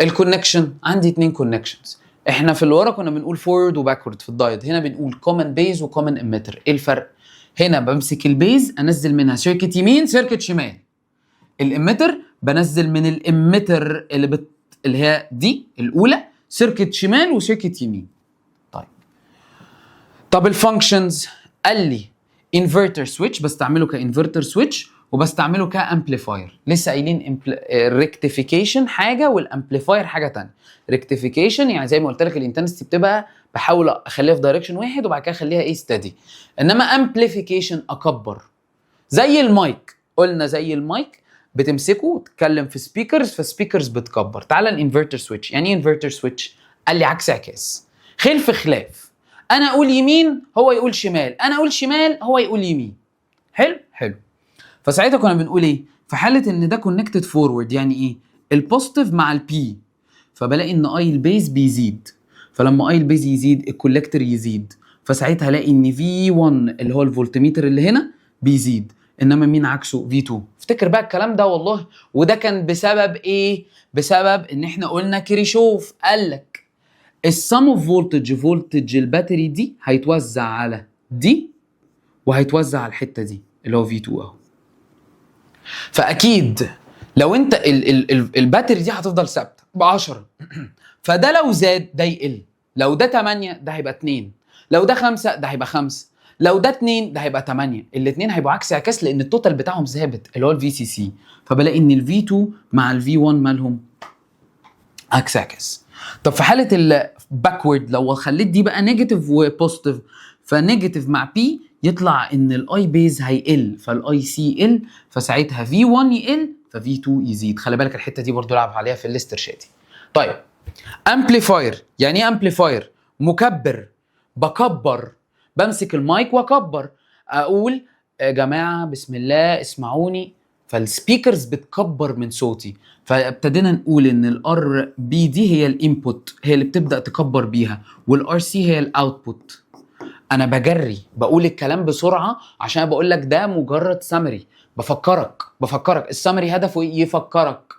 الكونكشن عندي 2 كونكشنز. احنا في الورا كنا بنقول فورورد وباكورد في الدايود، هنا بنقول كومن بيز وكومن اميتر. ايه الفرق؟ هنا بمسك البيز انزل منها سيركت يمين سيركت شمال. الاميتر بنزل من الاميتر اللي هي دي الاولى سيركت شمال وسيركت يمين. طب الفانكشنز قال لي انفرتر سويتش بستعمله كانفرتر سويتش وبستعمله كامبليفاير. لسه قايلين ريكتيفيكيشن حاجه والامبليفاير حاجه ثانيه. ريكتيفيكيشن يعني زي ما قلت لك الانتنسيتي بتبقى بحاول اخليها في دايركشن واحد وبعد كده اخليها ايه ستادي. انما امبليفيكيشن اكبر زي المايك. قلنا زي المايك بتمسكه وتتكلم في سبيكرز فسبيكرز بتكبر. تعالى الانفرتر سويتش. يعني ايه انفرتر سويتش؟ قال لي عكس عكاس، خلف خلاف. انا اقول يمين هو يقول شمال، انا اقول شمال هو يقول يمين. حلو. فساعتها كنا بنقول ايه؟ في حاله ان ده كونكتد فورورد يعني ايه؟ البوزيتيف مع البي، فبلاقي ان اي البيز بيزيد. فلما اي البيز يزيد الكولكتور يزيد، فساعتها الاقي ان في1 اللي هو الفولتميتر اللي هنا بيزيد. انما مين عكسه؟ في2. افتكر بقى الكلام ده والله. وده كان بسبب ايه؟ بسبب ان احنا قلنا كيرشوف قال لك السم اوف فولتج الباتري دي هيتوزع على دي وهيتوزع على الحته دي اللي هو في2 اهو. فاكيد لو انت الباتري دي هتفضل ثابته ب10 فده لو زاد ده يقل. لو ده 8 ده هيبقى 2، لو ده 5 ده هيبقى 5، لو ده 2 ده هيبقى 8. الاثنين هيبقوا عكس عكاس لان التوتال بتاعهم ثابت اللي هو الفي سي سي. فبلاقي ان الفي 2 مع الفي 1 مالهم عكس عكاس. طب في حاله الباكورد لو خليت دي بقى نيجاتيف وبوزيتيف، فنيجاتيف مع بي يطلع ان الاي بيز هيقل فالاي سي يقل، فساعتها في 1 يقل ففي 2 يزيد. خلي بالك الحته دي برضو لعب عليها في الاسترشادي. طيب امبليفاير. يعني ايه امبليفاير؟ مكبر. بكبر، بمسك المايك واكبر، اقول يا جماعه بسم الله اسمعوني، فالسبيكرز بتكبر من صوتي. فابتدينا نقول ان الار بي دي هي الانبوت، هي اللي بتبدا تكبر بيها، والار سي هي الاوتبوت. انا بجري بقول الكلام بسرعه عشان بقول لك ده مجرد سامري. بفكرك السامري هدفه ايه؟ يفكرك،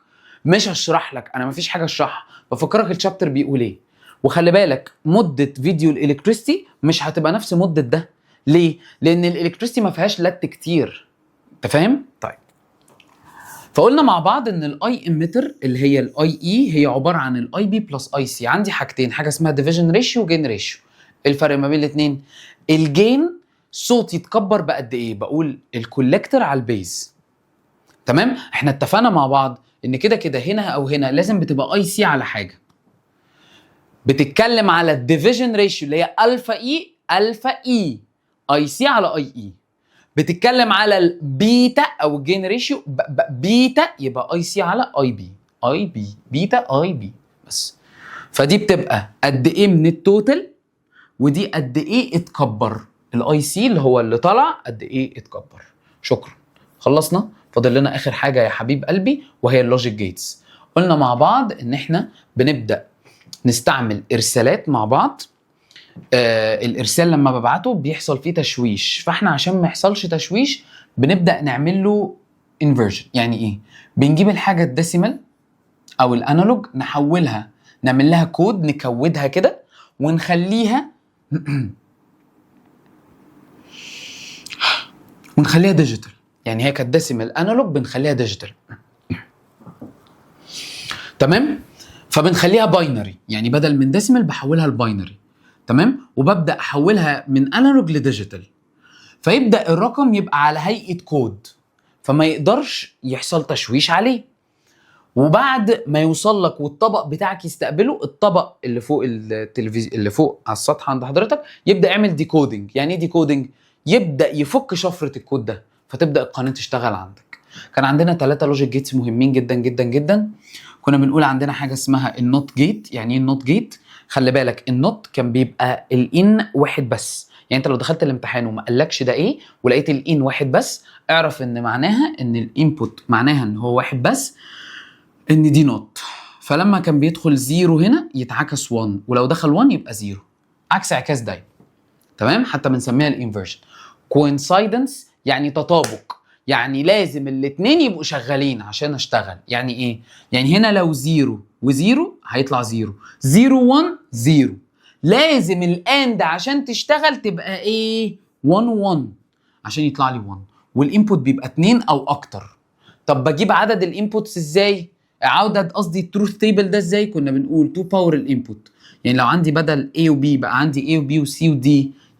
مش هشرح لك. انا مفيش حاجه اشرحها، بفكرك الشابتر بيقول ايه. وخلي بالك مده فيديو الالكتريستي مش هتبقى نفس مده ده. ليه؟ لان الالكتريستي ما فيهاش لت كتير. انت فاهم؟ طيب فقلنا مع بعض ان الاي اميتر اللي هي الاي اي هي عباره عن الاي بي بلس اي سي. عندي حاجتين، حاجه اسمها ديفيجن ريشيو وجين ريشيو. الفرق ما بين الاثنين الجين صوتي يتكبر بقد ايه؟ بقول الكولكتور على البيز. تمام؟ احنا اتفقنا مع بعض ان كده كده هنا او هنا لازم بتبقى اي سي على حاجه. بتتكلم على الديفيجن ريشيو اللي هي الفا اي اي سي على اي اي. بتتكلم على البيتا او الجين ريشيو بيتا يبقى اي سي على اي بي بيتا اي بي بس. فدي بتبقى قد ايه من التوتال، ودي قد ايه اتكبر. الاي سي اللي هو اللي طلع قد ايه اتكبر. شكرا، خلصنا. فاضل لنا اخر حاجه يا حبيب قلبي وهي اللوجيك جيتس. قلنا مع بعض ان احنا بنبدا نستعمل ارسالات مع بعض. الارسال لما ببعته بيحصل فيه تشويش، فاحنا عشان ما يحصلش تشويش بنبدا نعمل له انفرجن. يعني ايه؟ بنجيب الحاجه الديسيمال او الانالوج نحولها، نعمل لها كود، نكودها كده ونخليها ديجيتال. يعني هي كانت ديسيمال انالوج بنخليها ديجيتال. تمام؟ فبنخليها باينري، يعني بدل من ديسيمال بحولها لباينري. تمام؟ وببدا احولها من انالوج لديجيتال، فيبدا الرقم يبقى على هيئه كود، فما يقدرش يحصل تشويش عليه. وبعد ما يوصل لك والطبق بتاعك يستقبله، الطبق اللي فوق التلفزيون اللي فوق على السطح عند حضرتك يبدا يعمل ديكودنج. يعني ايه ديكودنج؟ يبدا يفك شفره الكود ده، فتبدا القناه تشتغل عندك. كان عندنا 3 لوجيك جيتس مهمين جدا جدا جدا. كنا بنقول عندنا حاجه اسمها النوت جيت. يعني ايه النوت جيت؟ خلي بالك النوت كان بيبقى الان واحد بس. يعني انت لو دخلت الامتحان وما قالكش ده ايه ولقيت الان واحد بس، اعرف ان معناها ان الانبوت معناها ان هو واحد بس، ان دي نوت. فلما كان بيدخل زيرو هنا يتعكس 1، ولو دخل 1 يبقى زيرو، عكس اعكاس دايما. تمام؟ حتى بنسميها الانفرجن. كوينسايدنس يعني تطابق، يعني لازم الاتنين يبقوا شغالين عشان اشتغل. يعني ايه؟ يعني هنا لو زيرو وزيرو هيطلع زيرو، زيرو 1 زيرو. لازم الاند عشان تشتغل تبقى ايه؟ 1 1 عشان يطلع لي 1. والانبوت بيبقى 2 او اكتر. طب بجيب عدد الانبوتس ازاي؟ عدد قصدي التروث تيبل ده ازاي؟ كنا بنقول 2 باور الانبوت. يعني لو عندي بدل A و B بقى عندي A و B و C و D،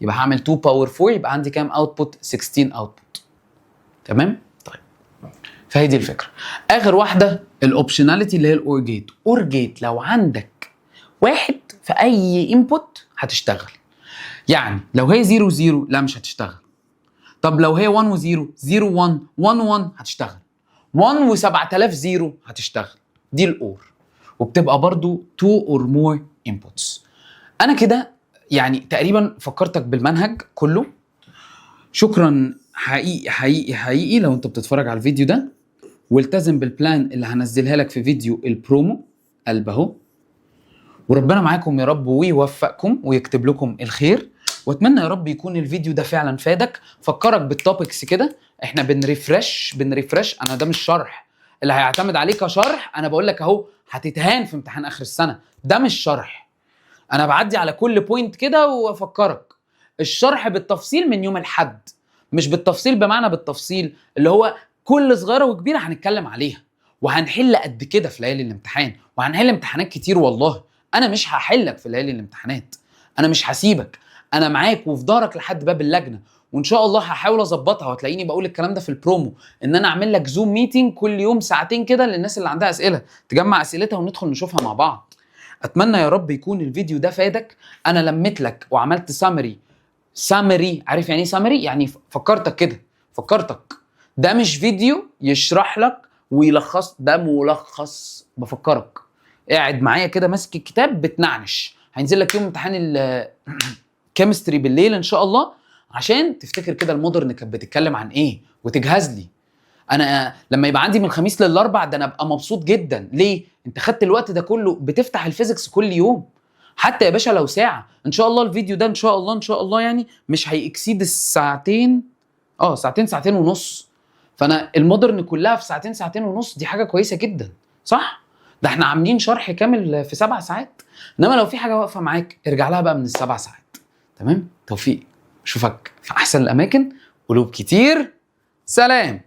يبقى هعمل 2 باور 4، يبقى عندي كام اوتبوت؟ 16 اوتبوت. تمام؟ طيب فهي دي الفكره. اخر واحده الاوبشناليتي اللي هي الاور جيت. اور جيت لو عندك واحد في اي انبوت هتشتغل. يعني لو هي 0 0 لا مش هتشتغل. طب لو هي 1 و 0 0 1 1 1 هتشتغل. 1 و 7000 0 هتشتغل. دي الاور، وبتبقى برضو 2 or more inputs. انا كده يعني تقريبا فكرتك بالمنهج كله. شكرا حقيقي حقيقي حقيقي لو انت بتتفرج على الفيديو ده، والتزم بالبلان اللي هنزلها لك في فيديو البرومو قلب اهو. وربنا معاكم يا رب ويوفقكم ويكتب لكم الخير. واتمنى يا رب يكون الفيديو ده فعلا فادك، فكرك بالتوبكس كده. احنا بنريفرش. انا ده مش شرح اللي هيعتمد عليه كشرح، انا بقول لك اهو هتتهان في امتحان اخر السنه. ده مش شرح، انا بعدي على كل بوينت كده وافكرك. الشرح بالتفصيل من يوم الاحد، مش بالتفصيل بمعنى بالتفصيل اللي هو كل صغيره وكبيره هنتكلم عليها، وهنحل قد كده في ليالي الامتحان، وهنحل امتحانات كتير. والله انا مش هحلك في ليالي الامتحانات، انا مش هسيبك، انا معاك وفي ظهرك لحد باب اللجنه. وان شاء الله هحاول اظبطها، وهتلاقيني بقول الكلام ده في البرومو، ان انا اعمل لك زوم ميتنج كل يوم ساعتين كده للناس اللي عندها اسئله، تجمع اسئلتها وندخل نشوفها مع بعض. اتمنى يا رب يكون الفيديو ده فادك. انا لميت لك وعملت سامري. عارف يعني ايه سامري؟ يعني فكرتك كده، فكرتك. ده مش فيديو يشرح لك ويلخص، ده ملخص. بفكرك قاعد معايا كده ماسك الكتاب بتنعنش. هينزل لك يوم امتحان الكيمستري بالليل ان شاء الله، عشان تفتكر كده المودرن كانت بتتكلم عن ايه وتجهز لي. انا لما يبقى عندي من الخميس للاربع ده انا ابقى مبسوط جدا. ليه؟ انت خدت الوقت ده كله بتفتح الفيزيكس كل يوم، حتى يا باشا لو ساعه. ان شاء الله الفيديو ده ان شاء الله يعني مش هيكسيد الساعتين. ساعتين ونص. فانا المودرن كلها في ساعتين ونص، دي حاجه كويسه جدا صح؟ ده احنا عاملين شرح كامل في 7 ساعات. انما لو في حاجه واقفه معاك ارجع لها بقى من ال7 ساعات. تمام؟ توفيق. اشوفك في احسن الاماكن. قلوب كتير. سلام.